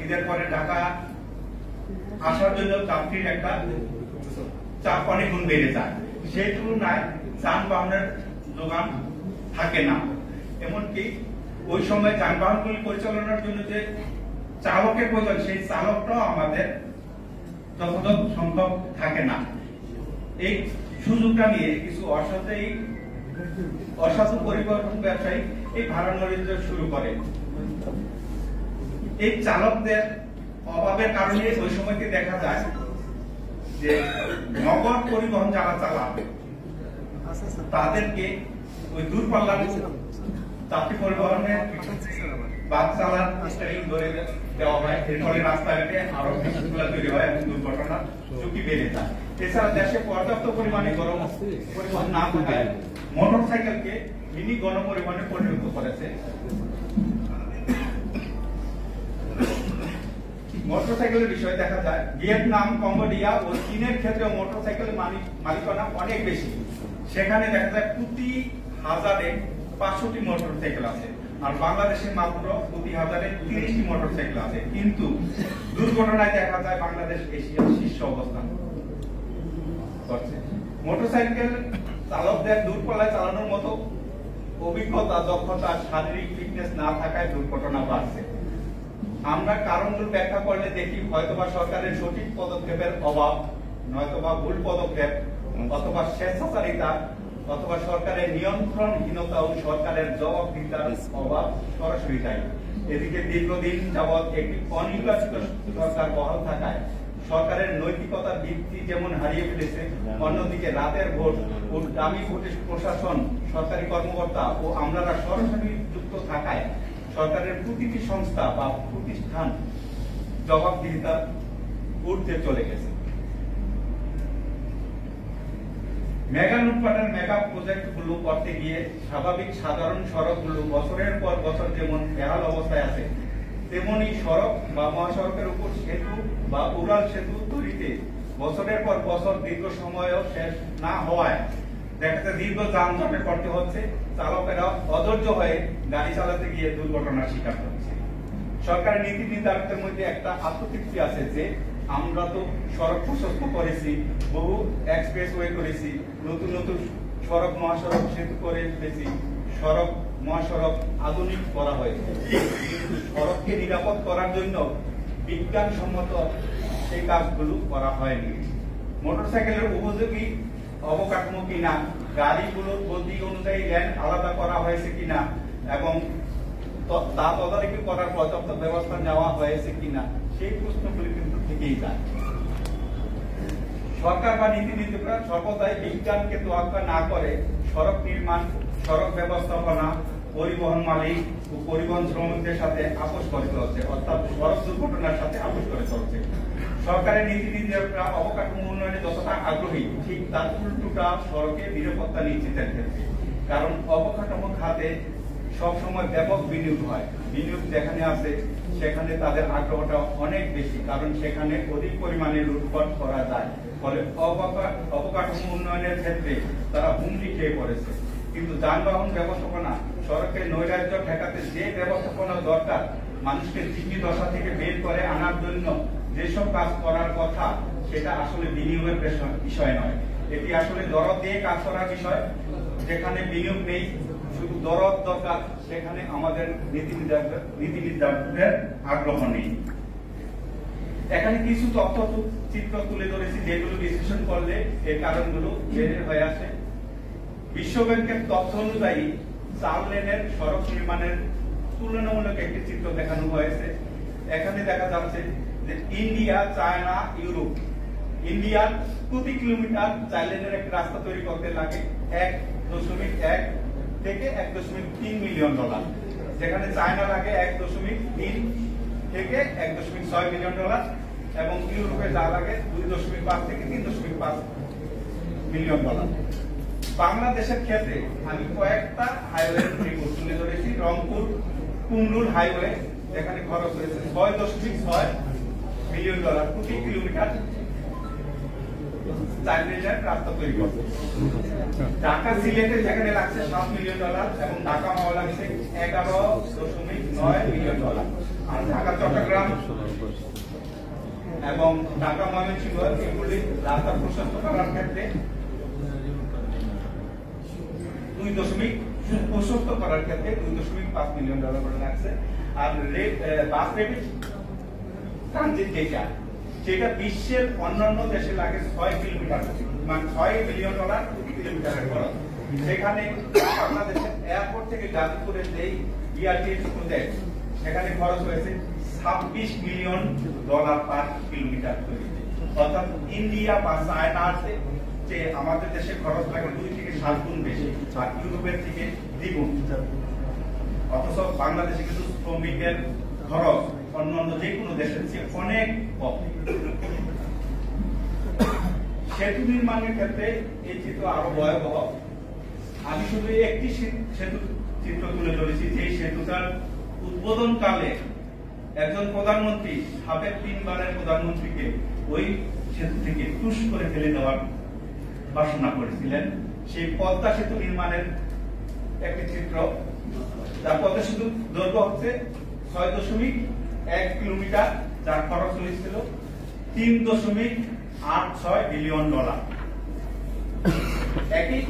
ঈদের পরে ঢাকা আসার জন্য যাত্রীর একটা চাপ অনেক গুণ বেড়ে যায়। সেই তুলনায় যানবাহনের যোগান থাকে না। এমনকি ওই সময় যানবাহনগুলি পরিচালনার জন্য যে চালকের প্রয়োজন, সেই চালকটাও আমাদের যথাযথ সংখ্যক থাকে না। এই সুযোগটা নিয়ে কিছু অসাধু পরিবহন ব্যবসায়ী এই ভাড়া নড়িতে শুরু করে। এই চালকদের অভাবের কারণে ওই সময়কে দেখা যায় যে নগর পরিবহন যারা চালাবে তাদেরকে ওই দূরপাল্লার যাত্রী পরিবহনের বাস চালার স্টারিং ধরে দেওয়া হয়। এর ফলে রাস্তাঘাটে আরো বিশৃঙ্খলা তৈরি হয় এবং দুর্ঘটনার ঝুঁকি বেড়ে যায়। এছাড়া দেশে পর্যাপ্ত পরিমাণে পরিবহন না থাকায় মোটরসাইকেলকে মিনি গণপরিবহনে পরিণত করেছে। মোটরসাইকেলের বিষয়ে দেখা যায় ভিয়েতনাম, কম্বোডিয়া ও চীনের ক্ষেত্রে মোটরসাইকেলের মালিকানা অনেক বেশি। সেখানে দেখা যায় প্রতি হাজারে 500টি মোটরসাইকেল আছে, আর বাংলাদেশে মাত্র প্রতি হাজারে 30টি মোটরসাইকেল আছে। কিন্তু দুর্ঘটনায় দেখা যায় বাংলাদেশ এশিয়ার শীর্ষ অবস্থান করছে। মোটরসাইকেল চালকদের দূরপাল্লায় চালানোর মতো অভিজ্ঞতা, দক্ষতা, শারীরিক ফিটনেস না থাকায় দুর্ঘটনা বাড়ছে। আমরা কারণগুলো ব্যাখ্যা করলে দেখি হয়তোবা সরকারের সঠিক পদক্ষেপের অভাব, নয়তোবা ভুল পদক্ষেপ, অথবা স্বেচ্ছাচারিতা, অথবা সরকারের নিয়ন্ত্রণহীনতা ও সরকারের জবাবদিহিতার অভাব সরাসরি দায়ী। এদিকে দীর্ঘদিন যাবৎ একটি অনির্বাচিত সরকার বহাল থাকায় সরকারের নৈতিকতার ভিত্তি যেমন হারিয়ে ফেলেছে, অন্যদিকে রাতের ভোট ও দামি ভোটে প্রশাসন, সরকারি কর্মকর্তা ও আমলারা সরাসরি যুক্ত থাকায় সরকারের প্রতিটি সংস্থা বা প্রতিষ্ঠান জবাবদিহিতার ঊর্ধ্বে চলে গেছে। মেগা লুটপাটের মেগা প্রজেক্ট গুলো করতে গিয়ে স্বাভাবিক সাধারণ সড়ক গুলো বছরের পর বছর যেমন বেহাল অবস্থায় আছে, তেমনি সড়ক বা মহাসড়কের উপর সেতু বা উড়াল সেতু তৈরিতে বছরের পর বছর দীর্ঘ সময়ও শেষ না হওয়ায় দেখা যায় দীর্ঘ যানজটে পড়তে হচ্ছে। চালকেরা অধৈর্য হয়ে গাড়ি চালাতে গিয়ে দুর্ঘটনার শিকার হচ্ছে। সরকারের নীতি নির্ধারকদের মধ্যে একটা আত্মতৃপ্তি আছে যে আমরা তো সড়ক প্রশস্ত করেছি, বহু এক্সপ্রেসওয়ে করেছি, নতুন নতুন সড়ক মহাসড়ক সেতু করে ফেলেছি, সড়ক মহাসড়ক আধুনিক করা হয়েছে। কিন্তু সড়ককে নিরাপদ করার জন্য বিজ্ঞানসম্মত সেই কাজগুলো করা হয়নি। মোটরসাইকেলের উপযোগী অবকাঠামো কিনা, গাড়িগুলোর গতি অনুযায়ী লেন আলাদা করা হয়েছে কিনা এবং তা তদারকি করার পর্যাপ্ত ব্যবস্থা নেওয়া হয়েছে কিনা, সেই প্রশ্নগুলি কিন্তু থেকেই যায়। সরকার বা নীতি নির্ধারকরা সর্বদাই বিজ্ঞানকে তোয়াক্কা না করে সড়ক নির্মাণ, সড়ক ব্যবস্থাপনা, পরিবহন মালিক ও পরিবহন শ্রমিকদের সাথে আপোষ করে চলছে, অর্থাৎ সড়ক দুর্ঘটনার সাথে আপোষ করে চলছে। সরকারের নীতি নির্ধারকরা অবকাঠামো উন্নয়নে যতটা আগ্রহী, ঠিক তার উল্টোটা সড়কে নিরাপত্তা নিশ্চিতের ক্ষেত্রে। কারণ অবকাঠামো খাতে সবসময় ব্যাপক বিনিয়োগ হয়। বিনিয়োগ যেখানে আছে সেখানে তাদের আগ্রহটা অনেক বেশি, কারণ সেখানে অধিক পরিমাণে লুটপাট করা যায়। ফলে অবকাঠামো উন্নয়নের ক্ষেত্রে তারা হুমকি খেয়ে পড়েছে। কিন্তু যানবাহন ব্যবস্থাপনা, সড়কের নৈরাজ্য ঠেকাতে যে ব্যবস্থাপনা দরকার, মানুষকে ঝুঁকি দশা থেকে বের করে আনার জন্য যেসব কাজ করার কথা, সেটা আসলে বিনিয়োগের বিষয় নয়। এটি আসলে দরদ দিয়ে কাজ করার বিষয়। যেখানে বিনিয়োগ নেই, শুধু দরদ দরকার, সেখানে আমাদের নীতি নির্ধারকদের আগ্রহ নেই। এখানে কিছু তথ্য চিত্র তুলে ধরেছি, যেগুলো বিশ্লেষণ করলে এই কারণগুলো বের হয়ে আসে। বিশ্ব ব্যাংকের তথ্য অনুযায়ী 4 লেনের সড়ক নির্মাণের তুলনামূলক একটি চিত্র দেখানো হয়েছে। এখানে দেখা যাচ্ছে যে ইন্ডিয়া, চায়না, ইউরোপ, ইন্ডিয়ার প্রতি কিলোমিটার 4 লেনের একটি রাস্তা তৈরি করতে লাগে 1.1 থেকে 1.3 মিলিয়ন ডলার, যেখানে চায়না লাগে 1.3 থেকে 1.6 মিলিয়ন ডলার এবং ইউরোপে যা লাগে 2.5 থেকে 3.5 মিলিয়ন ডলার। বাংলাদেশের ক্ষেত্রে আমি কয়েকটা হাইওয়ে রিপোর্ট তুলে ধরেছি। রংপুর কুমরুল হাইওয়ে, যেখানে খরচ হয়েছে 6.6 মিলিয়ন ডলার প্রতি কিলোমিটার 4 লেনের রাস্তা তৈরি করতে। ঢাকা সিলেটে যেখানে লাগছে 7 মিলিয়ন ডলার এবং ঢাকা মাওয়া লাগছে 11.9 মিলিয়ন ডলার। আর ঢাকা চট্টগ্রাম এবং ঢাকা ময়মনসিংহ এগুলি রাস্তা প্রশস্ত করার ক্ষেত্রে 2.5 মিলিয়ন ডলার করে লাগছে। আর বাস রেপিড ট্রানজিট যেটা বিশ্বের অন্যান্য দেশে লাগে 6 কিলোমিটার, মানে 6 মিলিয়ন ডলার প্রতি কিলোমিটারের খরচ। সেখানে বাংলাদেশের এয়ারপোর্ট থেকে গাজীপুরে যেই বিআরটিএস প্রজেক্ট, সেখানে খরচ হয়েছে 26 মিলিয়ন ডলার পার কিলোমিটার তৈরিতে। অর্থাৎ ইন্ডিয়া বা চায়নার যে আমাদের দেশে খরচ লাগে 2 থেকে 7 গুণ বেশি, আর ইউরোপের থেকে দ্বিগুণ। অথচ বাংলাদেশে কিন্তু শ্রমিকের খরচ অন্যান্য যে কোনো দেশের চেয়ে অনেক কম। সেতু নির্মাণের ক্ষেত্রে এই চিত্র আরো ভয়াবহ। আমি শুধু একটি সেতু চিত্র তুলে ধরেছি, যে সেতুটার উদ্বোধন কালে একজন প্রধানমন্ত্রী, সাবেক 3 বারের প্রধানমন্ত্রীকে ওই সেতু থেকে টুস করে ফেলে দেওয়ার বাসনা করেছিলেন। সেই পদ্মা সেতু নির্মাণের একটি চিত্র, যার পদ্মা সেতু দৈর্ঘ্য হচ্ছে 6.1 কিলোমিটার, যার খরচ হয়েছিল 3.86 বিলিয়ন ডলার। একই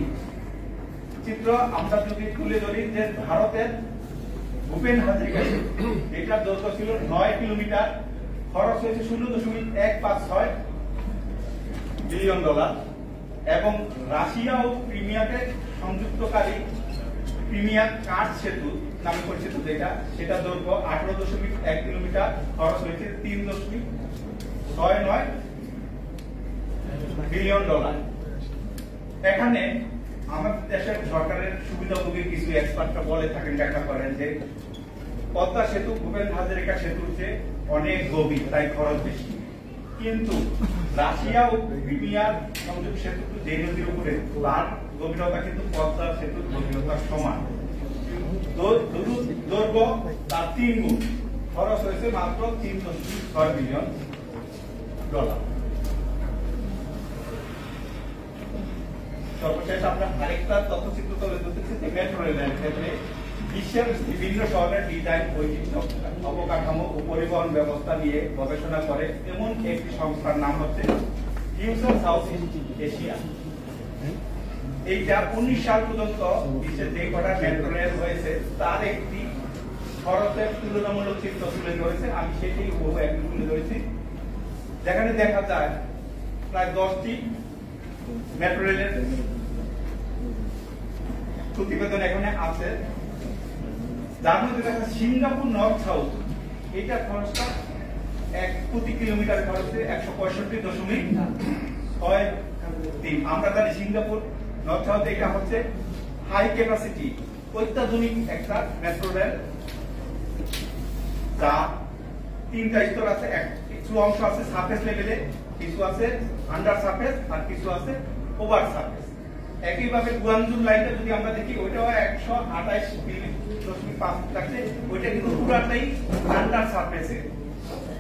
চিত্র আমরা যদি তুলে ধরি যে ভারতের ভূপেন হাজারিকা সেতু, এটার দৈর্ঘ্য ছিল 9 কিলোমিটার, খরচ হয়েছে 0.156 বিলিয়ন ডলার। এবং রাশিয়া ও ক্রিমিয়াকে সংযুক্তকারী ক্রিমিয়া কাঠ সেতু নামে পরিচিত যেটা, সেটা দৈর্ঘ্য 18.1 কিলোমিটার, খরচ হয়েছে 3.69 বিলিয়ন ডলার। এখানে আমাদের দেশের সরকারের সুবিধাভোগী কিছু এক্সপার্টরা বলে থাকেন, ব্যাখ্যা করেন যে পদ্মা সেতু ভূপেন হাজারিকা সেতুর চেয়ে অনেক গভীর, তাই খরচ বেশি। কিন্তু রাশিয়া ও ক্রিমিয়ার সংযোগ সেতু যে নদীর উপরে, তার গভীরতা কিন্তু পদ্মা সেতুর গভীরতার সমান। দৈর্ঘ্য তার 3 গুণ, খরচ হয়েছে মাত্র 3.6 বিলিয়ন ডলার। সর্বশেষ আমরা আরেকটা তথ্যচিত্র তুলে ধরতেছি যে মেট্রো রেলের ক্ষেত্রে বিশ্বের বিভিন্ন শহরের ডিজাইন, ঐতিহ্য, অবকাঠামো ও পরিবহন ব্যবস্থা নিয়ে গবেষণা করে এমন একটি সংস্থার নাম হচ্ছে ফিউচার সাউথ এশিয়া। এইটা 19 সাল পর্যন্ত বিশ্বের যে কটা মেট্রো রেল হয়েছে তার একটি খরচের তুলনামূলক চিত্র তুলে ধরেছে। আমি সেটি একটু তুলে ধরেছি, যেখানে দেখা যায় প্রায় 10টি মেট্রো রেলের প্রতিবেদন এখানে আছে। যার মধ্যে দেখা সিঙ্গাপুর নর্থ সাউথ, এটা খরচটা প্রতি কিলোমিটার খরচে 165.63। আমরা জানি সিঙ্গাপুর নর্থ সাউথ এটা হচ্ছে হাই ক্যাপাসিটি অত্যাধুনিক একটা মেট্রো রেল, যা 3টা স্তর আছে। কিছু অংশ আছে সারফেস লেভেলে, কিছু আছে আন্ডার সারফেস, আর কিছু আছে ওভার সারফেস। একইভাবে গুয়াংজু লাইনটা যদি আমরা দেখি, ওইটাও 128.5 লাগছে, ওইটা কিন্তু পুরাটাই আন্ডার সারফেসে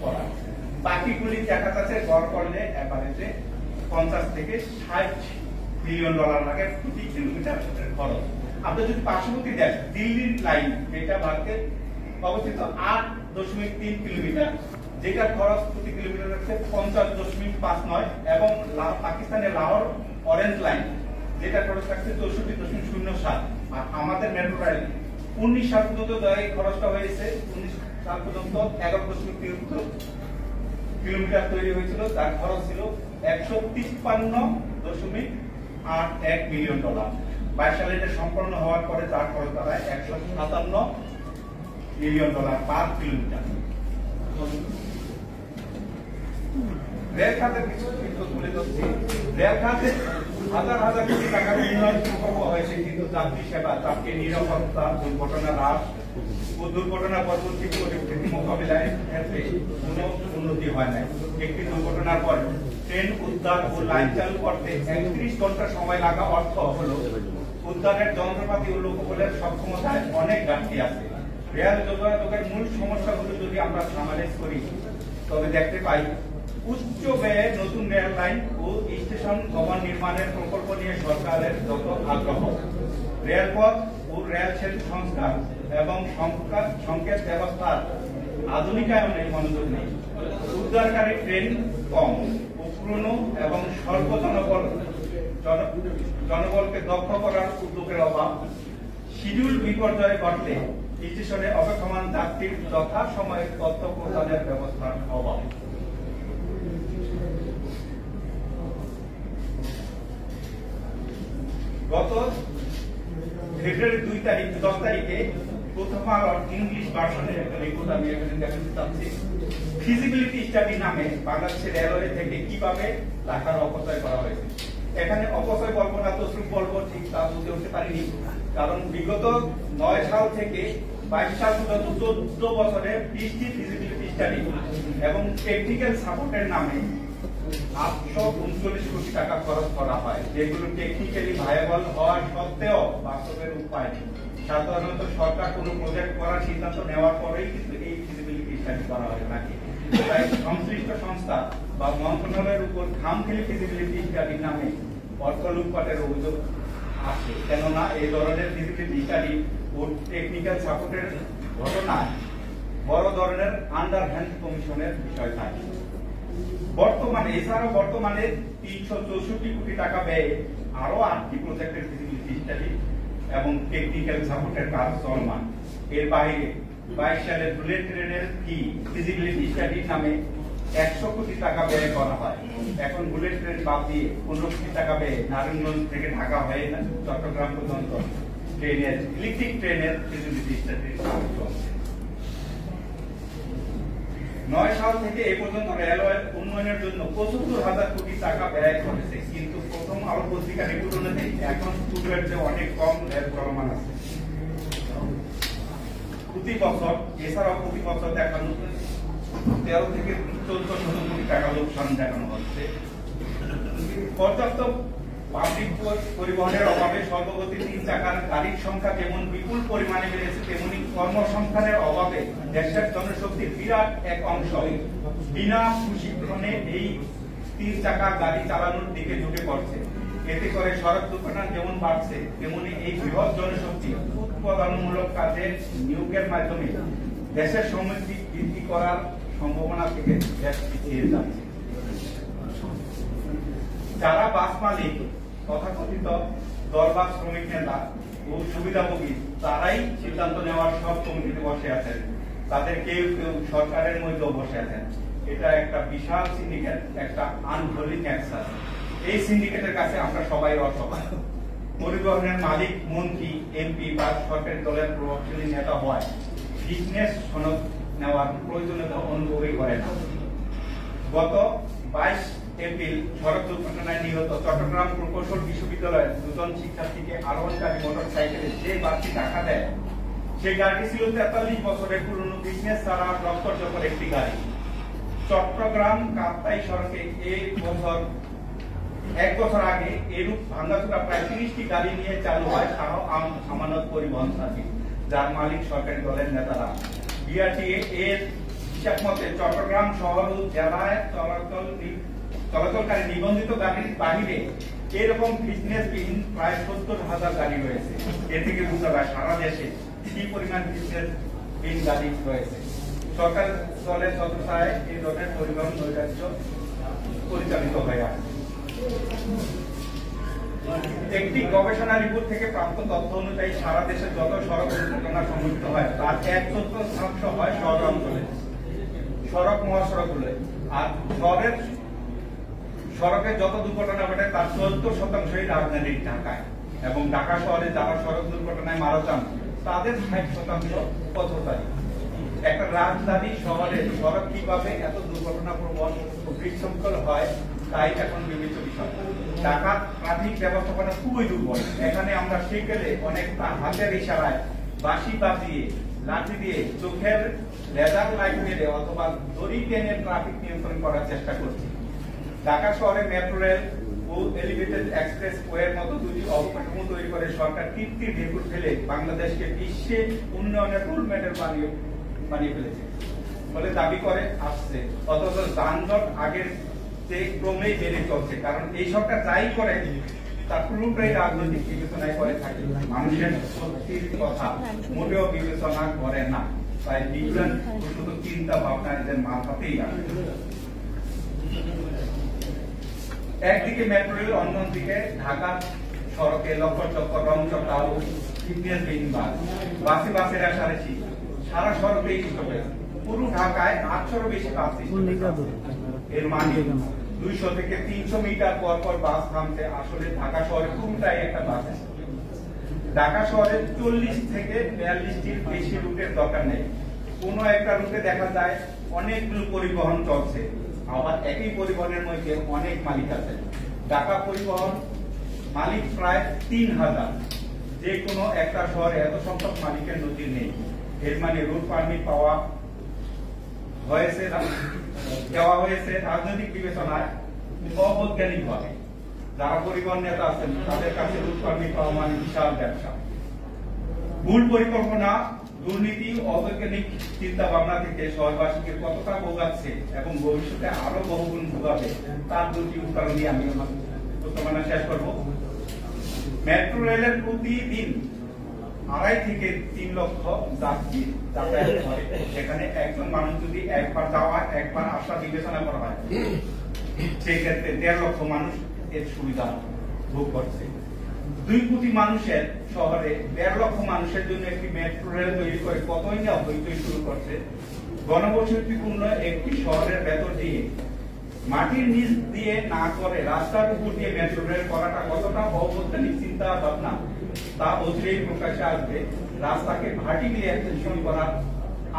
করা। বাকিগুলি দেখা যাচ্ছে গড় করলে এভারেজে 50 থেকে 60 মিলিয়ন ডলার লাগে প্রতি কিলোমিটার খরচ। আমরা যদি পার্শ্ববর্তী দেশ দিল্লির লাইন, যেটা ভারতের অবস্থিত 8.3 কিলোমিটার, যেটার খরচ প্রতি কিলোমিটার হচ্ছে 50.59, এবং পাকিস্তানের লাহোর অরেঞ্জ লাইন, যেটা খরচ থাকছে 64.07। আর আমাদের মেট্রো রেল 19 সাল পর্যন্ত এই খরচটা হয়েছে 19 সাল পর্যন্ত 11.73 কিলোমিটার তৈরি হয়েছিল, যার খরচ ছিল 153.81 মিলিয়ন ডলার। 22 সালে এটা সম্পন্ন হওয়ার পরে যার খরচ দাঁড়ায় 157 million dollar per kilometre. Rail খাতের কিছু চিত্র তুলে ধরছি। রেল খাতে হাজার হাজার কোটি টাকার উন্নয়ন প্রকল্প হয়েছে, কিন্তু যাত্রী সেবা, যাত্রী নিরাপত্তা, দুর্ঘটনা হ্রাস ও দুর্ঘটনা পরবর্তী পরিস্থিতি মোকাবিলার ক্ষেত্রে কোনো উন্নতি হয় না। একটি দুর্ঘটনার পর ট্রেন উদ্ধার ও লাইন চালু করতে 31 ঘন্টা সময় লাগা অর্থ হলো উদ্ধারের যন্ত্রপাতি ও লোকবলের সক্ষমতায় অনেক ঘাটতি আছে। রেল যোগাযোগের মূল সমস্যাগুলো যদি আমরা সামারাইজ করি, তবে দেখতে পাই উচ্চ ব্যয়ে নতুন রেল লাইন ও স্টেশন ভবন নির্মাণের প্রকল্প নিয়ে সরকারের যত আগ্রহ, রেলপথ ও রেল সেতু সংস্কার এবং সংকেত ব্যবস্থার আধুনিকায়নে মনোযোগ নেই। উদ্ধারকারী ট্রেন কম, পুরনো এবং স্বল্প জনবলকে দক্ষ করার উদ্যোগের অভাব, শিডিউল বিপর্যয় ঘটলে স্টেশনে অপেক্ষমান যাত্রীর যথাসময়ে তথ্য প্রদানের ব্যবস্থার অভাব। গত ফেব্রুয়ারি 10 তারিখে প্রথম আলোর ইংলিশ ভার্সনের একটা রিপোর্ট আমি এখানে দেখাতে চাচ্ছি। ফিজিবিলিটি স্টাডি নামে বাংলাদেশের রেলওয়ে থেকে কিভাবে টাকার অপচয় করা হয়েছে। এখানে অপচয় বলবো না, তসরুপ বলবো, ঠিক তা বুঝতে উঠতে পারিনি। কারণ বিগত 9 সাল থেকে 22 সাল পর্যন্ত 14 বছরে 20টি ফিজিবিলিটি স্টাডি এবং টেকনিক্যাল সাপোর্টের নামে 839 কোটি টাকা খরচ করা হয়, যেগুলো টেকনিক্যালি ভায়াবল হওয়া সত্ত্বেও বাস্তবের উপায় নেই। সাধারণত সরকার কোনো প্রজেক্ট করার সিদ্ধান্ত নেওয়ার পরেই কিন্তু এই ফিজিবিলিটি স্টাডি করা হয় নাকি। তাই সংশ্লিষ্ট সংস্থা বা মন্ত্রণালয়ের উপর খামখেয়ালি ফিজিবিলিটি স্টাডির নামে অর্থ লুটপাটের অভিযোগ আছে। কেননা এই ধরনের ফিজিবিলিটি স্টাডি ও টেকনিক্যাল সাপোর্টের ঘটনায় বড় ধরনের আন্ডারহ্যান্ড কমিশনের বিষয় থাকে। এছাড়াও বর্তমানে 364 কোটি টাকা ব্যয়ে আরো 8টি প্রজেক্টের ফিজিবিলিটি স্টাডি এবং টেকনিক্যাল সাপোর্টের কাজ চলমান। এর বাইরে 22 সালে বুলেট ট্রেনের ফিজিবিলিটি স্টাডির নামে 100 কোটি টাকা ব্যয় করা হয়। এখন বুলেট ট্রেন বাদ দিয়ে 15 কোটি টাকা ব্যয়ে নারায়ণগঞ্জ থেকে ঢাকা হয়ে চট্টগ্রাম পর্যন্ত ইলেকট্রিক ট্রেনের ফিজিবিলিটি স্টাডির কাজ চলছে। 9 সাল থেকে এ পর্যন্ত রেলওয়ে উন্নয়নের জন্য 75,000 কোটি টাকা ব্যয় করেছে, কিন্তু প্রথম আলো পত্রিকার রিপোর্ট অনুযায়ী এখন পূর্বের চেয়ে অনেক কম রেল চলমান আছে। প্রতি বছর এছাড়াও প্রতি বছর দেখানো 13 থেকে 14 কোটি টাকা লোকসান দেখানো হচ্ছে। পর্যাপ্ত পাবলিক পরিবহনের অভাবে সর্বগতি 3 চাকার গাড়ির সংখ্যা যেমন বিপুল পরিমাণে বেড়েছে, তেমনি কর্মসংস্থানের অভাবে দেশের জনশক্তির বিরাট এক অংশ বিনা প্রশিক্ষণে এই 3 চাকা গাড়ি চালানোর দিকে ঝুঁকে পড়ছে। এতে করে সড়ক দুর্ঘটনা যেমন বাড়ছে, তেমনি এই বৃহৎ জনশক্তি উৎপাদনমূলক কাজে নিয়োগের মাধ্যমে দেশের সমৃদ্ধি বৃদ্ধি করার সম্ভাবনা থেকে দেশ পিছিয়ে যাচ্ছে। যারা বাস মালিক, তথাকথিত দরবার শ্রমিক নেতা ও সুবিধাভোগী, তারাই সিদ্ধান্ত নেওয়ার সব কমিটিতে বসে আছেন। তাদের কেউ কেউ সরকারের মধ্যেও বসে আছেন। এটা একটা বিশাল সিন্ডিকেট, একটা আনহোলি নেক্সাস। এই সিন্ডিকেটের কাছে আমরা সবাই অসহায়। পরিবহনের মালিক, মন্ত্রী, এমপি বা সরকারি দলের প্রভাবশালী নেতা হয় ফিটনেস সনদ নেওয়ার প্রয়োজনীয়তা অনুভবই করে না। গত 22 এপ্রিল সড়ক দুর্ঘটনায় নিহত চট্টগ্রাম প্রকৌশল বিশ্ববিদ্যালয়ের 2 জন শিক্ষার্থীকে আরোহণকারী মোটরসাইকেলে যে বাসটি টাকা দেয়, সেই গাড়িটি ছিল 43 বছরের পুরনো ফিটনেস ছাড়া রক্তচক্কর একটি গাড়ি। চট্টগ্রাম কাপ্তাই সড়কে এক বছর আগে এরূপ ভাঙ্গাচোরা প্রায় 30টি গাড়ি নিয়ে চালু হয় শাহ আমানত পরিবহন সার্ভিস, যার মালিক সরকারি দলের নেতারা। বিআরটিএ এর হিসাব মতে চট্টগ্রাম শহর ও জেলায় চলাচলকারী নিবন্ধিত গাড়ির বাহিরে এরকম ফিটনেসবিহীন প্রায় 70,000 গাড়ি রয়েছে। এ থেকে বোঝা যায় সারা দেশে কি পরিমাণ ফিটনেসবিহীন গাড়ি রয়েছে। সরকার দলের ছত্রছায়ায় এই ধরনের পরিবহন নৈরাজ্য পরিচালিত হয়ে আসছে। একটি গবেষণা রিপোর্ট থেকে প্রাপ্ত তথ্য অনুযায়ী সারা দেশে যত সড়ক দুর্ঘটনা সংঘটিত হয় তার 1/4 হয় শহর অঞ্চলে, সড়ক মহাসড়কগুলো। আর সড়কে যত দুর্ঘটনা ঘটে তার 14% রাজধানীর ঢাকায়, এবং ঢাকা শহরে যারা সড়ক দুর্ঘটনায় মারা যান তাদের 60% পথচারী। একটা রাজধানী শহরে সড়ক কিভাবে এত দুর্ঘটনা প্রবণ ও বিশৃঙ্খল হয় তাই এখন বিবেচ্য বিষয়। ঢাকার ট্রাফিক ব্যবস্থাপনা খুবই দুর্বল। এখানে আমরা শিখলে অনেকটা হাতের ইশারায়, বাঁশি বাজিয়ে, লাঠি দিয়ে, চোখের লেজার লাইট মেরে অথবা দড়ি টেনে ট্রাফিক নিয়ন্ত্রণ করার চেষ্টা করছি। ঢাকা শহরে মেট্রো রেল ও এলিভেটেড এক্সপ্রেস ওয়ের মতো 2টি অবকাঠামো তৈরি করে সরকার কীর্তির ঢেকুর ফেলে বাংলাদেশকে বিশ্বে উন্নয়নের রোল মডেল বানিয়ে ফেলেছে বলে দাবি করে আসছে। অথচ যানজট আগের যে ক্রমেই বেড়ে চলছে, কারণ এই সরকার যাই করে তার পুরোটাই রাজনৈতিক বিবেচনায় করে থাকে, মানুষের শক্তির কথা মোটেও বিবেচনা করে না। তাই বিজ্ঞান প্রসূত চিন্তা ভাবনা এদের মাথাতেই আসে। একদিকে মেট্রো রেল, অন্যদিকে ঢাকা সড়কে লক্ষ চক্কর রং চক্কা ও ফিটনেসবিহীন বাস, বাসে বাসের আসারেছি সারা সড়কে পুরো ঢাকায় 800-এরও বেশি বাস। এর মানে 200 থেকে 300 মিটার পর পর বাস থামছে। আসলে ঢাকা শহরে পুরোটাই একটা বাস। ঢাকা শহরে 40 থেকে 42টির বেশি রুটের দরকার নেই। কোনো একটা রুটে দেখা যায় অনেকগুলো পরিবহন চলছে, আবার একই পরিবহনের মধ্যে অনেক মালিক আছে। ঢাকা পরিবহন মালিক প্রায় 3000। যে কোনো একটা শহরে এত সংখ্যক মালিকের নজির নেই। এর মানে রুট পারমিট দেওয়া হয়েছে রাজনৈতিক বিবেচনায় অবৈজ্ঞানিক ভাবে। যারা পরিবহন নেতা আছেন তাদের কাছে রুট পারমিট পাওয়া মানে বিশাল ব্যবসা। ভুল পরিকল্পনা, দুর্নীতি, অবৈজ্ঞানিক চিন্তা ভাবনা থেকে শহরবাসীকে কতটা ভোগাচ্ছে এবং ভবিষ্যতে আরো বহুগুণ ভোগাবে তার দুটি উদাহরণ দিয়ে আমি আমার বর্তমানে শেষ করব। মেট্রো রেলের প্রতিদিন 2.5 থেকে 3 লক্ষ যাত্রী যাতায়াত করে। সেখানে একজন মানুষ যদি একবার যাওয়া একবার আসা বিবেচনা করা হয়, সেক্ষেত্রে 1.5 লক্ষ মানুষ এর সুবিধা ভোগ করছে। 2 কোটি মানুষের শহরে 1.5 লক্ষ মানুষের জন্য একটি মেট্রো রেল তৈরি করে কতই না হইচই শুরু করছে। ঘনবসতিপূর্ণ একটি শহরের ভেতর দিয়ে মাটির নিচ দিয়ে না করে রাস্তার উপর দিয়ে মেট্রো রেল করাটা কতটা অবৈজ্ঞানিক চিন্তা ভাবনা তা অচিরেই প্রকাশে আসবে। রাস্তাকে ভার্টিক্যালি এক্সটেনশন করার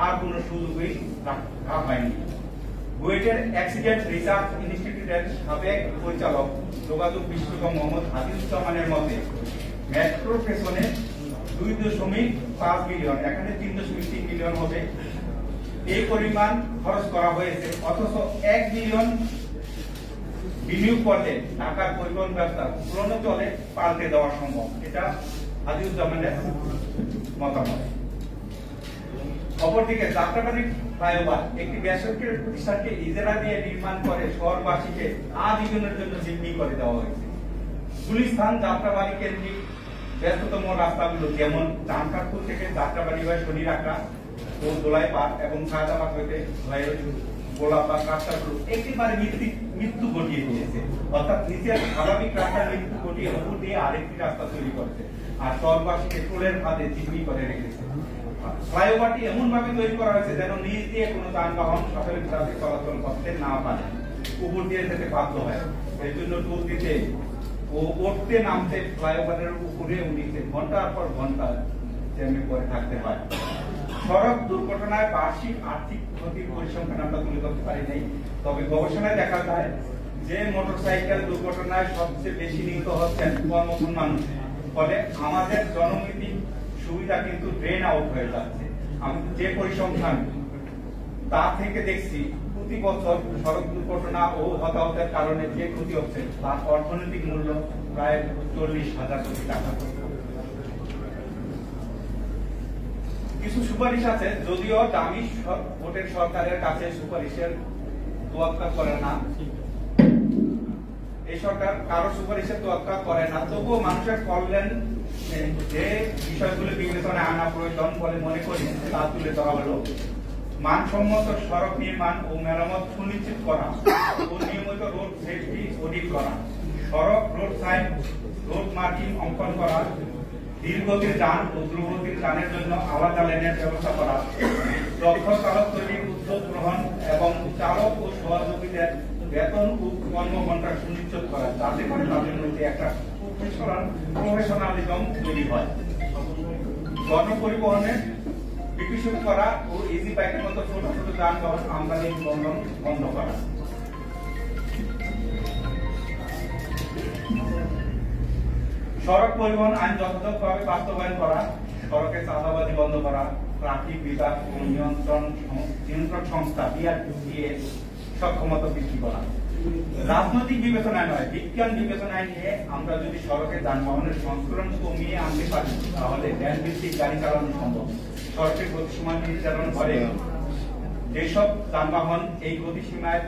আর কোন সুযোগই রাখা হয়নি। বুয়েটের অ্যাক্সিডেন্ট রিসার্চ ইনস্টিটিউটের সাবেক পরিচালক যোগাযোগ বিশেষজ্ঞ মোহাম্মদ হাদিসুজ্জামানের মতে মেট্রোর পেছনে 2.5 বিলিয়ন, এখানে 3.3 বিলিয়ন হবে, এই পরিমাণ খরচ করা হয়েছে। অথচ 1 বিলিয়ন বিনিয়োগ করলে ঢাকার পরিবহন ব্যবস্থা পুরনো চলে পাল্টে দেওয়া সম্ভব। এটা হাদিসুজ্জামানের মতামত। অপরদিকে যাত্রাবাড়ি ফ্লাইওভার একটি বেসরকারি প্রতিষ্ঠানকে ইজারা দিয়ে নির্মাণ করে শহরবাসীকে আজীবনের জন্য জিম্মি করে দেওয়া হয়েছে। গুলিস্তান যাত্রাবাড়ি কেন্দ্রিক ব্যস্ততম রাস্তাগুলো যেমন চানকারপুর থেকে যাত্রাবাড়ি হয়ে শনিরাখা ও দোলাইপাড় এবং সায়দাবাদ হইতে গোলাপাড় রাস্তাগুলো একেবারে মৃত্যু ঘটিয়ে দিয়েছে। অর্থাৎ নিচের স্বাভাবিক রাস্তার মৃত্যু ঘটিয়ে উপর দিয়ে আরেকটি রাস্তা তৈরি করেছে আর শহরবাসীকে টোলের ফাঁদে জিম্মি করে রেখেছে। ফ্লাইওভারটি এমন ভাবে তৈরি করা হয়েছে যেন নিচ দিয়ে কোনো যানবাহন সকালে চলাচল করতে না পারে, উপর দিয়ে যেতে বাধ্য হয়। এর জন্য টোল দিতে ও উঠতে নামতে ফ্লাইওভারের উপরে নিচে ঘন্টার পর ঘন্টা জ্যামে পড়ে থাকতে হয়। সড়ক দুর্ঘটনায় বার্ষিক আর্থিক ক্ষতির পরিসংখ্যান আমরা তুলে ধরতে পারি নাই, তবে গবেষণায় দেখা যায় যে মোটরসাইকেল দুর্ঘটনায় সবচেয়ে বেশি নিহত হচ্ছেন কর্মক্ষম মানুষ। ফলে আমাদের জননৈতিক সুবিধা কিন্তু ড্রেন আউট হয়ে যাচ্ছে। আমি যে পরিসংখ্যান তা থেকে দেখছি প্রতি বছর সড়ক দুর্ঘটনা ও হতাহতের কারণে যে ক্ষতি হচ্ছে তার অর্থনৈতিক মূল্য প্রায় 40,000 কোটি টাকা। কিছু সুপারিশ আছে, যদিও দামি ভোটের সরকারের কাছে সুপারিশের তোয়াক্কা করে না, এই সরকার কারো সুপারিশের তোয়াক্কা করে না, তবুও মানুষের কল্যাণ যে বিষয়গুলো বিবেচনায় আনা প্রয়োজন বলে মনে করি তা তুলে ধরা হলো। মানসম্মত সড়ক নির্মাণ ও মেরামত সুনিশ্চিত করা ও নিয়মিত রোড সেফটি অডিট করা, সড়ক রোড সাইন রোড মার্কিং অঙ্কন করা, দীর্ঘগতির যান ও দ্রুতগতির যানের জন্য আলাদা লেনের ব্যবস্থা করা, দক্ষ চালক তৈরির উদ্যোগ গ্রহণ এবং চালক ও সহযোগীদের বেতন ও কর্মঘণ্টা সুনিশ্চিত করা, যাতে করে তাদের মধ্যে একটা প্রফেশনালিজম তৈরি হয়। গণপরিবহনে বিকশিত করা ও ইজি বাইকের মতো ছোট ছোট যানবাহন আমদানি নিবন্ধন বন্ধ করা। সড়ক পরিবহন আইন যথাযথভাবে বাস্তবায়ন করা, সড়কে চাঁদাবাজি বন্ধ করা, ট্রাফিক বিভাগ ও নিয়ন্ত্রক সংস্থা বিআরটিএ সক্ষমতা বৃদ্ধি করা। রাজনৈতিক বিবেচনায় নয়, বিজ্ঞান বিবেচনায় নিয়ে আমরা যদি সড়কে যানবাহনের সংস্করণ কমিয়ে আনতে পারি তাহলে ভ্যান ভিত্তিক গাড়ি চালানো সম্ভব। সড়কের গতিসীমা নির্ধারণ করে যেসব যানবাহন এই গতিসীমায়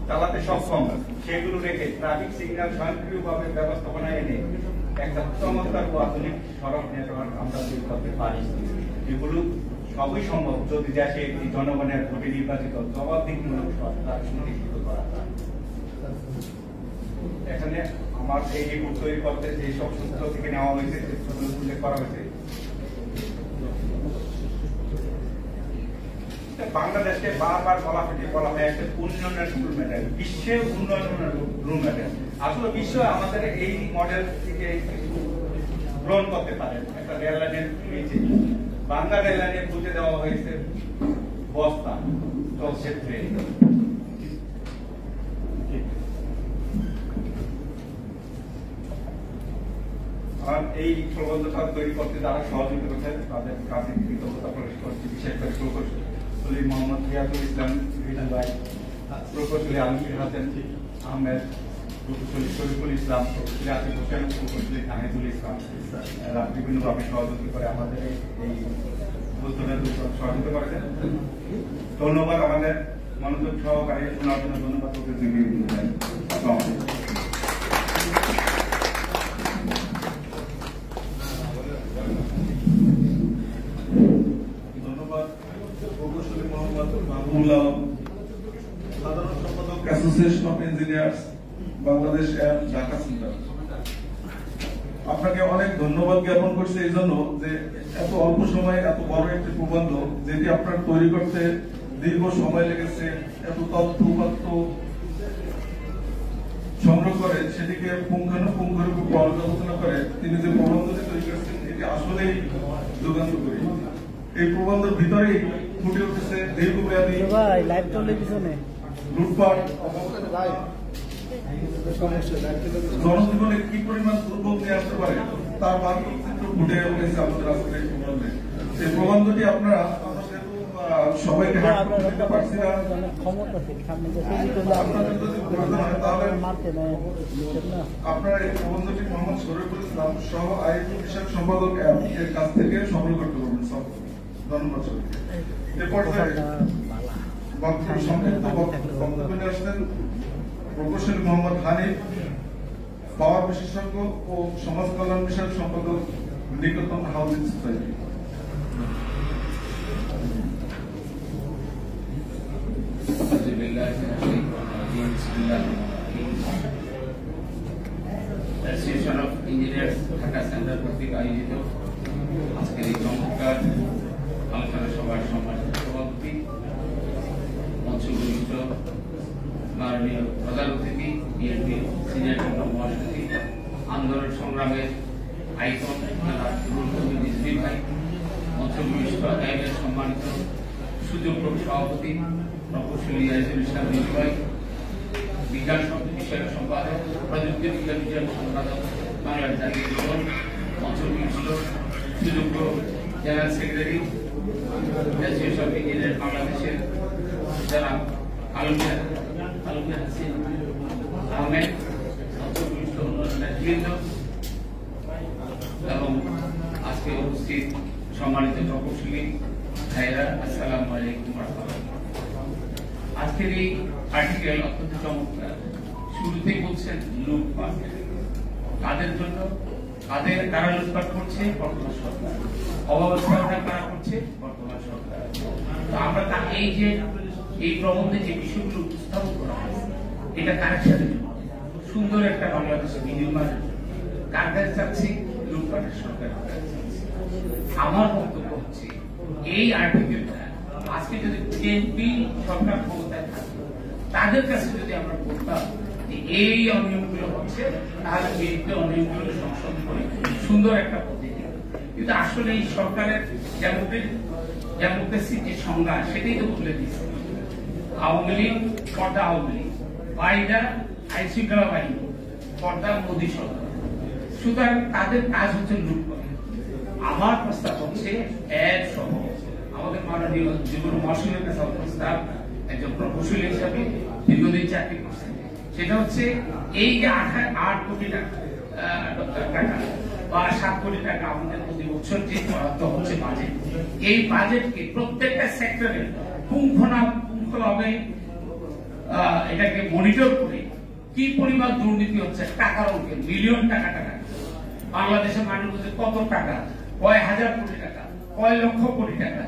চালাতে সক্ষম সেগুলো রেখে ট্রাফিক সিগন্যাল স্বয়ংক্রিয়ভাবে ব্যবস্থাপনা এনে একটা চমৎকার ও আধুনিক সড়ক নেটওয়ার্ক আমরা তৈরি করতে পারি। এগুলো সবই সম্ভব যদি দেশে একটি জনগণের ভোটে নির্বাচিত জবাবদিহিমূলক সরকার সুনিশ্চিত করা যায়। এখানে আমার এই রিপোর্ট তৈরি করতে যে সব সূত্র থেকে নেওয়া হয়েছে সেগুলো উল্লেখ করা হয়েছে। বাংলাদেশকে বারবার বলা হয় একটা উন্নয়নের রুল মডেল, বিশ্বের উন্নয়নের রুল মডেল। আসলে বিশ্ব আমাদের এই মডেল থেকে গ্রহণ করতে পারে। একটা রেল লাইনের নিচে বাংলা রেল লাইনে বুঝে দেওয়া হয়েছে বস্তা, চলছে ট্রেন। আর এই প্রবন্ধটা তৈরি করতে যারা সহযোগিতা করছে তাদের কাছে কৃতজ্ঞতা প্রকাশ করছি। বিশেষ করে প্রকৌশলী মোহাম্মদ রিয়াজুল ইসলাম রিজু ভাই, প্রকৌশলী আলমগীর হাসান আহমেদ, প্রকৌশলী শরীফুল ইসলাম, প্রকৌশলী আসিফ হোসেন, প্রকৌশলী নাহিদুল ইসলাম, এরা বিভিন্নভাবে সহযোগিতা করে আমাদের এই উদ্যোগে সহযোগিতা করেছেন। ধন্যবাদ। আমাদের মনোযোগ সহকারে শোনার জন্য ধন্যবাদ। প্রকৌশলী মোহাম্মদ মাহমুদুল্লাহ, সাধারণ সম্পাদক association of engineers Bangladesh and Dhaka centre. আপনাকে অনেক ধন্যবাদ জ্ঞাপন করছি এই জন্য যে এত অল্প সময়ে এত বড় একটি প্রবন্ধ যেটি আপনার তৈরি করতে দীর্ঘ সময় লেগেছে, এত তথ্য উপাত্ত সংগ্রহ করে সেটিকে পুঙ্খানুপুঙ্খরূপে পর্যালোচনা করে তিনি যে প্রবন্ধটি তৈরি করেছেন এটি আসলেই যুগান্তকারী। এই প্রবন্ধের ভিতরেই ফুটে উঠেছে দীর্ঘমেয়াদী লুটপাট, জনজীবনে কি পরিমাণ দুর্ভোগ নিয়ে আসতে পারে তার বাস্তব চিত্র ফুটে উঠেছে আমাদের আজকের এই প্রবন্ধে। এই প্রবন্ধটি আপনারা সবাইকে দিতে পারছি না, আপনাদের যদি প্রয়োজন হয় তাহলে আপনারা এই প্রবন্ধটি মোহাম্মদ শরীফুল ইসলাম সহ আইন বিষয়ক সম্পাদক এর কাছ থেকে সংগ্রহ করতে পারবেন। ধন্যবাদ। এ পর্যায়ে সংক্ষিপ্ত বক্তব্য নিয়ে আসলেন প্রকৌশলী মোহাম্মদ হানিফ, পাওয়ার বিশেষজ্ঞ ও সমাজ কল্যাণ বিষয়ক সম্পাদক, নিকটতম housing society. Association of engineers Dhaka centre কর্তৃক আয়োজিত আজকের এই চমৎকার আলোচনা সভার সম্মানিত সভাপতি, মঞ্চভূমিষ্ঠ মাননীয় প্রধান অতিথি, বিএনপি সিনিয়র যুগ্ম মহাসচিব, আন্দোলন সংগ্রামের আইকন রিজভী ভাই, মঞ্চভূমিষ্ঠ আইনের সম্মানিত সুযোগ্য সভাপতি প্রকৌশলী রিয়াজুল ইসলাম রিজু ভাই, বিজ্ঞান বিষয়ক সম্পাদক, প্রযুক্তি বিজ্ঞান বিষয়ক সম্পাদক বাংলার জাতীয় জীবন, মঞ্চভূমিষ্ঠ সুযোগ্য general secretary association of engineer বাংলাদেশের যারা আলমগীর হাসান আহমেদ, মঞ্চভূমিষ্ঠ অন্যান্য নেতৃবৃন্দ এবং আজকে উপস্থিত সম্মানিত প্রকৌশলী ভাইয়েরা, আসসালামু আলাইকুম ওয়া রাহমাতুল্লাহ। আজকের এই আর্টিকেল অত্যন্ত চমৎকার। শুরুতেই বলছেন লুটপাট কাদের জন্য, কারা লুটপাট করছে? বর্তমান সরকার। অব্যবস্থাপনা কারা করছে? বর্তমান সরকার। আমরা এই প্রবন্ধে যে বিষয়গুলো উপস্থাপন করা হয়েছে এটা কারেকশনের জন্য, সুন্দর একটা বাংলাদেশে বিনির্মাণের জন্য। কার কাছে চাচ্ছি? লুটপাটের সরকার। আমার বক্তব্য হচ্ছে এই আর্টিকেলটা আজকে যদি বিএনপি সরকার ক্ষমতায় থাকে তাদের কাছে যদি আমরা বলতাম যে এই অনিয়মগুলো হচ্ছে, তাহলে বিএনপি অনিয়মগুলো সংশোধন করে সুন্দর একটা পদ্ধতি। কিন্তু আসলে এই সরকারের ডেমোক্রেসির যে সংজ্ঞা সেটাই তো বলে দিচ্ছে আওয়ামী লীগ পর্দা আওয়ামী লীগ, বাইরা আইন শৃঙ্খলা বাহিনী পর্দা মোদী সরকার। সুতরাং তাদের কাজ হচ্ছে লুট করা। আমার প্রস্তাব হচ্ছে এক সহ আমাদের মাননীয় যুব মহাসচিবের কাছে প্রস্তাব, একজন প্রকৌশলী হিসাবে দীর্ঘদিন চাকরি করছেন, সেটা হচ্ছে এই যে 8 কোটি টাকা বা 7 কোটি টাকা আমাদের প্রতি বছর যে বরাদ্দ হচ্ছে বাজেট, এই বাজেটকে প্রত্যেকটা সেক্টরে পুঙ্খানুপুঙ্খভাবে এটাকে মনিটর করে কি পরিমাণ দুর্নীতি হচ্ছে টাকার অঙ্কে, মিলিয়ন টাকা বাংলাদেশের মানুষ কত টাকা, কয় হাজার কোটি টাকা, কয় লক্ষ কোটি টাকা,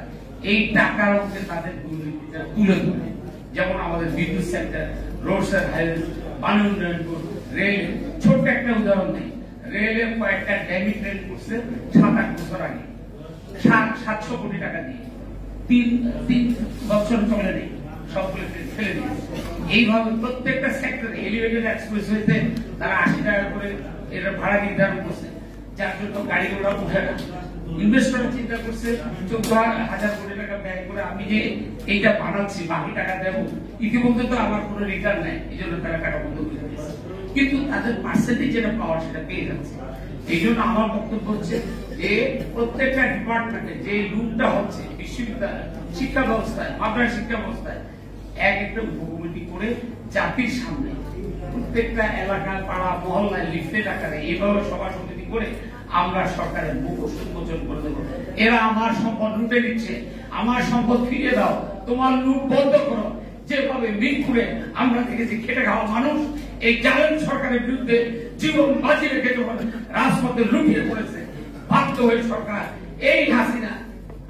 এই টাকার মধ্যে তাদের দুর্নীতিটা তুলে ধরে। যেমন আমাদের বিদ্যুৎ সেক্টর, রোড হাইওয়ে, বাণী উন্নয়ন বোর্ড, রেল, ছোট্ট একটা উদাহরণ নেই, রেলে কয়েকটা ড্যামি ট্রেন করছে 7-8 বছর আগে 700 কোটি টাকা দিয়ে, 3 বছর চলে নেই, সবগুলো ফেলে দিয়েছে। এইভাবে প্রত্যেকটা সেক্টরে এলিভেটেড এক্সপ্রেসওয়েতে তারা 80 টাকা করে এটা ভাড়া নির্ধারণ করছে, যার জন্য গাড়িগুলো উঠে না। ইনভেস্টর চিন্তা করছে 14,000 কোটি টাকা ব্যয় করে আমি যে এইটা বানাচ্ছি বাকি টাকা দেবো, ইতিমধ্যে তো আমার কোনো রিটার্ন নাই, এই জন্য তারা টাকা বন্ধ করে দিয়েছে। কিন্তু তাদের পার্সেন্টেজ যেটা পাওয়ার সেটা পেয়ে যাচ্ছে। এই জন্য আমার বক্তব্য হচ্ছে যে প্রত্যেকটা ডিপার্টমেন্টে যে লুটটা হচ্ছে বিশ্ববিদ্যালয় শিক্ষা ব্যবস্থায়, মাদ্রাসা শিক্ষা ব্যবস্থায় একটা উপকমিটি করে জাতির সামনে প্রত্যেকটা এলাকার পাড়া মহল্লায় লিফলেট আকারে এইভাবে সভা সমিতি করে আমরা সরকারের মুখ উন্মোচন করে দেবো। এরা আমার সম্পদ লুটে দিচ্ছে, আমার সম্পদ ফিরিয়ে দাও, তোমার লুট বন্ধ করো। যেভাবে মিরপুরে আমরা দেখেছি খেটে খাওয়া মানুষ এই জালেম সরকারের বিরুদ্ধে জীবন বাজি রেখে যখন রাজপথে লুটিয়ে পড়েছে, বাধ্য হয়ে সরকার এই হাসিনা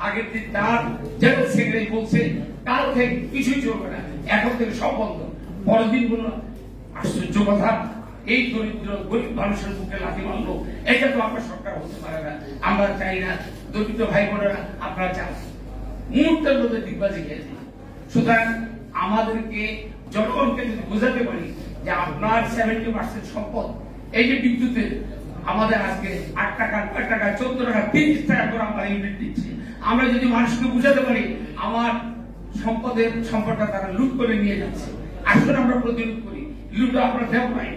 আগের দিন তার জেনারেল সেক্রেটারি বলছে কাল থেকে কিছুই চলবে না, এখন থেকে সব বন্ধ। পরের দিন বলল আশ্চর্য কথা, এই দরিদ্র গরিব মানুষের মুখে লাথি মারলো, এটা তো আপনার সরকার হতে পারে না। আমরা চাই না দরিদ্র ভাই বোনেরা আপনারা চান, মুহূর্তের মধ্যে দিগবাজি খেয়েছে। সুতরাং আমাদেরকে জনগণকে যদি বোঝাতে পারি যে আপনার 70% সম্পদ এই যে বিদ্যুতের আমাদের আজকে 8 টাকা 9 টাকা 14 টাকা 30 টাকা করে আমরা ইউনিট দিচ্ছি, আমরা যদি মানুষকে বুঝাতে পারি আমার সম্পদের সম্পদটা তারা লুট করে নিয়ে যাচ্ছে, আসলে আমরা প্রতিরোধ করি, লুট আমরা দেব নাই।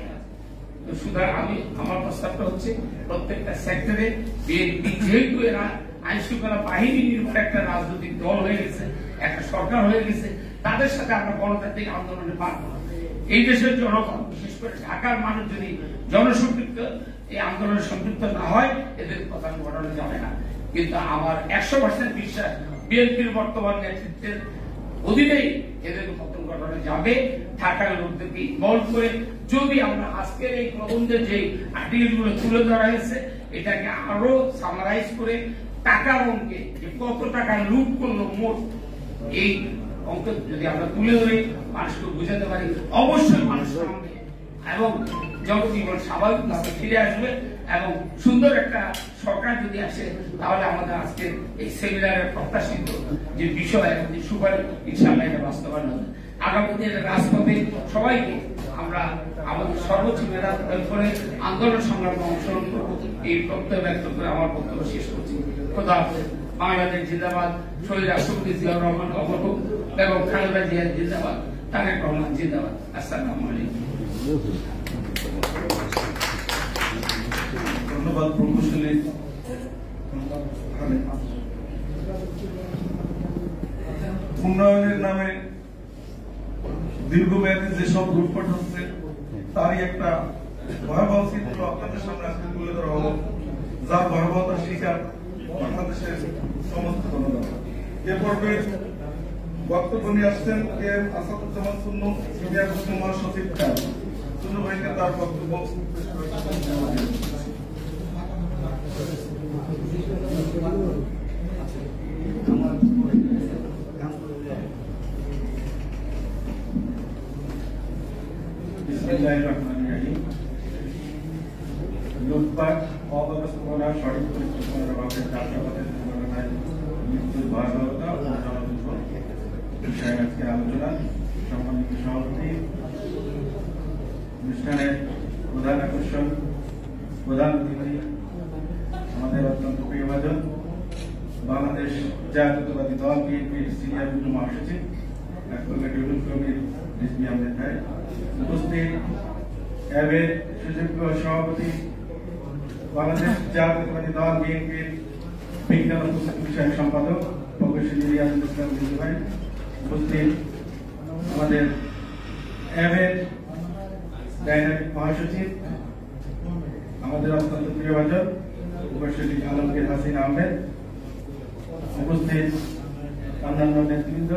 সুতরাং আমি আমার প্রস্তাবটা হচ্ছে প্রত্যেকটা সেক্টরে বিএনপি যেহেতু এরা আইন শৃঙ্খলা বাহিনী নির্ভর একটা রাজনৈতিক দল হয়ে গেছে, একটা সরকার হয়ে গেছে, তাদের সাথে আমরা গণতান্ত্রিক আন্দোলনে পারবো না। এই দেশের জনগণ বিশেষ করে ঢাকার মানুষ যদি জনসম্পৃক্ত এই আন্দোলনে সম্পৃক্ত না হয় এদের কথা ঘটানো যাবে না। কিন্তু আমার 100% বিশ্বাস বিএনপির বর্তমান নেতৃত্বের অধীনেই এদের পতন ঘটানো যাবে। ঢাকার লোকদেরকে ইনভলভ করে যদি আমরা আজকের এই প্রবন্ধের যে আর্টিকেলগুলো তুলে ধরা হয়েছে এটাকে আরো সামারাইজ করে টাকার অঙ্কে যে কত টাকা লুট করলো মোট, এই অঙ্ক যদি আমরা তুলে ধরে মানুষকে বুঝাতে পারি, অবশ্যই মানুষ সামনে এবং জনজীবন স্বাভাবিক ভাবে ফিরে আসবে এবং সুন্দর একটা সরকার যদি আসে তাহলে আমাদের আজকে এই সেমিনারের প্রত্যাশিত যে বিষয় এবং যে সুপারিশ ইনশাআল্লাহ এটা বাস্তবায়ন হবে। আগামী দিনের রাজপথে সবাইকে আমরা আমাদের সর্বোচ্চ মেধা প্রয়োগ করে আন্দোলন সংগ্রামে অংশগ্রহণ করবো, এই প্রত্যয় ব্যক্ত করে আমার বক্তব্য শেষ করছি। খোদা হাফেজ। বাংলাদেশ জিন্দাবাদ, শহীদ রাষ্ট্রপতি জিয়াউর রহমান অমর হোক এবং খালেদা জিয়া জিন্দাবাদ, তারেক রহমান জিন্দাবাদ। আসসালামু আলাইকুম। ধন্যবাদ প্রকৌশলী। উন্নয়নের নামে দীর্ঘমেয়াদী যেসব লুটপাট হচ্ছে তারই একটা ভয়াবহ চিত্র আপনাদের সামনে আজকে তুলে ধরা হলো, যার ভয়াবহতার শিকার বাংলাদেশের সমস্ত জনগণ। এ পর্বে বক্তব্য নিয়ে আসছেন এম আসাদুজ্জামান সুন্নু, সিনিয়র যুগ্ম মহাসচিব খান। সুন্নু ভাইকে তার বক্তব্য লুটপাট, অব্যবস্থাপনা, সঠিক পরিকল্পনার অভাবে যাত্রাপথের দুর্ঘটনায় মৃত্যুর ভয়াবহতা ও জনদুর্ভোগ বিষয়ে আজকের আলোচনা। সম্মানিত সভাপতি, অনুষ্ঠানের প্রধান আকর্ষণ, প্রধান অতিথি, আমাদের অত্যন্ত প্রিয়ভাজন বাংলাদেশ জাতীয়তাবাদী দল বিএনপির সিনিয়র যুগ্ম মহাসচিব অ্যাডভোকেট রুহুল কবির রিজভী আহমেদ ভাই, উপস্থিত অ্যাবের সুযোগ্য সভাপতি বাংলাদেশ জাতীয়তাবাদী দল বিএনপির বিজ্ঞান ও প্রযুক্তি বিষয়ক সম্পাদক প্রকৌশলী রিয়াজুল ইসলাম রিজভী ভাই, উপস্থিত আমাদের অ্যাবের ডাইনামিক মহাসচিব আমাদের অত্যন্ত প্রিয়ভাজন প্রকৌশলী আলমগীর হাসিন আহমেদ, উপস্থিত অন্যান্য নেতৃবৃন্দ,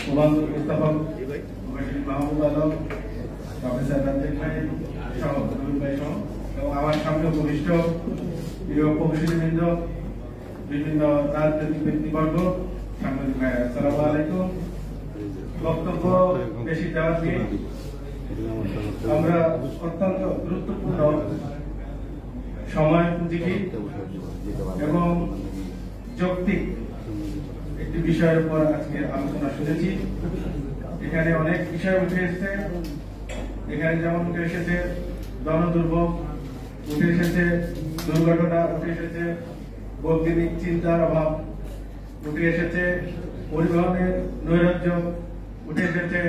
প্রবন্ধ উপস্থাপক প্রকৌশলী মাহমুদ আলম, প্রফেসর রাজ্জাক ভাই সহ রবিন ভাই সহ এবং আমার সামনে উপবিষ্ট প্রিয় প্রকৌশলীবৃন্দ, বিভিন্ন রাজনৈতিক ব্যক্তিবর্গ, সাংবাদিক ভাইরা, আসসালামু আলাইকুম। বক্তব্য বেশি দেওয়ার নেই। আমরা অত্যন্ত গুরুত্বপূর্ণ সময় উপযোগী এবং যৌক্তিক একটি বিষয়ের উপর আজকে আলোচনা শুনেছি। এখানে অনেক বিষয় উঠে এসেছে। এখানে যেমন উঠে এসেছে জনদুর্ভোগ, উঠে এসেছে দুর্ঘটনা, উঠে এসেছে বৈজ্ঞানিক চিন্তার অভাব, উঠে এসেছে পরিবহনের নৈরাজ্য, উঠে এসেছে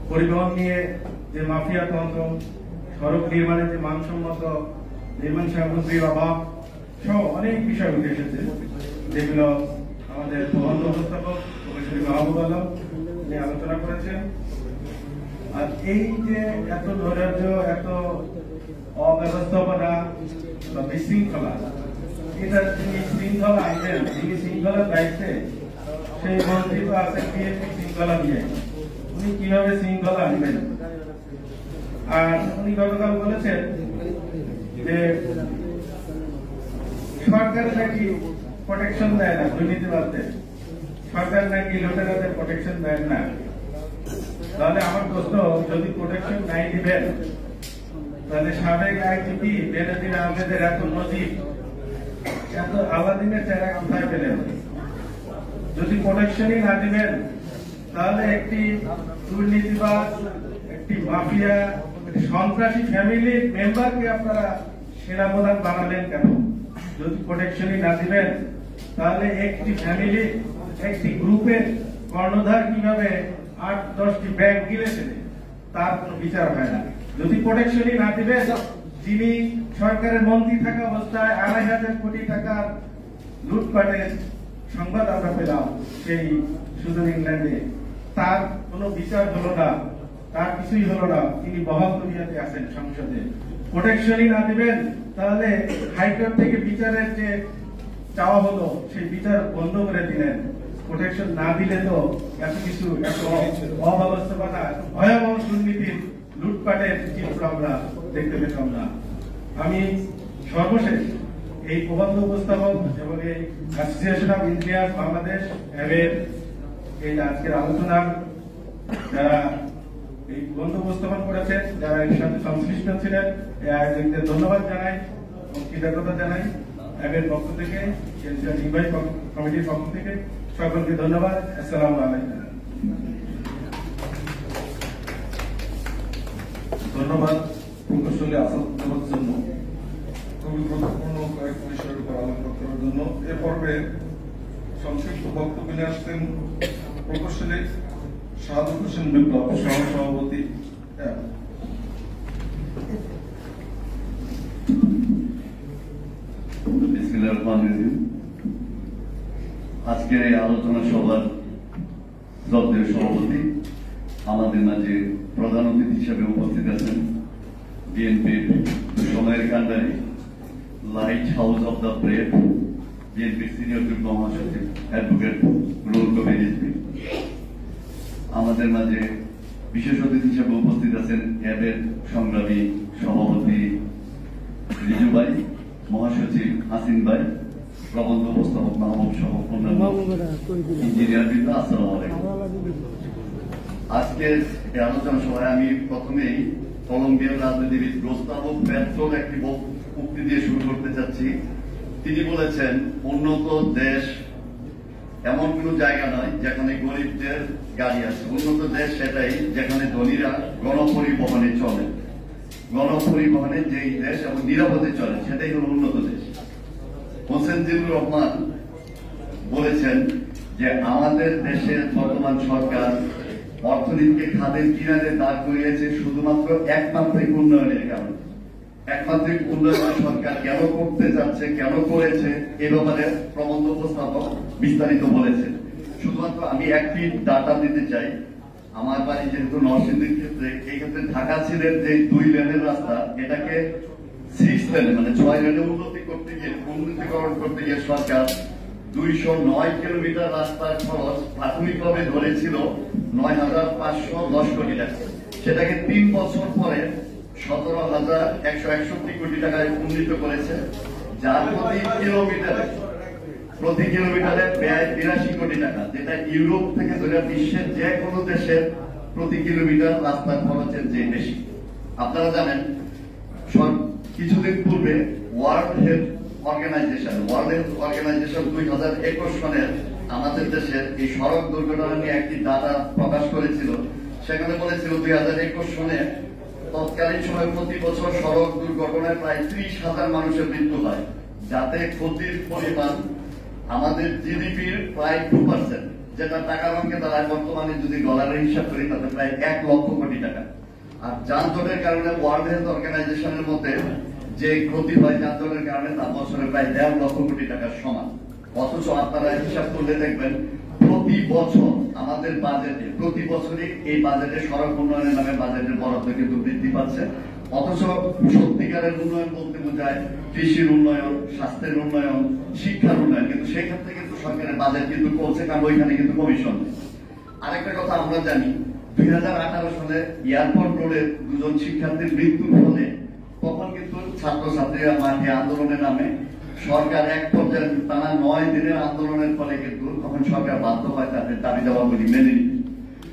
পরিবহন নিয়ে যে মাফিয়া তন্ত্র, সড়ক নির্মাণে যে মানসম্মত নির্মাণ সামগ্রীর অভাব সহ অনেক বিষয় উঠে এসেছে, যেগুলো আমাদের প্রবন্ধ উপস্থাপক প্রফেসর মাহবুব আলম নিয়ে আলোচনা করেছেন। আর এই যে এত নৈরাজ্য, এত অব্যবস্থাপনা বা বিশৃঙ্খলা, এটা যিনি শৃঙ্খলা আনবেন, যিনি শৃঙ্খলার দায়িত্বে, সেই মন্ত্রী তো আছেন বিএনপি শৃঙ্খলা নিয়ে, উনি কিভাবে শৃঙ্খলা আনবেন? আর উনি গতকাল বলেছেন যে সরকার নাকি প্রোটেকশন দেয় না দুর্নীতিবাদদের, সরকার নাকি লুটেরাদের প্রোটেকশন দেয় না। তাহলে আমার প্রশ্ন, যদি প্রোটেকশন নাই দিবেন, তাহলে সাবেক আইজিপি বেনজির আহমেদের এত নজির, এত আলাদিনের চেহারা কোথায় পেলেন? যদি প্রোটেকশনই না দিবেন, তাহলে একটি দুর্নীতিবাদ, একটি মাফিয়া, একটি সন্ত্রাসী ফ্যামিলির মেম্বারকে আপনারা সেনাপ্রধান বানালেন কেন? যদি প্রোটেকশনই না দিবেন, তাহলে একটি ফ্যামিলি, একটি গ্রুপের কর্ণধার কিভাবে 8-10টি ব্যাংক গিলেছে, তার কোনো বিচার হয় না। যদি প্রোটেকশনই না দিবেন, যিনি সরকারের মন্ত্রী থাকা অবস্থায় 2,500 কোটি টাকার লুটপাটের সংবাদ আমরা পেলাম সেই সুদূর ইংল্যান্ডে, তার কোনো বিচার হলো না, তার কিছুই হলো না, তিনি বহাল দুনিয়াতে আছেন সংসদে। প্রোটেকশনই না দিবেন, তাহলে হাইকোর্ট থেকে বিচারের যে চাওয়া হলো সেই বিচার বন্ধ করে দিলেন। প্রোটেকশন না দিলে তো এত কিছু, এত অব্যবস্থাপনা, এত ভয়াবহ দুর্নীতির, লুটপাটের চিত্র আমরা দেখতে পেতাম না। আমি সর্বশেষ এই প্রবন্ধ উপস্থাপক এবং এই অ্যাসোসিয়েশন অফ ইঞ্জিনিয়ার বাংলাদেশ এর এই আজকের আলোচনার যারা এই প্রবন্ধ উপস্থাপন করেছেন, যারা এর সাথে সংশ্লিষ্ট ছিলেন, এই আয়োজকদের ধন্যবাদ জানাই এবং কৃতজ্ঞতা জানাই। এর পক্ষ থেকে, নির্বাহী কমিটির পক্ষ থেকে সকলকে ধন্যবাদ। আসসালামু আলাইকুম। ধন্যবাদ প্রকৌশলী আসাদ দেওয়ার জন্য, খুবই গুরুত্বপূর্ণ কয়েকটি বিষয়ের উপর আলোচনা করার জন্য। এ পর্বে সংক্ষিপ্ত বক্তব্য নিয়ে আসছেন প্রকৌশলী শাহাদুল হোসেন বিপ্লব, সহ সভাপতি। আজকের এই আলোচনা সভার শ্রদ্ধেয় সভাপতি, আমাদের মাঝে প্রধান অতিথি হিসেবে উপস্থিত আছেন বিএনপির সময়ের কান্ডারি, light house of the brave, বিএনপির সিনিয়র যুগ্ম মহাসচিব অ্যাডভোকেট রুহুল কবির রিজভী। আমাদের মাঝে বিশেষ অতিথি হিসেবে উপস্থিত আছেন এর সংগ্রামী সভাপতি রিজু ভাই, মহাসচিব হাসিন ভাই, প্রবন্ধ উপস্থাপক মাহবুব সহ অন্যান্য ইঞ্জিনিয়ার বৃন্দ, আসসালামু আলাইকুম। আজকের এই আলোচনা সভায় আমি প্রথমেই কলম্বিয়ার রাজনীতিবিদ গোস্তাভো পেট্রোর একটি উক্তি দিয়ে শুরু করতে চাচ্ছি। তিনি বলেছেন, উন্নত দেশ এমন কোন জায়গা নয় যেখানে গরিবদের গাড়ি আছে, উন্নত দেশ সেটাই যেখানে ধনীরা গণপরিবহনে চলে, গণপরিবহনে যেই দেশ এবং নিরাপদে চলে সেটাই হল উন্নত দেশ। হোসেন জিল্লুর রহমান বলেছেন যে আমাদের দেশের বর্তমান সরকার অর্থনীতিকে খাদের কিনারে দাঁড় করিয়েছে শুধুমাত্র একমাত্রিক উন্নয়নের কারণে। একমাত্রিক উন্নয়ন সরকার কেন করতে যাচ্ছে, কেন করেছে, এ ব্যাপারে প্রবন্ধ উপস্থাপক বিস্তারিত বলেছেন। শুধুমাত্র আমি একটি ডাটা দিতে চাই। আমার বাড়ি যেহেতু নরসিংদীর ক্ষেত্রে, এই ক্ষেত্রে ঢাকা সিলেট যে 2 লেনের রাস্তা, এটাকে 6 লেনে মানে 6 লেনে উন্নতিকরণ করতে গিয়ে সরকার 209 কিলোমিটার রাস্তার খরচ প্রাথমিকভাবে ধরেছিল 9,510 কোটি টাকা। সেটাকে 3 বছর পরে 17,161 কোটি টাকায় উন্নীত করেছে, যার প্রতি কিলোমিটারে প্রতি কিলোমিটারে ব্যয় 82 কোটি টাকা, যেটা ইউরোপ থেকে ধরে বিশ্বের যে কোনো দেশের প্রতি কিলোমিটার রাস্তার খরচের চেয়ে বেশি। আপনারা জানেন কিছুদিন পূর্বে ওয়ার্ল্ড হেলথ অর্গানাইজেশন 2021 সনের আমাদের দেশের এই সড়ক দুর্ঘটনা নিয়ে একটি ডাটা প্রকাশ করেছিল। সেখানে বলেছিল 2021 সনে তৎকালীন সময় প্রতি বছর সড়ক দুর্ঘটনায় প্রায় 30,000 মানুষের মৃত্যু হয়, যাতে ক্ষতির পরিমাণ আমাদের জিডিপির প্রায় 2%, যেটা টাকার অঙ্কে দাঁড়ায় বর্তমানে যদি ডলারের হিসাব করি তাতে প্রায় 1 লক্ষ কোটি টাকা। আর যানজটের কারণে ওয়ার্ল্ড হেলথ অর্গানাইজেশনের মতে যে ক্ষতি হয় যানজটের কারণে তা বছরে প্রায় 1.5 লক্ষ কোটি টাকার সমান। অথচ আপনারা হিসাব করলে দেখবেন প্রতি বছর আমাদের বাজেটে প্রতি বছরই এই বাজেটে সড়ক উন্নয়নের নামে বাজেটের বরাদ্দ কিন্তু বৃদ্ধি পাচ্ছে। অথচ সত্যিকারের উন্নয়ন বলতে বোঝায় কৃষির উন্নয়ন, স্বাস্থ্যের উন্নয়ন, শিক্ষার উন্নয়ন, কিন্তু সেই ক্ষেত্রে কিন্তু সরকারের বাজেট কিন্তু কমছে, কারণ ওইখানে কিন্তু কমিশন নেই। আরেকটা কথা আমরা জানি, 2018 সালে এয়ারপোর্ট রোডে 2 শিক্ষার্থীর মৃত্যুর ফলে তখন কিন্তু ছাত্রছাত্রীরা মাঠে আন্দোলনে নামে। সরকার এক পর্যায়ে টানা 9 দিনের আন্দোলনের ফলে কিন্তু তখন সরকার বাধ্য হয় তাদের দাবি দাওয়াগুলি মেনে নিতে।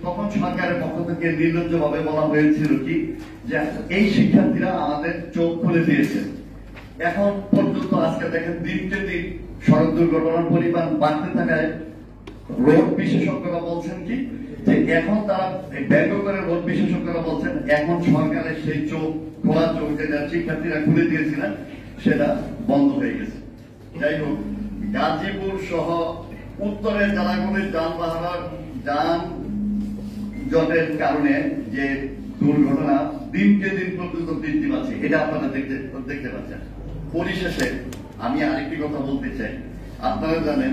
তখন সরকারের পক্ষ থেকে নির্লজ্জভাবে বলা হয়েছিল কি যে এই শিক্ষার্থীরা আমাদের চোখ খুলে দিয়েছে। এখন পর্যন্ত আজকে দেখেন দিনকে দিন সড়ক দুর্ঘটনার পরিমাণ বাড়তে থাকায় রোড বিশেষজ্ঞরা বলছেন কি যে এখন তারা ব্যঙ্গ করে রোড বিশেষজ্ঞরা বলছেন এখন সরকারের সেই চোখ খোলা চোখ যেটা শিক্ষার্থীরা খুলে দিয়েছিলেন সেটা বন্ধ হয়ে গেছে। যাই হোক, গাজীপুর সহ উত্তরের জেলাগুলির যান জটের কারণে যে দুর্ঘটনা দিনকে দিন পর্যন্ত বৃদ্ধি পাচ্ছে, এটা আপনারা দেখতে পাচ্ছেন। পরিশেষে আমি আরেকটি কথা বলতে চাই। আপনারা জানেন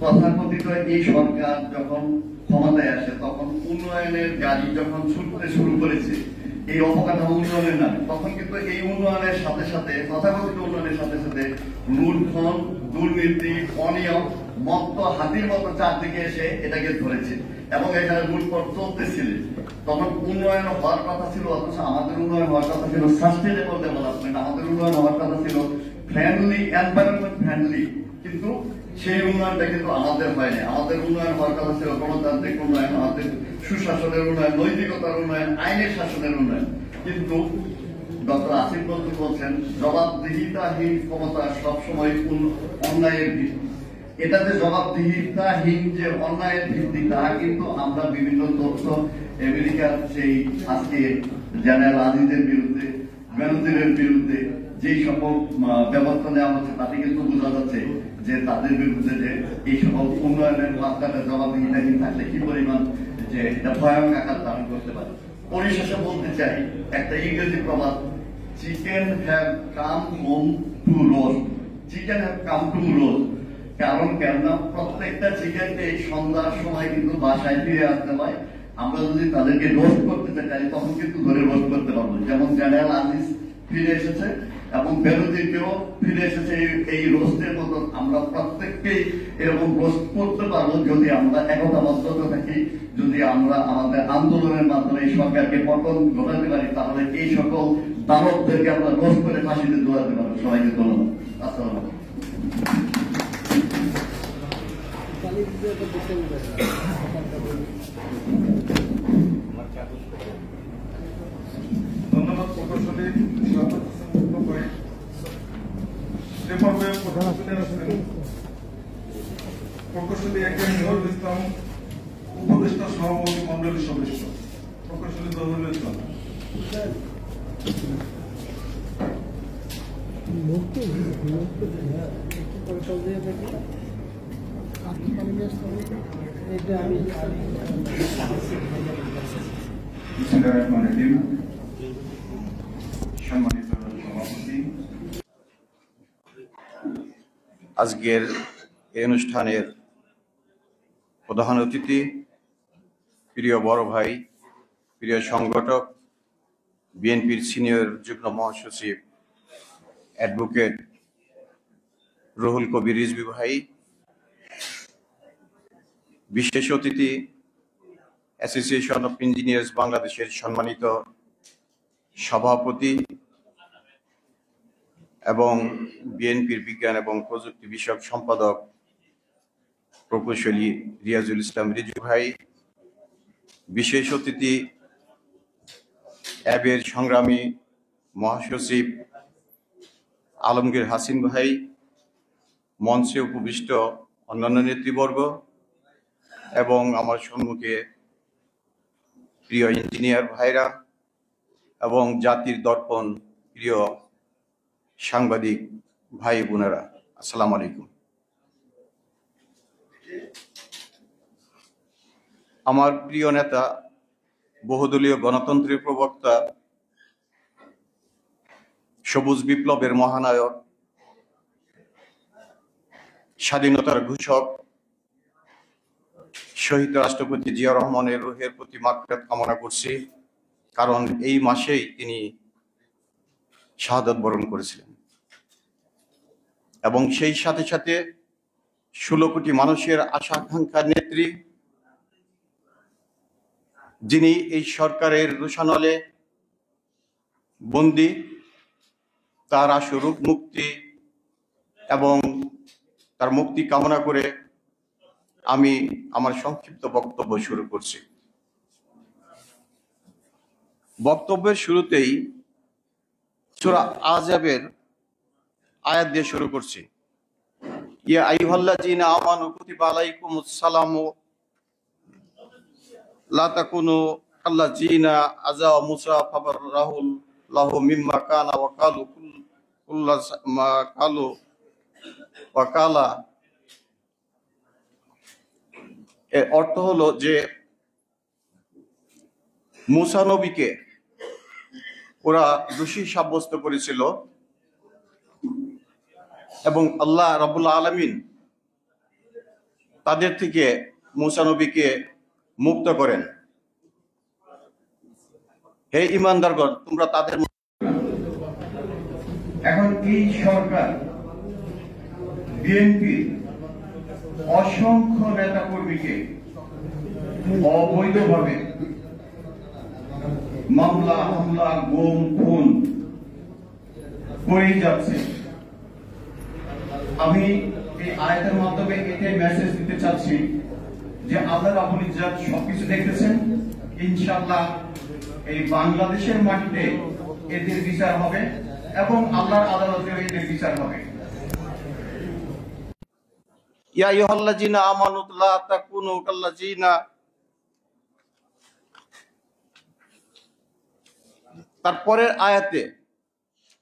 তথাকথিত এই সরকার যখন ক্ষমতায় আসে তখন উন্নয়নের গাড়ি যখন ছুটতে শুরু করেছে এই অবকাঠামো উন্নয়নের নামে, তখন কিন্তু এই উন্নয়নের সাথে সাথে তথাকথিত উন্নয়নের সাথে সাথে লুণ্ঠন, দুর্নীতি, অনিয়ম, মত্ত হাতির মতো চারদিকে এসে এটাকে ধরেছে এবং এখানে লুটপাট চলতেছিল। তখন উন্নয়ন হওয়ার কথা ছিল, অথচ আমাদের উন্নয়ন হওয়ার কথা ছিল সাস্টেনেবল ডেভেলপমেন্ট, আমাদের উন্নয়ন হওয়ার কথা ছিল ফ্রেন্ডলি, এনভায়রনমেন্ট ফ্রেন্ডলি, কিন্তু সেই উন্নয়নটা কিন্তু আমাদের হয়নি। আমাদের উন্নয়ন হওয়ার কথা ছিল গণতান্ত্রিক উন্নয়ন, আমাদের সুশাসনের উন্নয়ন, নৈতিকতার উন্নয়ন, আইনের শাসনের উন্নয়ন। কিন্তু ডক্টর আসিফ নজরুল বলছেন জবাবদিহিতাহীন ক্ষমতা সবসময় অন্যায়ের ভিত্তি। এটাতে জবাবদিহিতাহীন যে অন্যায়ের ভিত্তি তা কিন্তু আমরা বিভিন্ন তথ্য আমেরিকার সেই আজকে জেনারেল আজিজের বিরুদ্ধে, বেনজিরের বিরুদ্ধে যেই সকল ব্যবস্থা নেওয়া হচ্ছে তাতে কিন্তু বোঝা যাচ্ছে যে তাদের বিরুদ্ধে যে এই সকল উন্নয়নের মাত্রাটা জবাবদিহিতাহীন থাকলে কি পরিমাণ যে এটা ভয়ানক আকার ধারণ করতে পারে। পরিশেষে বলতে চাই একটা ইংরেজি প্রবাদ, chicken have come home to roast, chicken have come to roast. কারণ কেননা প্রত্যেকটা চিকেনকে এই সন্ধ্যার সময় কিন্তু বাসায় ফিরে আসতে হয়। আমরা যদি তাদেরকে রোস্ট করতে চাই তখন কিন্তু ধরে রোস্ট করতে পারবো। যেমন জেনারেল আজিজ ফিরে এসেছে এবং বেনজিরকেও ফিরে এসেছে এই রোস্টের মতো আমরা প্রত্যেককেই এরকম রোস্ট করতে পারবো যদি আমরা একতাবদ্ধ থাকি, যদি আমরা আমাদের আন্দোলনের মাধ্যমে এই সরকারকে পতন ঘটাতে পারি, তাহলে এই সকল দানবদেরকে আমরা রোস্ট করে ফাঁসিতে দৌড়াতে পারবো। সবাইকে ধন্যবাদ। আসসালাম। ধন্যবাদ প্রকৌশলী প্রকৌশলী একজন নুরুল ইসলাম, উপদেষ্টা সভাপতি মন্ডলীর সদস্য প্রকৌশলী জহুরুল ইসলাম। সম্মানিত সভাপতি, আজকের এই অনুষ্ঠানের প্রধান অতিথি, প্রিয় বড় ভাই, প্রিয় সংগঠক, বিএনপির সিনিয়র যুগ্ম মহাসচিব অ্যাডভোকেট রুহুল কবির রিজভী ভাই, বিশেষ অতিথি অ্যাসোসিয়েশন অফ ইঞ্জিনিয়ার্স বাংলাদেশের সম্মানিত সভাপতি এবং বিএনপির বিজ্ঞান এবং প্রযুক্তি বিষয়ক সম্পাদক প্রকৌশলী রিয়াজুল ইসলাম রিজু ভাই, বিশেষ অতিথি অ্যাবের সংগ্রামী মহাসচিব আলমগীর হাসিন ভাই, মঞ্চে উপবিষ্ট অন্যান্য নেতৃবর্গ এবং আমার সম্মুখে প্রিয় ইঞ্জিনিয়ার ভাইরা এবং জাতির দর্পণ প্রিয় সাংবাদিক ভাই বোনেরা, আসসালামু আলাইকুম। আমার প্রিয় নেতা, বহুদলীয় গণতন্ত্রের প্রবক্তা, সবুজ বিপ্লবের মহানায়ক, স্বাধীনতার ঘোষক শহীদ রাষ্ট্রপতি জিয়া রহমানের রুহের প্রতি মাগফিরাত কামনা করছি, কারণ এই মাসেই তিনি শাহাদাত বরণ করেছিলেন এবং সেই সাথে সাথে 16 কোটি মানুষের আশা আকাঙ্ক্ষার নেত্রী, যিনি এই সরকারের রোষানলে বন্দী, তার আশুরূপ মুক্তি এবং তার মুক্তি কামনা করে আমি আমার সংক্ষিপ্ত বক্তব্য শুরু করছি। বক্তব্যের শুরুতেই সূরা আহজাবের আয়াত দিয়ে শুরু করছি। ইয়া আইয়ুহাল্লাযীনা আমানু কুতিবা আলাইকুমুস সালামু লা তাকুনু কাল্লাযীনা আযা মুসা ফাবাররাহু লাহু মিম্মা কানা ওয়া কালু কুল্লামা কালু ওয়া কালা। এর অর্থ হলো যে মুসা নবীকে ওরা দোষী সাব্যস্ত করেছিল এবং আল্লাহ রাব্বুল আলামিন তাদের থেকে মুসা নবীকে মুক্ত করেন। হে ঈমানদারগণ, তোমরা তাদের। এখন এই সরকার বিএনপি অসংখ্য নেতা কর্মীকে অবৈধভাবে মামলা হামলা গুম খুন করেই যাচ্ছে। আমি এই আয়াতের মাধ্যমে এটাই মেসেজ দিতে চাচ্ছি যে আল্লাহ রাব্বুল ইজ্জত সবকিছু দেখতেছেন। ইনশাআল্লাহ এই বাংলাদেশের মাটিতে এদের বিচার হবে এবং আল্লাহর আদালতে এদের বিচার হবে। ইয়া আইয়ুহাল্লাযীনা আমানু লা তাকুনু কাল্লাযীনা, তারপরের আয়াতে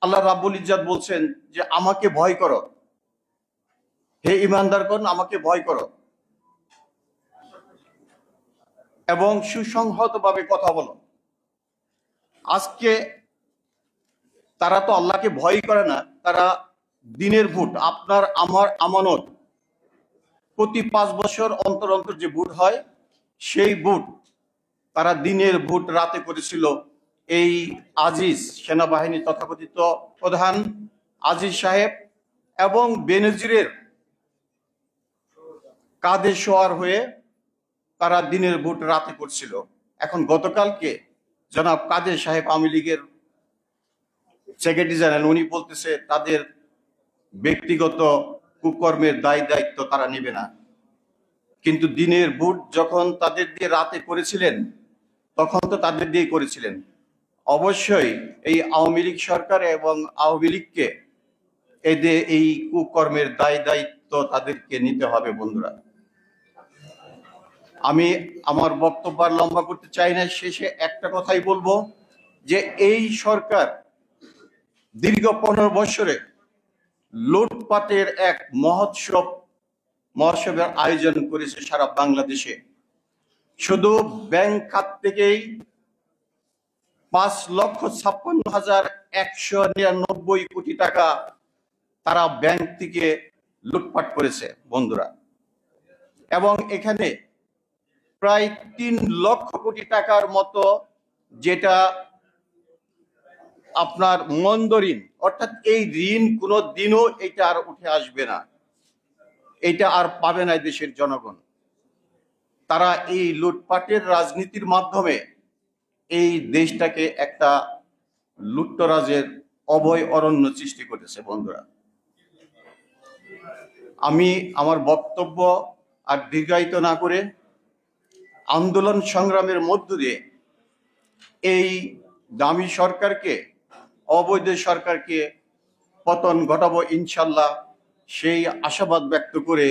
আল্লাহ রাব্বুল ইজ্জত বলছেন যে আমাকে ভয় করো, হে ঈমানদারগণ আমাকে ভয় করো এবং সুসংহতভাবে কথা বলো। আজকে তারা তো আল্লাহকে ভয় করে না, তারা দিনের ভোট, আপনার আমার আমানত, প্রতি 5 বছর অন্তর অন্তর যে ভোট হয় সেই ভোট তারা দিনের ভোট রাতে করেছিল। এই আজিজ সেনাবাহিনী তথাকথিত প্রধান আজিজ সাহেব এবং বেনজিরের কাঁধে সওয়ার হয়ে তারা দিনের ভোট রাতে করছিল। এখন গতকালকে জনাব কাদের সাহেব আওয়ামী লীগের সেক্রেটারি জেনারেল, উনি বলতেছে তাদের ব্যক্তিগত কুকর্মের দায় দায়িত্ব তারা নেবে না, কিন্তু দিনের ভোট যখন তাদের দিয়ে রাতে করেছিলেন তখন তো তাদের দিয়ে করেছিলেন। অবশ্যই এই আওয়ামী লীগ সরকার এবং আওয়ামী লীগকে এদের এই কুকর্মের দায় দায়িত্ব তাদেরকে নিতে হবে। বন্ধুরা, আমি আমার বক্তব্য আর লম্বা করতে চাই না, শেষে একটা কথাই বলবো যে এই সরকার দীর্ঘ 15 বছরে লুটপাটের এক মহোৎসবের আয়োজন করেছে সারা বাংলাদেশে। শুধু ব্যাংক খাত থেকেই 5,56,199 কোটি টাকা তারা ব্যাংক থেকে লুটপাট করেছে বন্ধুরা, এবং এখানে প্রায় 3 লক্ষ কোটি টাকার মতো যেটা আপনার মন্দ ঋণ, অর্থাৎ এই ঋণ কোনো দিনও এটা আর উঠে আসবে না, এটা আর পাবে না দেশের জনগণ। তারা এই লুটপাটের রাজনীতির মাধ্যমে এই দেশটাকে একটা লুট্তরাজের অভয় অরণ্য সৃষ্টি করেছে। বন্ধুরা, আমি আমার বক্তব্য আর দীর্ঘায়িত না করে আন্দোলন সংগ্রামের মধ্য দিয়ে এই দামি সরকারকে, অবৈধ সরকারকে পতন ঘটাবো ইনশাল্লাহ, সেই আশাবাদ ব্যক্ত করে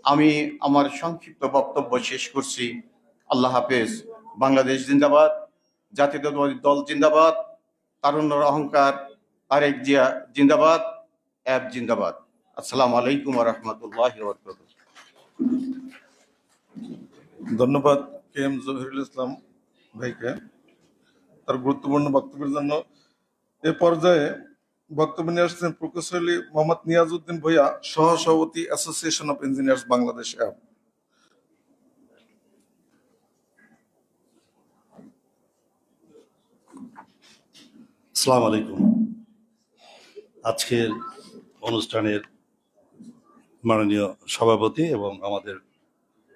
আমি আমার সংক্ষিপ্ত বক্তব্য শেষ করছি। আল্লাহ হাফেজ। বাংলাদেশ জিন্দাবাদ, জাতীয়তাবাদী দল জিন্দাবাদ, তারুণ্যের অহংকার তারেক জিয়া জিন্দাবাদ, অ্যাব জিন্দাবাদ। আসসালামু আলাইকুম ওয়া রাহমাতুল্লাহি ওয়া বারাকাতুহু। ধন্যবাদ কে এম জহিরুল ইসলাম ভাইকে তার গুরুত্বপূর্ণ বক্তব্যের জন্য। এ পর্যায়ে বক্তব্য নিয়ে আসছেন প্রকৌশলী মোহাম্মদ নিয়াজউদ্দিন ভূঁইয়া, সহসভাপতি অ্যাসোসিয়েশন অফ ইঞ্জিনিয়ার্স বাংলাদেশ অ্যাব। আসসালামু আলাইকুম। আজকের অনুষ্ঠানের মাননীয় সভাপতি এবং আমাদের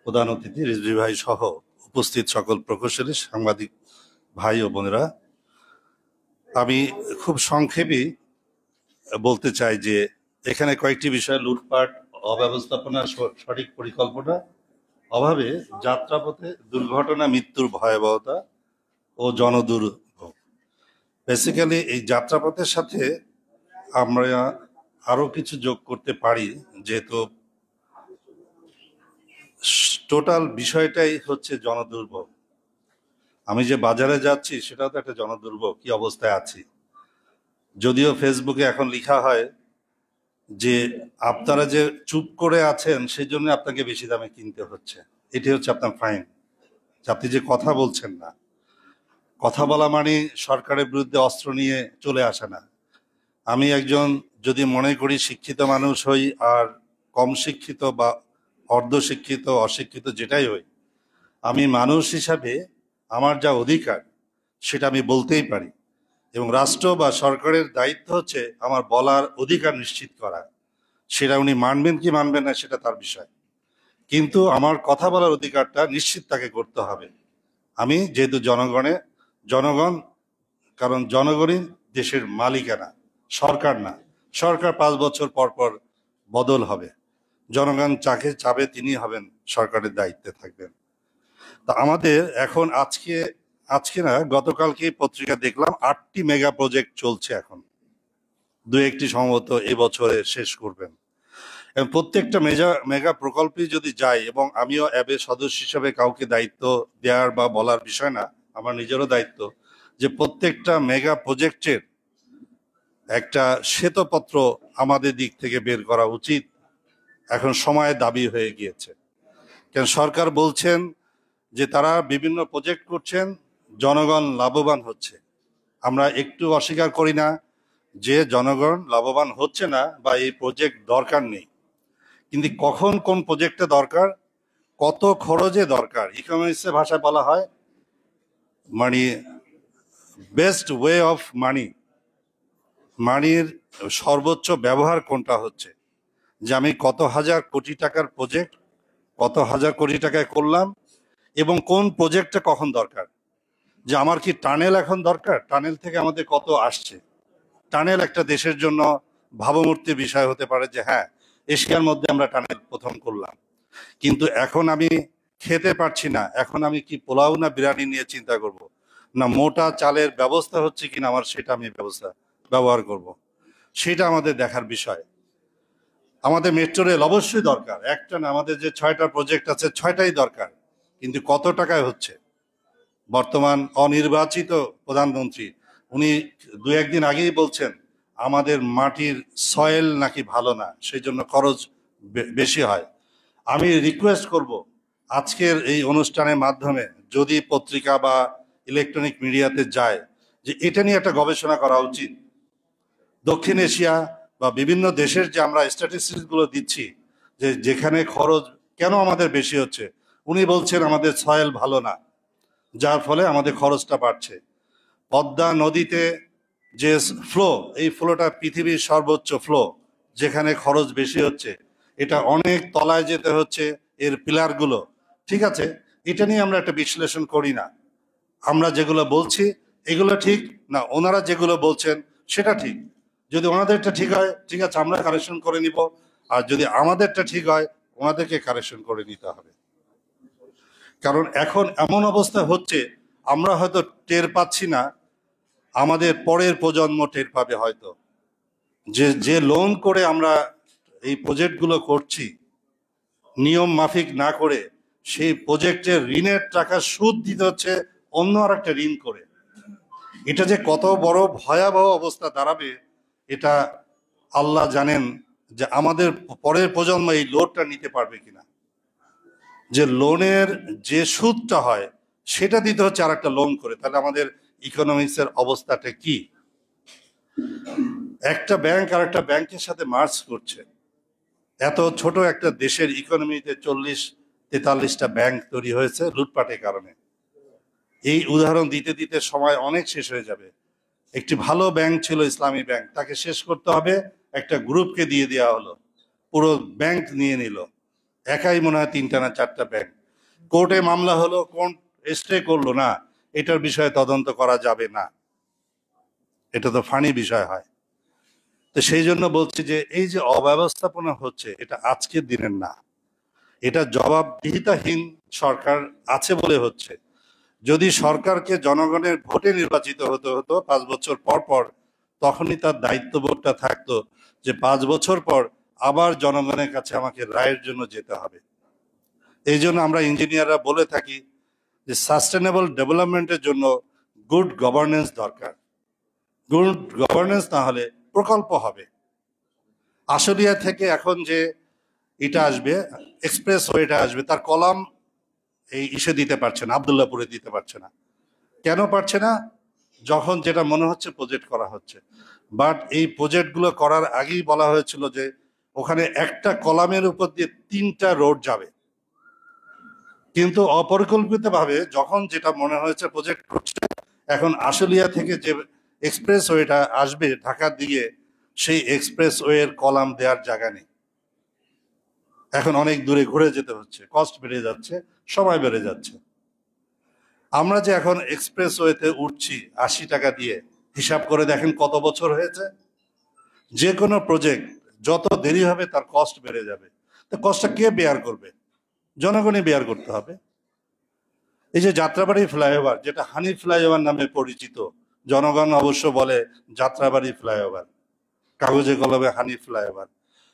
প্রধান অতিথি রিজভী ভাই সহ উপস্থিত সকল প্রকৌশলী, সাংবাদিক ভাই ও বোনেরা, আমি খুব সংক্ষেপে বলতে চাই যে এখানে কয়েকটি বিষয়: লুটপাট, অব্যবস্থাপনা, সঠিক পরিকল্পনা অভাবে যাত্রাপথে দুর্ঘটনা, মৃত্যুর ভয়াবহতা ও জনদুর্ভোগ। বেসিক্যালি এই যাত্রাপথের সাথে আমরা আরো কিছু যোগ করতে পারি, যেহেতু টোটাল বিষয়টাই হচ্ছে জনদুর্ভোগ। আমি যে বাজারে যাচ্ছি সেটাও তো একটা জনদুর্ভোগ, কি অবস্থায় আছি। যদিও ফেসবুকে এখন লেখা হয় যে আপনারা যে চুপ করে আছেন সেই জন্য আপনাকে বেশি দামে কিনতে হচ্ছে, এটি হচ্ছে আপনার ফাইন। আপনি যে কথা বলছেন না, কথা বলা মানে সরকারের বিরুদ্ধে অস্ত্র নিয়ে চলে আসে না। আমি একজন যদি মনে করি শিক্ষিত মানুষ হই আর কম শিক্ষিত বা অর্ধশিক্ষিত, অশিক্ষিত যেটাই হই, আমি মানুষ হিসাবে আমার যা অধিকার সেটা আমি বলতেই পারি, এবং রাষ্ট্র বা সরকারের দায়িত্ব হচ্ছে আমার বলার অধিকার নিশ্চিত করা। সেটা উনি মানবেন কি মানবেন না সেটা তার বিষয়, কিন্তু আমার কথা বলার অধিকারটা নিশ্চিত তাকে করতে হবে। আমি যেহেতু জনগণ, কারণ জনগণই দেশের মালিকানা, সরকার না। সরকার 5 বছর পর পর বদল হবে, জনগণ যাকে চাবে তিনি হবেন সরকারের দায়িত্বে থাকবেন। তা আমাদের এখন আজকে না, গতকালকে পত্রিকা দেখলাম 8টি মেগা প্রজেক্ট চলছে। এখন 2-1টি সম্ভবত এবছরে শেষ করবেন। এবং প্রত্যেকটা মেগা প্রকল্পে যদি যাই, এবং আমিও অ্যাবের সদস্য হিসেবে কাউকে দায়িত্ব দেওয়ার বা বলার বিষয় না, আমার নিজেরও দায়িত্ব যে প্রত্যেকটা মেগা প্রজেক্টের একটা শ্বেতপত্র আমাদের দিক থেকে বের করা উচিত। এখন সময় দাবি হয়ে গিয়েছে, কারণ সরকার বলছেন যে তারা বিভিন্ন প্রজেক্ট করছেন, জনগণ লাভবান হচ্ছে। আমরা একটু অস্বীকার করি না যে জনগণ লাভবান হচ্ছে না বা এই প্রজেক্ট দরকার নেই, কিন্তু কখন কোন প্রজেক্টে দরকার, কত খরচে দরকার, ইকোনমিক্সের ভাষায় বলা হয় মানে বেস্ট ওয়ে অফ মানির সর্বোচ্চ ব্যবহার কোনটা হচ্ছে, যে আমি কত হাজার কোটি টাকার প্রজেক্ট কত হাজার কোটি টাকায় করলাম, এবং কোন প্রজেক্টটা কখন দরকার। যে আমার কি টানেল এখন দরকার, টানেল থেকে আমাদের কত আসছে। টানেল একটা দেশের জন্য ভাবমূর্তির বিষয় হতে পারে, যে হ্যাঁ এশিয়ার মধ্যে আমরা টানেল প্রথম করলাম, কিন্তু এখন আমি খেতে পারছি না, এখন আমি কি পোলাও না বিরিয়ানি নিয়ে চিন্তা করব, না মোটা চালের ব্যবস্থা হচ্ছে কিনা আমার, সেটা আমি ব্যবহার করব। সেটা আমাদের দেখার বিষয়। আমাদের মেট্রো রেল অবশ্যই দরকার, একটা না, আমাদের যে 6টা প্রজেক্ট আছে 6টাই দরকার, কিন্তু কত টাকায় হচ্ছে। বর্তমান অনির্বাচিত প্রধানমন্ত্রী উনি 2-1 দিন আগেই বলছেন আমাদের মাটির সয়েল নাকি ভালো না, সেই জন্য খরচ বেশি হয়। আমি রিকোয়েস্ট করব আজকের এই অনুষ্ঠানের মাধ্যমে যদি পত্রিকা বা ইলেকট্রনিক মিডিয়াতে যায়, যে এটা নিয়ে একটা গবেষণা করা উচিত। দক্ষিণ এশিয়া বা বিভিন্ন দেশের যে আমরা স্ট্যাটিস্টিক্স গুলো দিচ্ছি, যে যেখানে খরচ কেন আমাদের বেশি হচ্ছে, উনি বলছেন আমাদের সয়েল ভালো না, যার ফলে আমাদের খরচটা বাড়ছে। পদ্মা নদীতে যে ফ্লো, এই ফ্লোটা পৃথিবীর সর্বোচ্চ ফ্লো, যেখানে খরচ বেশি হচ্ছে, এটা অনেক তলায় যেতে হচ্ছে এর পিলারগুলো। ঠিক আছে, এটা নিয়ে আমরা একটা বিশ্লেষণ করি না। আমরা যেগুলো বলছি এগুলো ঠিক না, ওনারা যেগুলো বলছেন সেটা ঠিক। যদি ওনাদেরটা ঠিক হয় ঠিক আছে, আমরা কারেকশন করে নিব, আর যদি আমাদেরটা ঠিক হয় ওনাদেরকে কারেকশন করে নিতে হবে। কারণ এখন এমন অবস্থা হচ্ছে, আমরা হয়তো টের পাচ্ছি না, আমাদের পরের প্রজন্ম টের পাবে হয়তো, যে লোন করে আমরা এই প্রজেক্টগুলো করছি নিয়ম মাফিক না করে, সেই প্রজেক্টের ঋণের টাকা সুদ দিতে হচ্ছে অন্য আর একটা ঋণ করে। এটা যে কত বড় ভয়াবহ অবস্থা দাঁড়াবে, এটা আল্লাহ জানেন যে আমাদের পরের প্রজন্ম এই লোডটা নিতে পারবে কিনা। যে লোনের যে সুদটা হয় সেটা দিতে হচ্ছে আর একটা লোন করে, তাহলে আমাদের ইকোনমিক্সের অবস্থাটা কি? একটা ব্যাংক আর একটা ব্যাংকের সাথে মার্জ করছে। এত ছোট একটা দেশের ইকোনমিতে 40-43টা ব্যাংক তৈরি হয়েছে লুটপাটের কারণে। এই উদাহরণ দিতে দিতে সময় অনেক শেষ হয়ে যাবে। একটি ভালো ব্যাংক ছিল ইসলামী ব্যাংক, তাকে শেষ করতে হবে, একটা গ্রুপকে দিয়ে দেওয়া হলো, পুরো ব্যাংক নিয়ে নিল, একাই মনে হয় 3টা না 4টা ব্যাংক। কোর্টে মামলা হলো, কোর্ট স্টে করলো না, এটার বিষয়ে তদন্ত করা যাবে না, এটা তো ফানি বিষয় হয়। তো সেই জন্য বলছি যে এই যে অব্যবস্থাপনা হচ্ছে, এটা আজকের দিনের না, এটা জবাবদিহিতাহীন সরকার আছে বলে হচ্ছে। যদি সরকারকে জনগণের ভোটে নির্বাচিত হতে হতো 5 বছর পর পর, তখনই তার দায়িত্ববোধটা থাকতো যে 5 বছর পর আবার জনগণের কাছে আমাকে রায়ের জন্য যেতে হবে। এই জন্য আমরা ইঞ্জিনিয়াররা বলে থাকি যে সাস্টেনেবল ডেভেলপমেন্টের জন্য গুড গভর্নেন্স দরকার। গুড গভর্নেন্স না হলে প্রকল্প হবে। আশুলিয়া থেকে এখন যে এটা আসবে, এক্সপ্রেস ওয়েটা আসবে, তার কলাম এই ইসে দিতে পারছে না, আবদুল্লাহপুরে দিতে পারছে না। কেন পারছে না? যখন যেটা মনে হচ্ছে প্রজেক্ট করা হচ্ছে। বাট এই প্রজেক্টগুলো করার আগেই বলা হয়েছিল যে ওখানে একটা কলামের উপর দিয়ে 3টা রোড যাবে, কিন্তু অপরিকল্পিতভাবে যখন যেটা মনে হয়েছে প্রজেক্ট করছে, এখন আশুলিয়া থেকে যে এক্সপ্রেস ওয়েটা আসবে ঢাকার দিকে, সেই এক্সপ্রেস ওয়ের কলাম দেওয়ার জায়গা নেই। এখন অনেক দূরে ঘুরে যেতে হচ্ছে, কস্ট বেড়ে যাচ্ছে, সময় বেড়ে যাচ্ছে। আমরা যে এখন এক্সপ্রেস ওয়েতে উঠছি 80 টাকা দিয়ে, হিসাব করে দেখেন কত বছর হয়েছে। যে কোনো প্রজেক্ট যত দেরি হবে তার কস্ট বেড়ে যাবে। তো কস্টটা কে বেয়ার করবে? জনগণই বেয়ার করতে হবে। এই যে যাত্রাবাড়ি ফ্লাইওভার, যেটা হানি ফ্লাইওভার নামে পরিচিত, জনগণ অবশ্য বলে যাত্রাবাড়ি ফ্লাইওভার, কাগজে কলমে হানি ফ্লাইওভার।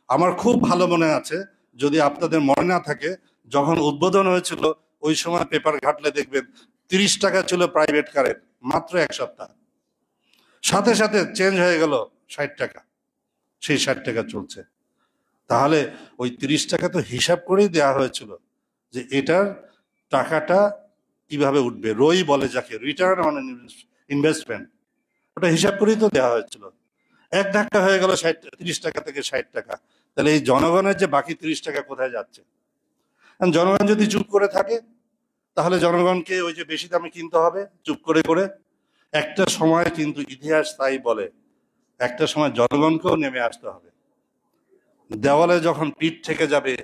আমার খুব ভালো মনে আছে, যদি আপনাদের মনে না থাকে, যখন উদ্বোধন হয়েছিল ওই সময় পেপার ঘাটলে দেখবেন 30 টাকা ছিল প্রাইভেট কারের, মাত্র 1 সপ্তাহ। সাথে সাথে চেঞ্জ হয়ে গেল 60 টাকা, সেই 60 টাকা চলছে। তাহলে ওই 30 টাকা তো হিসাব করেই দেওয়া হয়েছিল যে এটার টাকাটা কিভাবে উঠবে, রই বলে যাকে, রিটার্ন অন ইনভেস্টমেন্ট, ওটা হিসাব করেই তো দেওয়া হয়েছিল। এক ধাক্কা হয়ে গেল 30 টাকা থেকে 60 টাকা। তাহলে এই জনগণের যে বাকি 30 টাকা কোথায় যাচ্ছে? জনগণ যদি চুপ করে থাকে, তাহলে জনগণকে ওই যে বেশি দামে কিনতে হবে চুপ করে করে। একটা সময় কিন্তু ইতিহাস তাই বলে, একটা সময় জনগণকেও নেমে আসতে হবে। দেওয়ালে যখন পিঠ থেকে যাবে,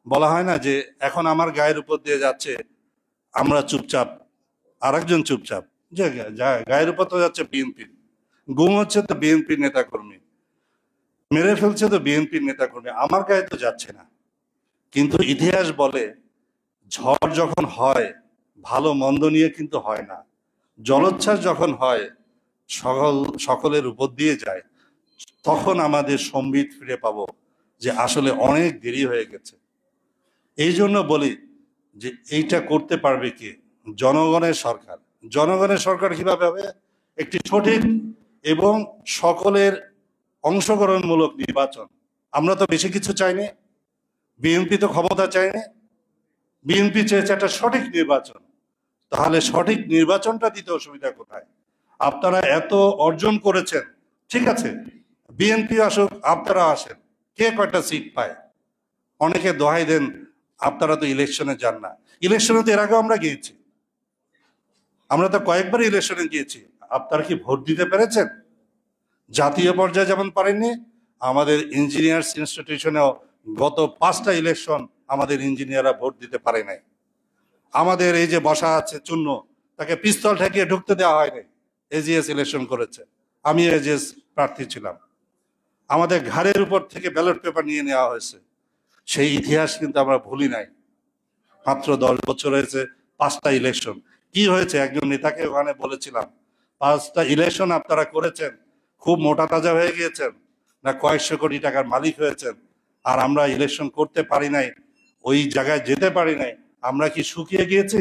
বলা হয় না যে এখন আমার গায়ের উপর দিয়ে যাচ্ছে, আমরা চুপচাপ, আরেকজন চুপচাপ, যে গায়ের উপর তো যাচ্ছে বিএনপি, গুম হচ্ছে তো বিএনপির নেতাকর্মী, মেরে ফেলছে তো বিএনপির নেতাকর্মী, আমার গায়ে তো যাচ্ছে না। কিন্তু ইতিহাস বলে ঝড় যখন হয় ভালো মন্দ নিয়ে কিন্তু হয় না, জলোচ্ছ্বাস যখন হয় সকলের উপর দিয়ে যায়, তখন আমাদের সম্বিত ফিরে পাবো যে আসলে অনেক দেরি হয়ে গেছে। এই জন্য বলি যে এইটা করতে পারবে কি? জনগণের সরকার। জনগণের সরকার কিভাবে হবে? একটি সঠিক এবং সকলের অংশগ্রহণমূলক নির্বাচন। আমরা তো বেশি কিছু চাইনি, বিএনপি তো ক্ষমতা চায়নি, বিএনপি চেয়েছে একটা সঠিক নির্বাচন। তাহলে সঠিক নির্বাচনটা দিতে অসুবিধা কোথায়? আপনারা এত অর্জন করেছেন, ঠিক আছে, বিএনপি আসুক, আপনারা আসেন, কে কয়টা সিট পায়? অনেকে দোহাই দেন আপনারা তো ইলেকশনে যান না। ইলেকশনে তো এর আগে আমরা গিয়েছি, আমরা তো কয়েকবার ইলেকশনে গিয়েছি। আপনারা কি ভোট দিতে পেরেছেন? জাতীয় পর্যায়ে যেমন পারেননি, আমাদের ইঞ্জিনিয়ার্স ইনস্টিটিউশনেও গত 5টা ইলেকশন আমাদের ইঞ্জিনিয়াররা ভোট দিতে পারে নাই। আমাদের এই যে বসা আছে চূন্য, তাকে পিস্তল ঠেকিয়ে ঢুকতে দেওয়া হয়নি। এজিএস ইলেকশন করেছে, আমি এজিএস প্রার্থী ছিলাম। আমাদের ঘাড়ের উপর থেকে ব্যালট পেপার নিয়ে নেওয়া হয়েছে। সেই ইতিহাস কিন্তু আমরা ভুলি নাই। মাত্র 10 বছর হয়েছে, 5টা ইলেকশন। কি হয়েছে? একজন নেতাকে ওখানে বলেছিলাম, 5টা ইলেকশন আপনারা করেছেন, খুব মোটা তাজা হয়ে গিয়েছেন, না কয়েকশো কোটি টাকার মালিক হয়েছেন, আর আমরা ইলেকশন করতে পারি নাই, ওই জায়গায় যেতে পারি নাই। আমরা কি শুকিয়ে গিয়েছি,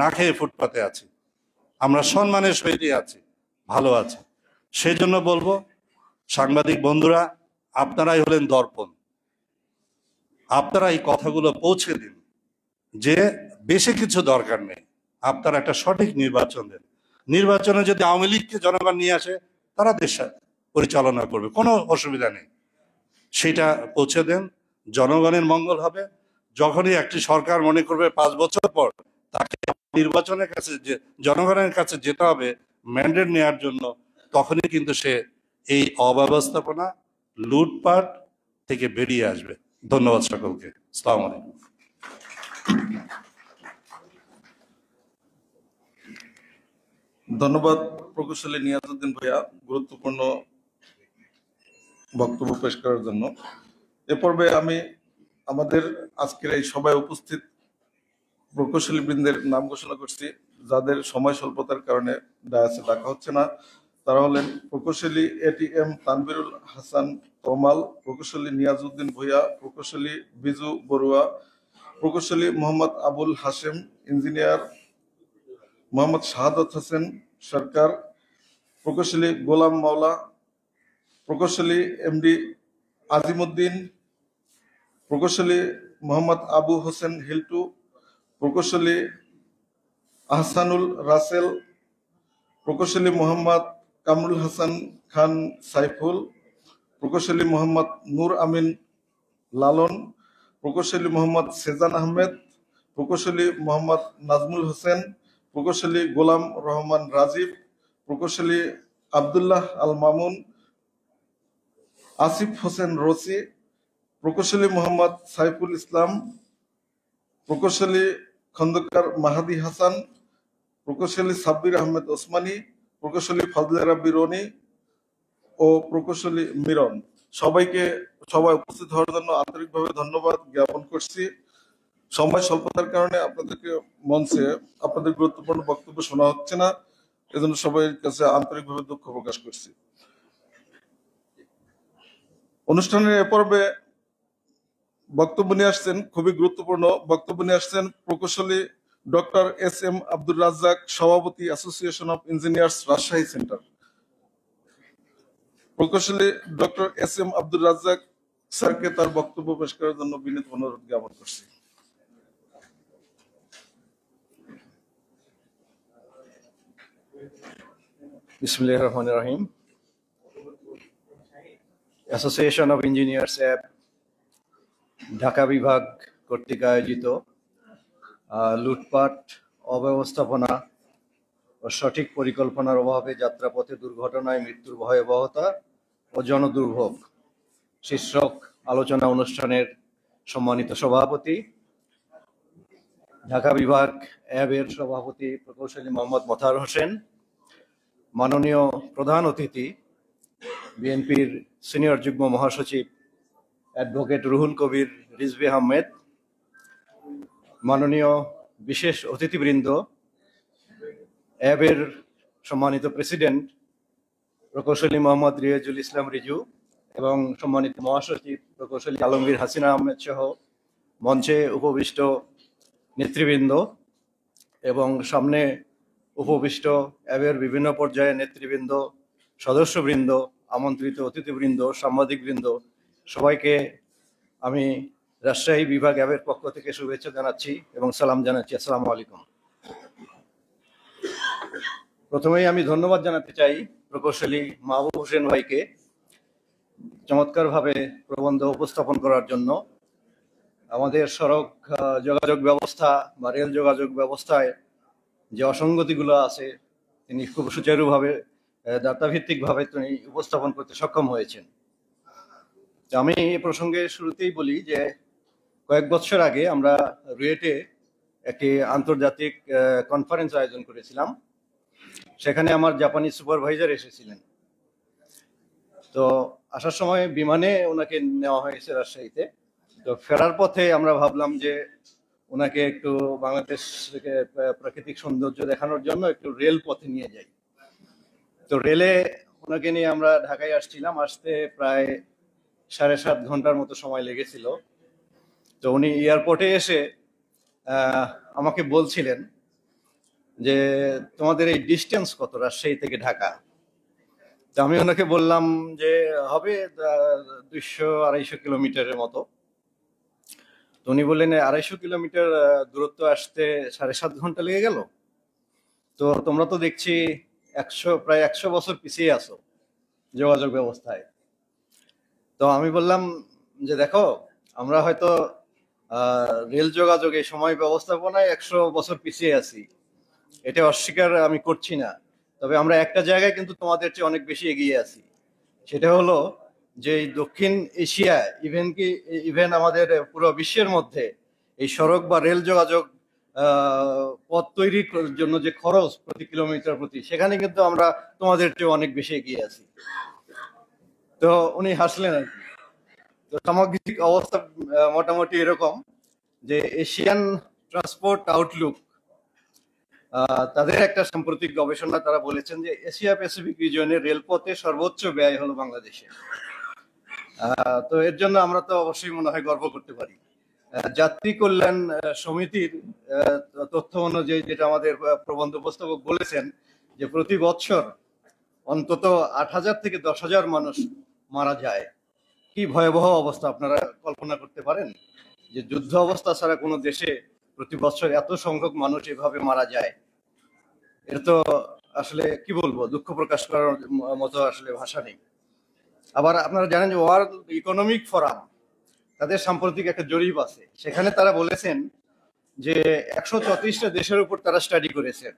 না খেয়ে ফুটপাতে আছি? আমরা সম্মানের সহিতই আছি, ভালো আছি। সেই জন্য বলবো, সাংবাদিক বন্ধুরা, আপনারাই হলেন দর্পণ। আপনারা এই কথাগুলো পৌঁছে দিন যে বেশি কিছু দরকার নেই, আপনারা একটা সঠিক নির্বাচন দেন। নির্বাচনে যদি আওয়ামী লীগকে জনগণ নিয়ে আসে, তারা দেশ পরিচালনা করবে, কোনো অসুবিধা নেই। সেটা পৌঁছে দেন, জনগণের মঙ্গল হবে। যখনই একটি সরকার মনে করবে 5 বছর পর তাকে নির্বাচনের কাছে, যে জনগণের কাছে যেতে হবে ম্যান্ডেট নেওয়ার জন্য, তখনই কিন্তু সে এই অব্যবস্থাপনা, লুটপাট থেকে বেরিয়ে আসবে। ধন্যবাদ সকলকে। আসসালামু আলাইকুম। ধন্যবাদ প্রকৌশলী নিয়াজউদ্দিন ভাইয়া গুরুত্বপূর্ণ বক্তব্য পেশ করার জন্য। এ পর্বে আমি আমাদের আজকের এই সভায় উপস্থিত প্রকৌশলী বৃন্দের নাম ঘোষণা করছি, যাদের সময় স্বল্পতার কারণে ডায়াসে ডাকা হচ্ছে না। তারা হলেন প্রকৌশলী ATM তানভীরুল হাসান তমাল, প্রকৌশলী নিয়াজউদ্দিন ভূঁইয়া, প্রকৌশলী বিজু বড়ুয়া, প্রকৌশলী মোহাম্মদ আবুল হাশেম, ইঞ্জিনিয়ার মোহাম্মদ শাহাদত হোসেন সরকার, প্রকৌশলী গোলাম মাওলা, প্রকৌশলী MD আজিমউদ্দিন, প্রকৌশলী মোহাম্মদ আবু হোসেন হিল্টু, প্রকৌশলী আহসানুল রাসেল, প্রকৌশলী মোহাম্মদ কামরুল হাসান খান সাইফুল, প্রকৌশলী মোহাম্মদ নূর আমিন লালন, প্রকৌশলী মোহাম্মদ সেজান আহমেদ, প্রকৌশলী মোহাম্মদ নাজমুল হোসেন, প্রকৌশলী গোলাম রহমান রাজীব, প্রকৌশলী আব্দুল্লাহ আল মামুন, আসিফ হোসেন রসি, প্রকৌশলী মোহাম্মদ সাইফুল ইসলাম, প্রকৌশলী খন্দকার মাহাদি হাসান, প্রকৌশলী সাব্বির আহমেদ ওসমানী, প্রকৌশলী ফজলে রাব্বি রনি ও প্রকৌশলী মিরন। সবাইকে সবাই উপস্থিত হওয়ার জন্য আন্তরিকভাবে ধন্যবাদ জ্ঞাপন করছি। সময় স্বল্পতার কারণে আপনাদেরকে মঞ্চে আপনাদের গুরুত্বপূর্ণ বক্তব্য শোনা হচ্ছে না, এজন্য সবাই কাছে আন্তরিকভাবে দুঃখ প্রকাশ করছি। অনুষ্ঠানের এ পর্বে বক্তব্য নিয়ে আসছেন, খুবই গুরুত্বপূর্ণ বক্তব্য নিয়ে আসছেন প্রকৌশলী ডক্টর SM আব্দুর রাজ্জাক, সভাপতি association of engineers Rajshahi centre. প্রকৌশলী ডক্টর SM আব্দুর রাজ্জাক স্যারকে তার বক্তব্য পেশ করার জন্য বিনীত অনুরোধ জ্ঞাপন করছি। বিসমিল্লাহির রহমানির রহিম। অ্যাসোসিয়েশন অফ ইঞ্জিনিয়ার্স অ্যাপ ঢাকা বিভাগ কর্তৃক আয়োজিত লুটপাট, অব্যবস্থাপনা ও সঠিক পরিকল্পনার অভাবে যাত্রাপথে দুর্ঘটনায় মৃত্যুর ভয়াবহতা ও জনদুর্ভোগ শীর্ষক আলোচনা অনুষ্ঠানের সম্মানিত সভাপতি, ঢাকা বিভাগ অ্যাবের সভাপতি প্রকৌশলী মোহাম্মদ মোতাহার হোসেন, মাননীয় প্রধান অতিথি বিএনপির সিনিয়র যুগ্ম মহাসচিব অ্যাডভোকেট রুহুল কবির রিজভী আহমেদ, মাননীয় বিশেষ অতিথিবৃন্দ, অ্যাবের সম্মানিত প্রেসিডেন্ট প্রকৌশলী মোহাম্মদ রিয়াজুল ইসলাম রিজু এবং সম্মানিত মহাসচিব প্রকৌশলী আলমগীর হাসিনা আহমেদ সহ মঞ্চে উপবিষ্ট নেতৃবৃন্দ এবং সামনে উপবিষ্ট অ্যাবের বিভিন্ন পর্যায়ে নেতৃবৃন্দ, সদস্যবৃন্দ, আমন্ত্রিত অতিথিবৃন্দ, সাংবাদিকবৃন্দ, সবাইকে আমি রাজশাহী বিভাগ অ্যাবের পক্ষ থেকে শুভেচ্ছা জানাচ্ছি এবং সালাম জানাচ্ছি। আসসালামু আলাইকুম। প্রথমেই আমি ধন্যবাদ জানাতে চাই প্রকৌশলী মাহবুব হোসেন ভাইকে চমৎকারভাবে প্রবন্ধ উপস্থাপন করার জন্য। আমাদের সড়ক যোগাযোগ ব্যবস্থা বা রেল যোগাযোগ ব্যবস্থায় যে অসঙ্গতিগুলো আছে তিনি খুব সুচারুভাবে ডাটাভিত্তিকভাবে তিনি উপস্থাপন করতে সক্ষম হয়েছেন। আমি এই প্রসঙ্গে শুরুতেই বলি যে কয়েক বছর আগে আমরা রুয়েটে একটি আন্তর্জাতিক কনফারেন্স আয়োজন করেছিলাম। সেখানে আমার জাপানি সুপারভাইজার এসেছিলেন। তো আসার সময় বিমানে ওনাকে নেওয়া হয়েছে রাজশাহীতে। তো ফেরার পথে আমরা ভাবলাম যে ওনাকে একটু বাংলাদেশ থেকে প্রাকৃতিক সৌন্দর্য দেখানোর জন্য একটু রেল পথে নিয়ে যাই। তো রেলে ওনাকে নিয়ে আমরা ঢাকায় আসছিলাম, আসতে প্রায় 7.5 ঘন্টার মতো সময় লেগেছিল। তো উনি এয়ারপোর্টে এসে আমাকে বলছিলেন যে তোমাদের এই ডিস্টেন্স কত রাজশাহী থেকে ঢাকা। তো আমি ওনাকে বললাম যে হবে 200-250 কিলোমিটারের মতো। তো উনি বললেন 250 কিলোমিটার দূরত্ব আসতে 7.5 ঘন্টা লেগে গেল। তো তোমরা তো দেখছি প্রায় 100 বছর পিছিয়ে আছো যোগাযোগ ব্যবস্থায়। তো আমি বললাম যে দেখো, আমরা হয়তো রেল যোগাযোগে সময় ব্যবস্থাপনায় 100 বছর পিছিয়ে আছি, এটা অস্বীকার আমি করছি না। তবে আমরা একটা জায়গায় কিন্তু তোমাদের চেয়ে অনেক বেশি এগিয়ে আছি, সেটা হলো যে দক্ষিণ এশিয়া ইভেন আমাদের পুরো বিশ্বের মধ্যে এই সড়ক বা রেল যোগাযোগ পথ তৈরির জন্য যে খরচ প্রতি কিলোমিটার প্রতি, সেখানে কিন্তু আমরা তোমাদের চেয়ে অনেক বেশি এগিয়ে আছি। তো উনি হাসলেন আর কি। তো সামগ্রিক অবস্থা মোটামুটি এরকম যে এশিয়ান ট্রান্সপোর্ট আউটলুক তাদের একটা সাম্প্রতিক গবেষণা, তারা বলেছেন যে এশিয়া প্যাসিফিক রিজিয়নের রেলপথে সর্বোচ্চ ব্যয় হলো বাংলাদেশে। তো এর জন্য আমরা তো অবশ্যই মনে হয় গর্ব করতে পারি। যাত্রী কল্যাণ সমিতির তথ্য অনুযায়ী, যেটা আমাদের প্রবন্ধ উপস্থাপক বলেছেন, যে প্রতি বছর অন্তত 8,000 থেকে 10,000 মানুষ মারা যায়। কি ভয়াবহ অবস্থা আপনারা কল্পনা করতে পারেন যে যুদ্ধ অবস্থা ছাড়া কোনো দেশে প্রতি বছর এত সংখ্যক মানুষ এভাবে মারা যায়? এটা তো আসলে কি বলবো, দুঃখ প্রকাশ করার মতো আসলে ভাষা নেই। আবার আপনারা জানেন যে ওয়ার্ল্ড ইকোনমিক ফোরাম তাদের সাম্প্রতিক একটা জরিপ আছে, সেখানে তারা বলেছেন যে 134টা দেশের উপর তারা স্টাডি করেছেন,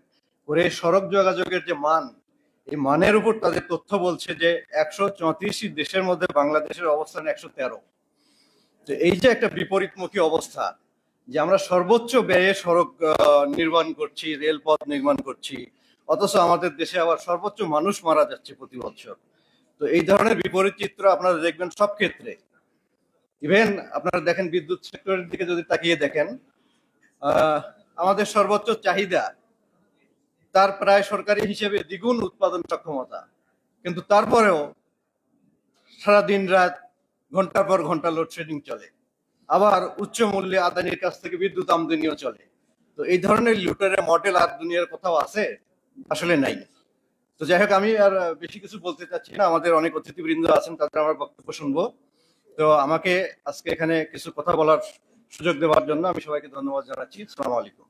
করে সড়ক যোগাযোগের যে মান, এই মানের উপর তাদের তথ্য বলছে যে 134 দেশের মধ্যে বাংলাদেশের অবস্থান 113। তো এই যে একটা বিপরীতমুখী অবস্থা, যে আমরা সর্বোচ্চ ব্যয়ে সড়ক নির্মাণ করছি, রেলপথ নির্মাণ করছি, অথচ আমাদের দেশে আবার সর্বোচ্চ মানুষ মারা যাচ্ছে প্রতি বছর। তো এই ধরনের বিপরীত চিত্র আপনারা দেখবেন সব ক্ষেত্রে। ইভেন আপনারা দেখেন বিদ্যুৎ সেক্টরের দিকে যদি তাকিয়ে দেখেন, আমাদের সর্বোচ্চ চাহিদা, তার প্রায় সরকারি হিসেবে দ্বিগুণ উৎপাদন সক্ষমতা, কিন্তু তারপরেও সারা দিন রাত ঘন্টার পর ঘন্টা লোডশেডিং চলে। আবার উচ্চ মূল্যে আদানির কাছ থেকে বিদ্যুৎ আমদানিও চলে। তো এই ধরনের লুটের মডেল আর দুনিয়ার কোথাও আছে? আসলে নাই। তো যাই হোক, আমি আর বেশি কিছু বলতে চাচ্ছি না, আমাদের অনেক অতিথিবৃন্দ আছেন, তাদের আমার বক্তব্য শুনবো। তো আমাকে আজকে এখানে কিছু কথা বলার সুযোগ দেওয়ার জন্য আমি সবাইকে ধন্যবাদ জানাচ্ছি। আসসালামু আলাইকুম।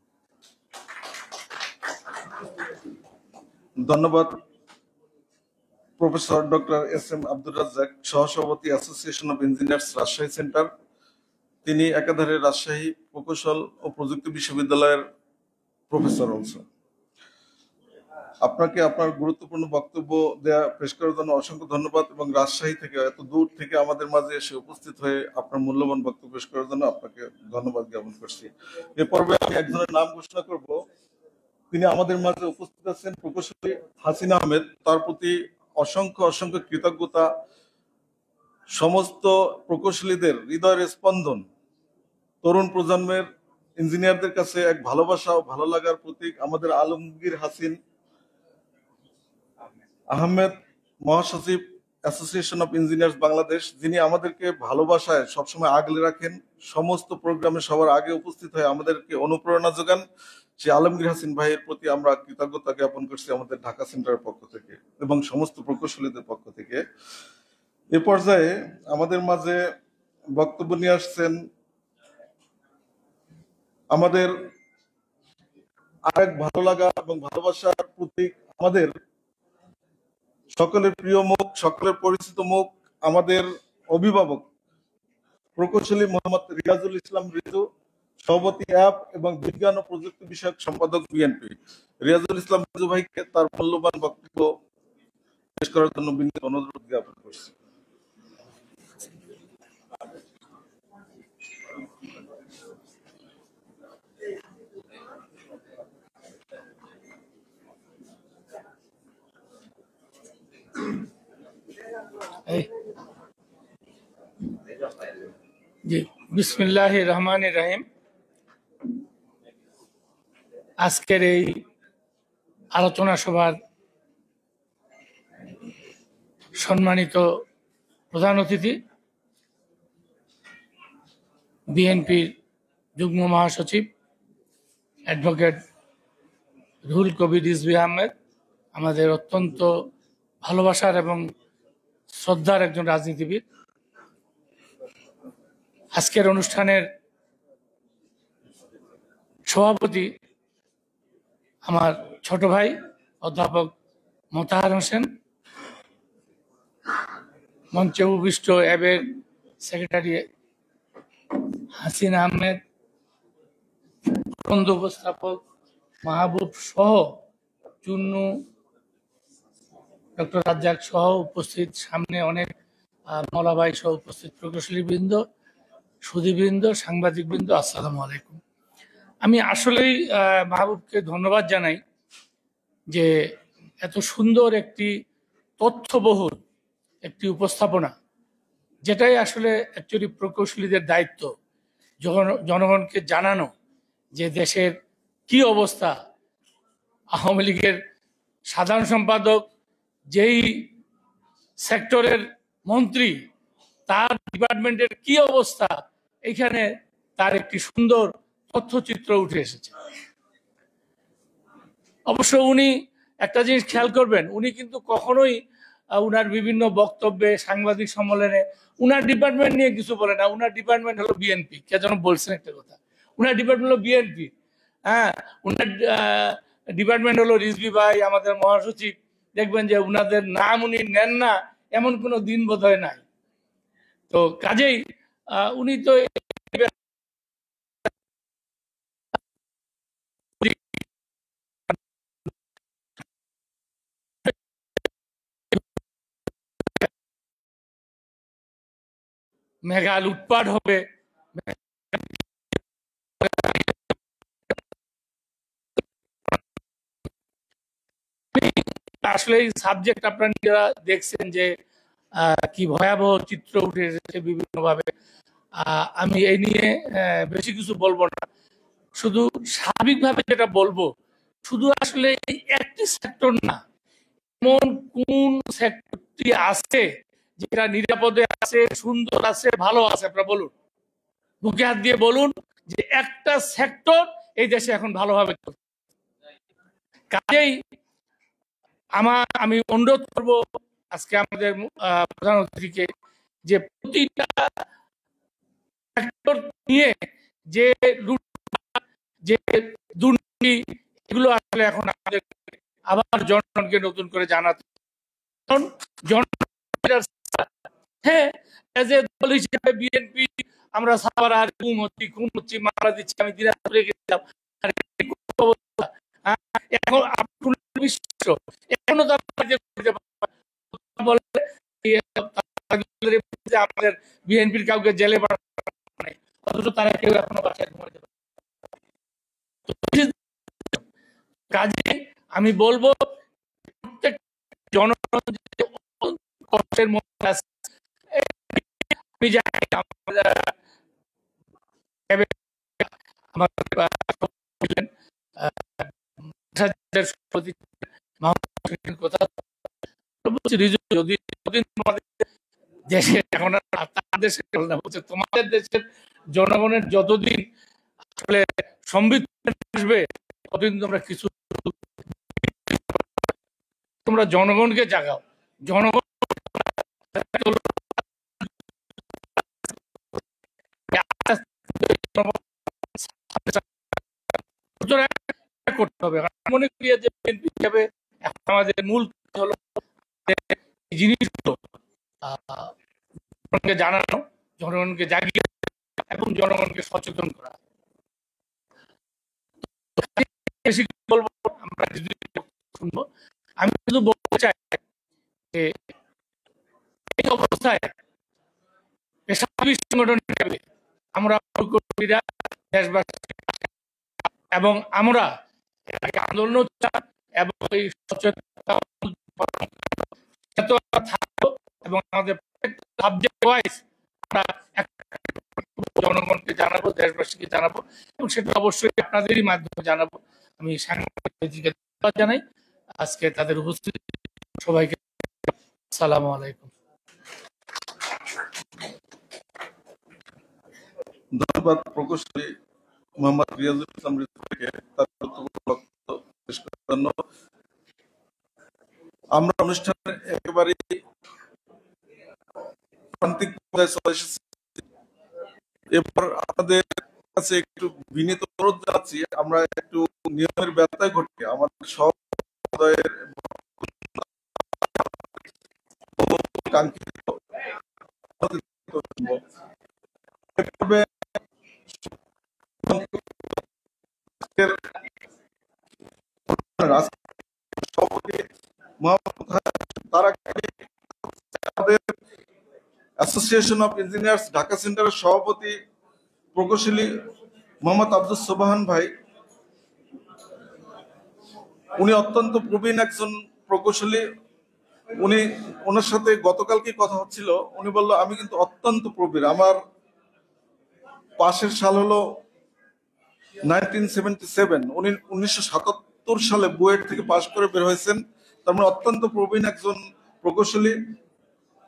ধন্যবাদ professor doctor S M. Abdur Razzaque, সহসভাপতি association of engineers Rajshahi centre. তিনি একাধারে রাজশাহী প্রকৌশল ও প্রযুক্তি বিশ্ববিদ্যালয়ের প্রফেসর অলসো। আপনাকে আপনার গুরুত্বপূর্ণ বক্তব্য পেশ করার জন্য অসংখ্য ধন্যবাদ, এবং রাজশাহী থেকে এত দূর থেকে আমাদের মাঝে এসে উপস্থিত হয়ে আপনার মূল্যবান বক্তব্য পেশ করার জন্য আপনাকে ধন্যবাদ জ্ঞাপন করছি। এ পর্বে আমি একজনের নাম ঘোষণা করব। তিনি আমাদের মাঝে উপস্থিত আছেন প্রকৌশলী হাসিনা আহমেদ। তার প্রতি অসংখ্য অসংখ্য কৃতজ্ঞতা। সমস্ত প্রকৌশলীদের হৃদয়ের স্পন্দন, তরুণ প্রজন্মের ইঞ্জিনিয়ারদের কাছে এক ভালোবাসা ও ভালো লাগার প্রতীক আমাদের আলমগীর হাসিন আহমেদ, মহাসচিব অ্যাসোসিয়েশন অফ ইঞ্জিনিয়ার্স বাংলাদেশ, যিনি আমাদেরকে ভালোবাসায় সবসময় আগলে রাখেন, সমস্ত প্রোগ্রামে সবার আগে উপস্থিত হয়ে আমাদেরকে অনুপ্রেরণা যোগান। সে আলমগীর হাসিন ভাইয়ের প্রতি আমরা কৃতজ্ঞতা জ্ঞাপন করছি আমাদের ঢাকা সেন্টারের পক্ষ থেকে এবং সমস্ত প্রকৌশলীদের পক্ষ থেকে। এ পর্যায়ে আমাদের মাঝে বক্তব্য নিয়ে আসছেন আমাদের আরেক ভালো লাগা এবং ভালোবাসার প্রতীক, আমাদের সকলের প্রিয় মুখ, সকলের পরিচিত মুখ, আমাদের অভিভাবক প্রকৌশলী মোহাম্মদ রিয়াজুল ইসলাম রিজু, সভাপতি অ্যাপ এবং বিজ্ঞান ও প্রযুক্তি বিষয়ক সম্পাদক বিএনপি। রিয়াজুল ইসলাম রিজু ভাইকে তার মূল্যবান বক্তব্য পেশ করার জন্য বিনীত অনুরোধ জ্ঞাপন করছি। জি, বিসমিল্লাহির রহমানির রহিম। আজকের এই আলোচনা সভার সম্মানিত প্রধান অতিথি বিএনপির যুগ্ম মহাসচিব অ্যাডভোকেট রুহুল কবির রিজভী আহমেদ, আমাদের অত্যন্ত ভালোবাসার এবং শ্রদ্ধার একজন রাজনীতিবিদ, আজকের অনুষ্ঠানের সভাপতি আমার ছোট ভাই অধ্যাপক মোতাহার হোসেন, মঞ্চে উপবিষ্ট অ্যাবের সেক্রেটারি হাসিন আহমেদ, প্রবন্ধ উপস্থাপক মাহবুব সহ চুন্নু, ডক্টর রাজ্জাক সহ উপস্থিত, সামনে অনেক মৌলাভাই সহ উপস্থিত প্রকৌশলী বৃন্দ, সুধীবৃন্দ, সাংবাদিক বৃন্দ, আসসালামু আলাইকুম। আমি আসলেই মাহবুবকে ধন্যবাদ জানাই যে এত সুন্দর একটি তথ্যবহুল একটি উপস্থাপনা, যেটাই আসলে অ্যাকচুয়ালি প্রকৌশলীদের দায়িত্ব, জনগণকে জানানো যে দেশের কি অবস্থা, আওয়ামী লীগের সাধারণ সম্পাদক যেই সেক্টরের মন্ত্রী, তার ডিপার্টমেন্টের কি অবস্থা, এখানে তার একটি সুন্দর তথ্যচিত্র উঠে এসেছে। অবশ্য উনি একটা জিনিস খেয়াল করবেন, উনি কিন্তু কখনোই উনার বিভিন্ন বক্তব্যে, সাংবাদিক সম্মেলনে উনার ডিপার্টমেন্ট নিয়ে কিছু বলে না। উনার ডিপার্টমেন্ট হলো বিএনপি। কে যেন বলছেন একটা কথা, উনার ডিপার্টমেন্ট হলো বিএনপি। হ্যাঁ, উনার ডিপার্টমেন্ট হলো রিজভী ভাই, আমাদের মহাসচিব। দেখবেন যে উনাদের নাম উনি নেন না এমন কোনো দিন বোধহয় নাই। তো কাজেই উনি তো মেঘা লুটপাট হবে, আসলে এই সাবজেক্ট আপনারা নিজেরা দেখছেন যে কি ভয়াবহ চিত্র উঠে এসেছে বিভিন্ন ভাবে। আমি এই নিয়ে বেশি কিছু বলবো না, শুধু স্বাভাবিকভাবে যেটা বলবো, শুধু আসলে এই একটি সেক্টর না, এমন কোন সেক্টরটি আছে যেটা নিরাপদে আছে, সুন্দর আছে, ভালো আছে? আপনারা বলুন, বুকে হাত দিয়ে বলুন যে একটা সেক্টর এই দেশে এখন ভালোভাবে চলছে। কাজেই আমি অনুরোধ করব আজকে আমাদের প্রধান অতিথিকে যে প্রতিটা সেক্টর নিয়ে যে দুর্নীতি, এগুলো আসলে এখন আমাদের আবার জনগণকে নতুন করে জানাতে, হ্যাঁ, এজ এ দল হিসেবে বিএনপি আমরা সাবার আর খুন হচ্ছি, মারা দিচ্ছি। আমি দিনাজপুরে গেছিলাম, এখন এখনো আমাদের বিএনপির কাউকে জেলে পাঠানো, অথচ তারা কেউ এখনো বাসায় ঘুমাতে পারে। কাজে আমি বলবো প্রত্যেক জনগণ কষ্টের মধ্যে আছে। আমি জানি তোমাদের দেশের জনগণের যতদিন আসলে সমৃদ্ধি আসবে, ততদিন তোমরা কিছু, তোমরা জনগণকে জাগাও, জনগণ করতে হবে। মনে করি যে হিসেবে আমাদের মূল হলো জিনিসগুলো জানানো, জনগণকে জাগিয়ে এবং জনগণকে সচেতন করা। বলবো, আমরা শুনবো। আমি শুধু বলতে চাই যে এই অবস্থায় পেশাজীবী সংগঠন হিসেবে আমরা দেশবাসী এবং আমরা আন্দোলন এবং এই সচেতনতা থাকবো এবং আমাদের সাবজেক্ট ওয়াইজ আমরা জনগণ দেশবাসীকে জানাবো, এবং সেটা অবশ্যই আপনাদেরই মাধ্যমে জানাবো। আমি সাংবাদিকদের ধন্যবাদ জানাই আজকে তাদের উপস্থিতি। সবাইকে আসসালামু আলাইকুম। ধন্যবাদ প্রকৌশলী মোহাম্মদ রিয়াজুল ইসলাম রিজভীকে তার গুরুত্বপূর্ণ বক্তব্য পেশ করার জন্য। আমরা অনুষ্ঠানের একেবারে প্রান্তিক পর্যায়ে চলে এসেছি। এবার আমাদের কাছে একটু বিনীত অনুরোধ জানাচ্ছি, আমরা একটু নিয়মের ব্যত্যয় ঘটে আমাদের সহোদয়ের কাঙ্ক্ষিত অ্যাসোসিয়েশন অফ ইঞ্জিনিয়ার্স ঢাকা সেন্টারের সভাপতি প্রকৌশলী মোহাম্মদ আব্দুল সোবাহান ভাই, উনি অত্যন্ত প্রবীণ একজন প্রকৌশলী। ওনার সাথে গতকালকে কথা হচ্ছিল, উনি বলল আমি কিন্তু অত্যন্ত প্রবীণ, আমার পাশের সাল হলো 1977, উনি 1977 সালে বুয়েট থেকে পাশ করে বের হয়েছেন। তার মানে অত্যন্ত প্রবীণ একজন প্রকৌশলী।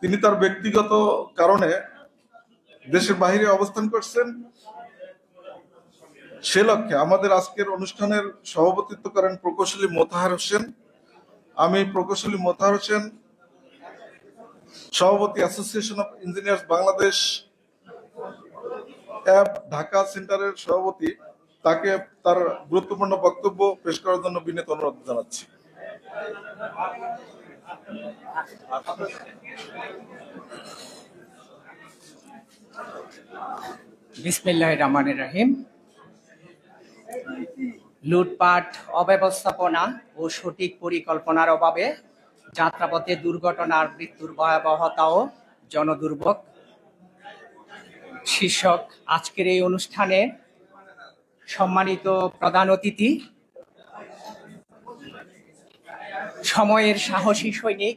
তিনি তার ব্যক্তিগত কারণে দেশের বাইরে অবস্থান করছেন। সে লক্ষ্যে আমাদের আজকের অনুষ্ঠানের সভাপতিত্ব করেন প্রকৌশলী মোতাহার হোসেন। আমি প্রকৌশলী মোতাহার হোসেন, সভাপতি association of engineers Bangladesh Dhaka সেন্টারের সভাপতি, তাকে তার গুরুত্বপূর্ণ বক্তব্য পেশ করার জন্য বিনীত অনুরোধ জানাচ্ছি। বিসমিল্লাহির রহমানির রহিম। লুটপাট, অব্যবস্থাপনা ও সঠিক পরিকল্পনার অভাবে যাত্রাপথে দুর্ঘটনার মৃত্যুর ভয়াবহতা ও জনদুর্ভোগ শীর্ষক আজকের এই অনুষ্ঠানে সম্মানিত প্রধান অতিথি, সময়ের সাহসী সৈনিক,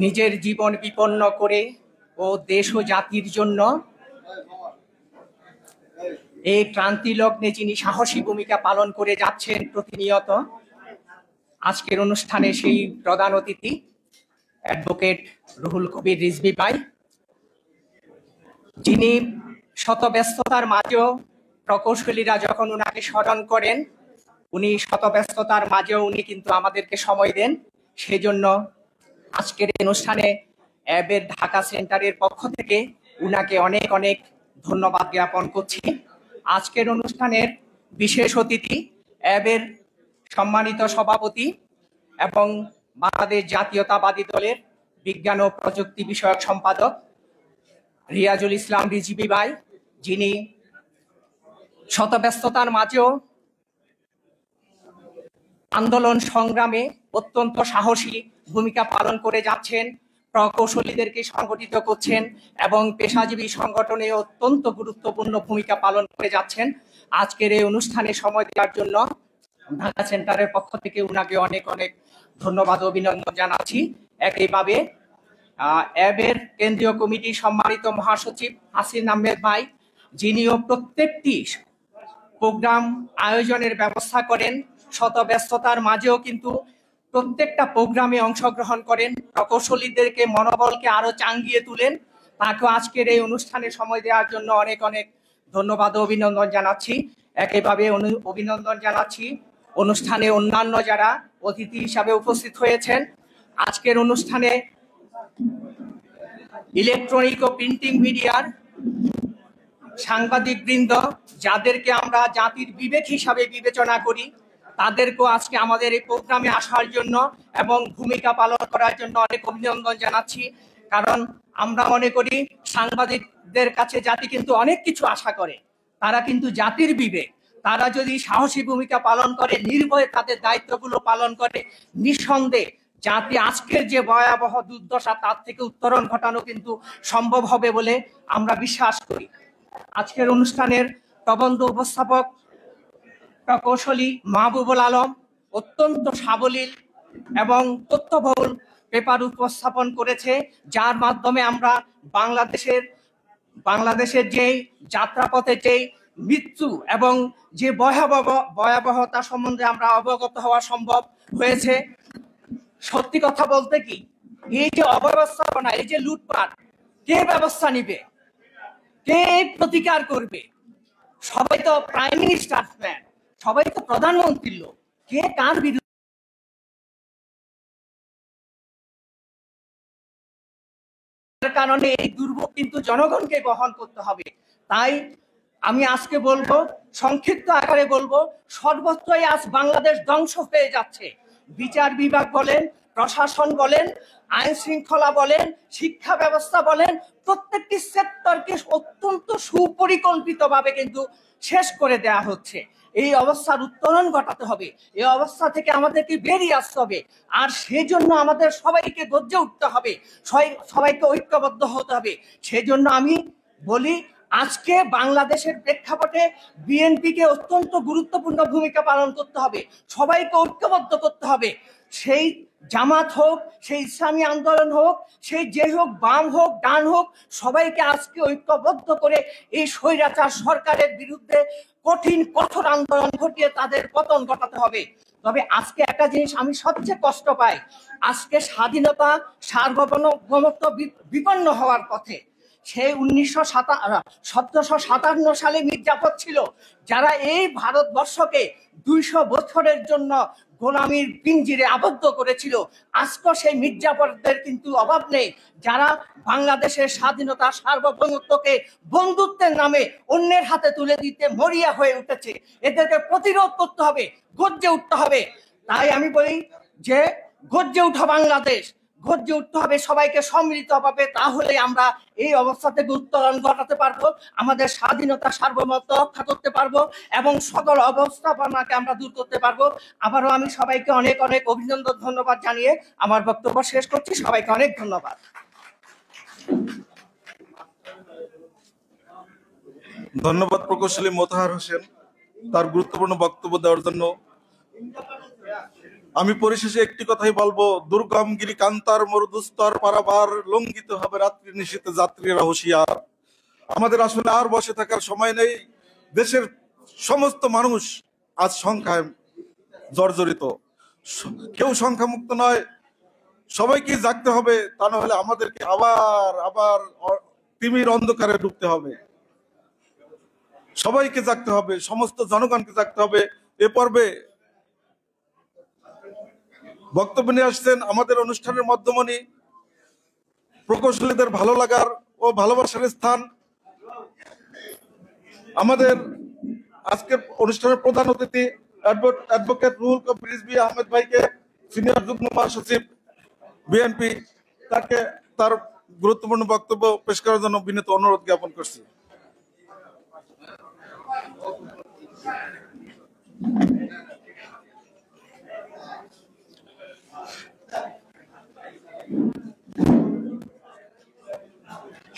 নিজের জীবন বিপন্ন করে ও দেশ ও জাতির জন্য এই ক্রান্তি লগ্নে যিনি সাহসী ভূমিকা পালন করে যাচ্ছেন প্রতিনিয়ত, আজকের অনুষ্ঠানে সেই প্রধান অতিথি অ্যাডভোকেট রুহুল কবির রিজভী ভাই, যিনি শত ব্যস্ততার মাঝেও প্রকৌশলীরা যখন উনাকে স্মরণ করেন, উনি শত ব্যস্ততার মাঝেও উনি কিন্তু আমাদেরকে সময় দেন। সেজন্য আজকের অনুষ্ঠানে অ্যাবের ঢাকা সেন্টারের পক্ষ থেকে উনাকে অনেক অনেক ধন্যবাদ জ্ঞাপন করছি। আজকের অনুষ্ঠানের বিশেষ অতিথি অ্যাবের সম্মানিত সভাপতি এবং বাংলাদেশ জাতীয়তাবাদী দলের বিজ্ঞান ও প্রযুক্তি বিষয়ক সম্পাদক রিয়াজুল ইসলাম রিজভী ভাই, যিনি শত ব্যস্ততার মাঝেও আন্দোলন সংগ্রামে অত্যন্ত সাহসী ভূমিকা পালন করে যাচ্ছেন, প্রকৌশলীদেরকে সংগঠিত করছেন এবং পেশাজীবী সংগঠনে অত্যন্ত গুরুত্বপূর্ণ ভূমিকা পালন করে যাচ্ছেন। আজকের এই অনুষ্ঠানে সময় দেওয়ার জন্য ঢাকা সেন্টারের পক্ষ থেকে উনাকে অনেক অনেক ধন্যবাদ ও অভিনন্দন জানাচ্ছি। একইভাবে অ্যাবের কেন্দ্রীয় কমিটির সম্মানিত মহাসচিব হাসিন আহমেদ ভাই, যিনিও প্রত্যেকটি প্রোগ্রাম আয়োজনের ব্যবস্থা করেন, শত ব্যস্ততার মাঝেও কিন্তু প্রত্যেকটা প্রোগ্রামে অংশগ্রহণ করেন, প্রকৌশলীদেরকে মনোবলকে আরো চাঙ্গিয়ে তুলেন। তাকে আজকের এই অনুষ্ঠানে সময় দেওয়ার জন্য অনেক অনেক ধন্যবাদ ও অভিনন্দন জানাচ্ছি। একইভাবে অভিনন্দন জানাচ্ছি অনুষ্ঠানে অন্যান্য যারা অতিথি হিসাবে উপস্থিত হয়েছেন। আজকের অনুষ্ঠানে ইলেকট্রনিক ও প্রিন্টিং মিডিয়ার সাংবাদিক বৃন্দ, যাদেরকে আমরা জাতির বিবেক হিসাবে বিবেচনা করি, তাদেরকেও আজকে আমাদের এই প্রোগ্রামে আসার জন্য এবং ভূমিকা পালন করার জন্য অনেক অভিনন্দন জানাচ্ছি। কারণ আমরা মনে করি সাংবাদিকদের কাছে জাতি কিন্তু অনেক কিছু আশা করে, তারা কিন্তু জাতির বিবেক, তারা যদি সাহসী ভূমিকা পালন করে, নির্ভয়ে তাদের দায়িত্বগুলো পালন করে, নিঃসন্দেহে জাতি আজকের যে ভয়াবহ দুর্দশা তার থেকে উত্তরণ ঘটানো কিন্তু সম্ভব হবে বলে আমরা বিশ্বাস করি। আজকের অনুষ্ঠানের প্রবন্ধ উপস্থাপক প্রকৌশলী মাহবুবুল আলম অত্যন্ত সাবলীল এবং তথ্যবহুল পেপার উপস্থাপন করেছে, যার মাধ্যমে আমরা বাংলাদেশের বাংলাদেশের যেই যাত্রাপথে যেই মৃত্যু এবং যে ভয়াবহতা সম্বন্ধে আমরা অবগত হওয়া সম্ভব হয়েছে, সত্যি কথা বলতে কি এই যে অব্যবস্থাপনা, এই যে লুটপাট, কে ব্যবস্থা নিবে, কে প্রতিকার করবে? সবাই তো প্রাইম মিনিস্টার ফ্যান, সবাই তো প্রধানমন্ত্রীর লোক, কে কার বিরুদ্ধে? কারণে এই দুর্ভোগ কিন্তু জনগণকে বহন করতে হবে। তাই আমি আজকে বলবো, সংক্ষিপ্ত আকারে বলবো, সর্বত্রই আজ বাংলাদেশ ধ্বংস হয়ে যাচ্ছে। বিচার বিভাগ বলেন, প্রশাসন বলেন, আইন শৃঙ্খলা বলেন, শিক্ষা ব্যবস্থা বলেন, প্রত্যেকটি সেক্টরকে অত্যন্ত সুপরিকল্পিতভাবে কিন্তু শেষ করে দেয়া হচ্ছে। এই অবস্থার উত্তরণ ঘটাতে হবে, এই অবস্থা থেকে আমাদেরকে বেরিয়ে আসতে হবে। আর সেই জন্য আমাদের সবাইকে গর্জে উঠতে হবে, সবাইকে ঐক্যবদ্ধ হতে হবে। সেজন্য আমি বলি, আজকে বাংলাদেশের প্রেক্ষাপটে বিএনপিকে অত্যন্ত গুরুত্বপূর্ণ ভূমিকা পালন করতে হবে, সবাইকে ঐক্যবদ্ধ করতে হবে। সেই জামাত হোক, সেই ইসলামী আন্দোলন হোক, সেই যে হোক, বাম হোক, ডান হোক, সবাইকে আজকে ঐক্যবদ্ধ করে এই স্বৈরাচার সরকারের বিরুদ্ধে কঠিন কঠোর আন্দোলন ঘটিয়ে তাদের পতন ঘটাতে হবে। তবে আজকে একটা জিনিস আমি সবচেয়ে কষ্ট পাই, আজকে স্বাধীনতা সার্বভৌমত্ব বিপন্ন হওয়ার পথে। সেই 1757 সালে মির্জাফর ছিল, যারা এই ভারতবর্ষকে 200 বছরের জন্য গোলামীর পিঞ্জিরে আবদ্ধ করেছিল। আজকে সেই মির্জাফরদের কিন্তু অভাব নেই, যারা বাংলাদেশের স্বাধীনতা সার্বভৌমত্বকে বন্ধুত্বের নামে অন্যের হাতে তুলে দিতে মরিয়া হয়ে উঠেছে। এদেরকে প্রতিরোধ করতে হবে, গর্জে উঠতে হবে। তাই আমি বলি যে গর্জে উঠা বাংলাদেশ, গর্জে উঠতে হবে সবাইকে সম্মিলিতভাবে, তাহলে আমরা এই অবস্থা থেকে উত্তরণ ঘটাতে পারবো, আমাদের স্বাধীনতা সার্বভৌমত্ব রক্ষা করতে পারবো এবং সকল অবস্থাপনাকে আমরা দূর করতে পারবো। আবারও আমি সবাইকে অনেক অনেক অভিনন্দন, ধন্যবাদ জানিয়ে আমার বক্তব্য শেষ করছি। সবাইকে অনেক ধন্যবাদ। ধন্যবাদ প্রকৌশলী মোতাহার হোসেন তার গুরুত্বপূর্ণ বক্তব্য দেওয়ার জন্য। আমি পরিশেষে একটি কথাই বলবো, দুর্গমগিরি কান্তার মরুদুস্তর পারাবার, লঙ্ঘিত হবে রাত্রি নিশীথে যাত্রীরা হুঁশিয়ার। আমাদের আসলে আর বসে থাকার সময় নেই। দেশের সমস্ত মানুষ আজ সংখ্যায় জর্জরিত, কেউ সংখ্যামুক্ত নয়, সবাইকে জাগতে হবে, তা না হলে আমাদেরকে আবার তিমির অন্ধকারে ডুবতে হবে। সবাইকে জাগতে হবে, সমস্ত জনগণকে জাগতে হবে। এ পর্বে বক্তব্য নিয়ে আসছেন আমাদের অনুষ্ঠানের মধ্যমণি, প্রকৌশলীদের ভালো লাগার ও ভালোবাসার স্থান, আমাদের আজকের অনুষ্ঠানের প্রধান অতিথি অ্যাডভোকেট রুহুল কবির রিজভী আহমেদ ভাইকে, সিনিয়র যুগ্ম মহাসচিব বিএনপি, তাকে তার গুরুত্বপূর্ণ বক্তব্য পেশ করার জন্য বিনীত অনুরোধ জ্ঞাপন করছি।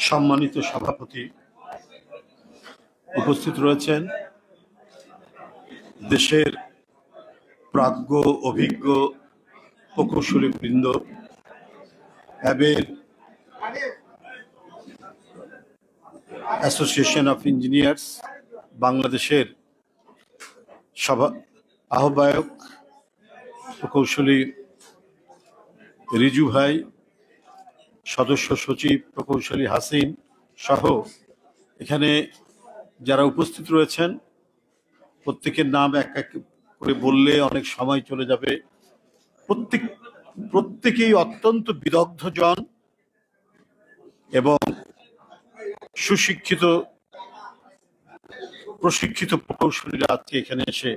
সম্মানিত সভাপতি, উপস্থিত রয়েছেন দেশের প্রাজ্ঞ অভিজ্ঞ প্রকৌশলী বৃন্দ, অ্যাবের অ্যাসোসিয়েশন অফ ইঞ্জিনিয়ার্স বাংলাদেশের আহ্বায়ক প্রকৌশলী রিজু ভাই, সদস্য সচিব প্রকৌশলী হাসিন সহ এখানে যারা উপস্থিত রয়েছেন, প্রত্যেকের নাম এক এক করে বললে অনেক সময় চলে যাবে। প্রত্যেকেই অত্যন্ত বিদগ্ধজন এবং সুশিক্ষিত প্রশিক্ষিত প্রকৌশলীরা আজকে এখানে এসে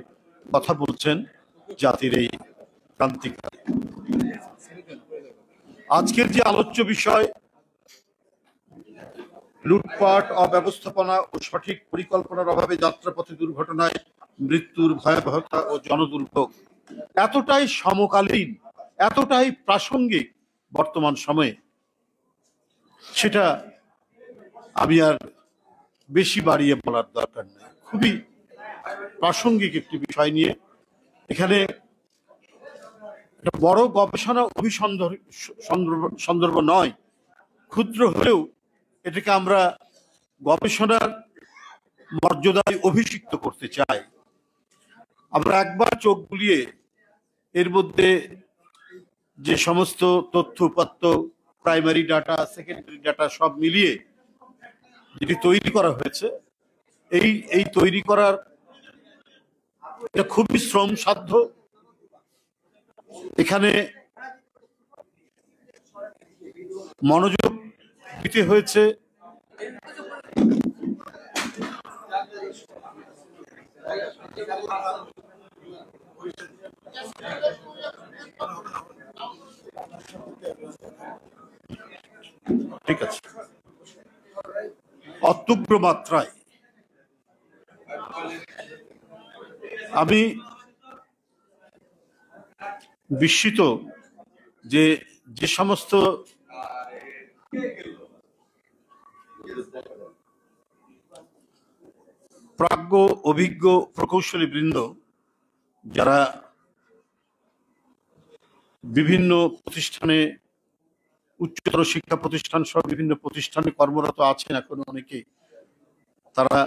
কথা বলছেন জাতির এই ক্রান্তিকালে। আজকের যে আলোচ্য বিষয়, লুটপাট, অব্যবস্থাপনা ও সঠিক পরিকল্পনার অভাবে যাত্রাপথে দুর্ঘটনায় মৃত্যুর ভয়াবহতা ও জনদুর্ভোগ এতটাই সমকালীন, এতটাই প্রাসঙ্গিক বর্তমান সময়ে, সেটা আমি আর বেশি বাড়িয়ে বলার দরকার নেই। খুবই প্রাসঙ্গিক একটি বিষয় নিয়ে এখানে একটা বড় গবেষণা অভিসন্দর্ভ নয়, ক্ষুদ্র হলেও এটাকে আমরা গবেষণার মর্যাদায় অভিষিক্ত করতে চাই। আমরা একবার চোখ বুলিয়ে এর মধ্যে যে সমস্ত তথ্য উপাত্ত, প্রাইমারি ডাটা, সেকেন্ডারি ডাটা সব মিলিয়ে যেটি তৈরি করা হয়েছে, এই তৈরি করার এটা খুবই শ্রম সাধ্য। এখানে মনোযোগ দিতে হয়েছে। ঠিক আছে, অত্যুগ্র মাত্রায় আমি বিস্মিত যে সমস্ত প্রাজ্ঞ অভিজ্ঞ প্রকৌশলী বৃন্দ যারা বিভিন্ন প্রতিষ্ঠানে, উচ্চতর শিক্ষা প্রতিষ্ঠান সহ বিভিন্ন প্রতিষ্ঠানে কর্মরত আছেন এখনো অনেকে, তারা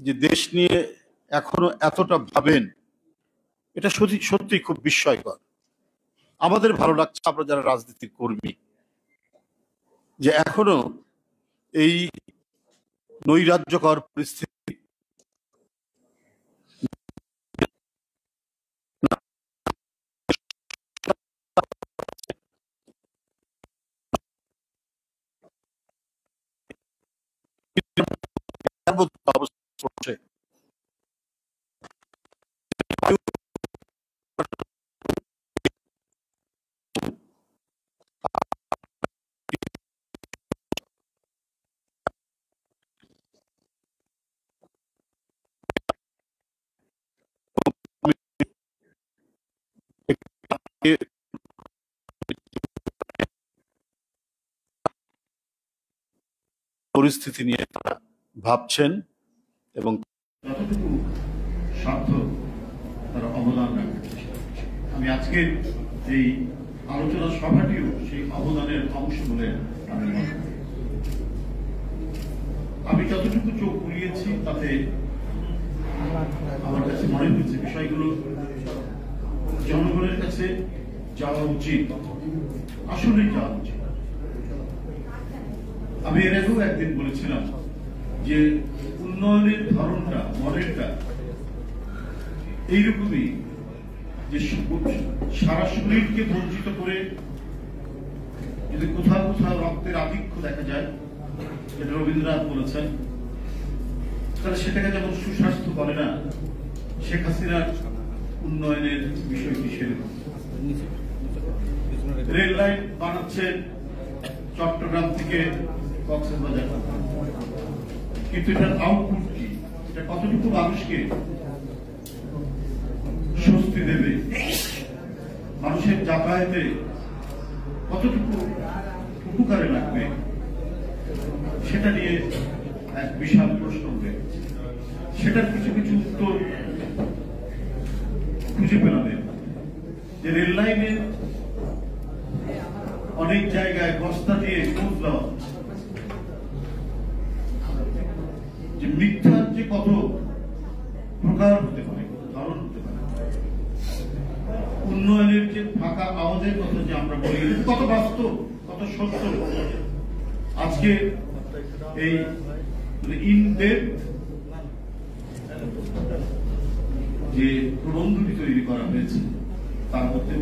যে দেশ নিয়ে এখনো এতটা ভাবেন, এটা সত্যি খুব বিস্ময়কর। আমাদের ভালো লাগছে, আমরা যারা রাজনীতির কর্মী, যে এখনো এই নৈরাজ্যকর পরিস্থিতি অবস্থা পরিস্থিতি নিয়ে তারা ভাবছেন এবং যতটুকু সাধ্য তারা অবদান রাখতে। আমি আজকে এই আলোচনা সভাটিও সেই অবদানের অংশ বলে আমি মনে করি। আমি যতটুকু চোখ বুলিয়েছি তাতে আমার কাছে মনে হচ্ছে বিষয়গুলো জনগণের কাছে যাওয়া উচিত, আসলেই যাওয়া উচিত। আমি এর আগেও একদিন বলেছিলাম যে উন্নয়নের ধরনটা, মডেলটা এইরকমই, যে সারা শরীরকে বঞ্চিত করে যদি কোথাও কোথাও রক্তের আধিক্য দেখা যায়, যেটা রবীন্দ্রনাথ বলেছেন, তাহলে সেটাকে যেমন সুস্বাস্থ্য করে না, শেখ হাসিনার উন্নয়নের বিষয়টি সেরকম। রেল লাইন বানাচ্ছেন চট্টগ্রাম থেকে কক্সবাজার, কিন্তু এটার আউটপুট কি? এটা কতটুকু মানুষকে স্বস্তি দেবে, মানুষের যাতায়াতে কতটুকু উপকারে লাগবে, সেটা নিয়ে এক বিশাল প্রশ্ন উঠে। সেটার কিছু কিছু উত্তর খুঁজে পেলাম। যে রেল লাইনের অনেক জায়গায় বস্তা দিয়ে খোঁজ দেওয়া, যে মিথ্যার যে কত প্রকার হতে পারে, ধরন হতে পারে, উন্নয়নের যে ফাঁকা আওয়াজের কথা যে আমরা বলি, কত বাস্তব, কত সত্য। আজকে এই ইনডেপথ যে প্রবন্ধটি তৈরি করা হয়েছে, তার মধ্যে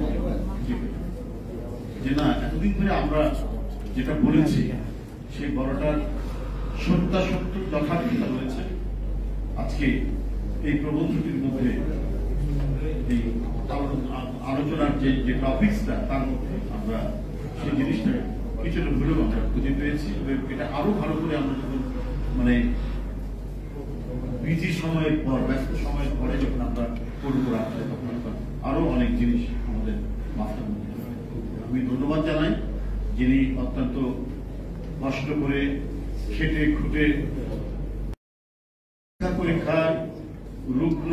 যে না, এতদিন ধরে আমরা যেটা বলেছি সেই বড়টার সত্যাসত্য যথার্থতা রয়েছে। আজকে এই প্রবন্ধটির মধ্যে এই আলোচনার যে টপিকসটা, তার মধ্যে আমরা সেই জিনিসটা কিছুটা হলেও আমরা খুঁজে পেয়েছি। এটা আরো ভালো করে আমরা যখন মানে বিজি সময়ের পর, ব্যস্ত সময়ের পরে যখন আমরা করবো রাখলে, তখন আরো অনেক জিনিস আমাদের মাথার মধ্যে। আমি ধন্যবাদ জানাই যিনি অত্যন্ত কষ্ট করে খেটে খুঁটে করে খায়, রুগ্ন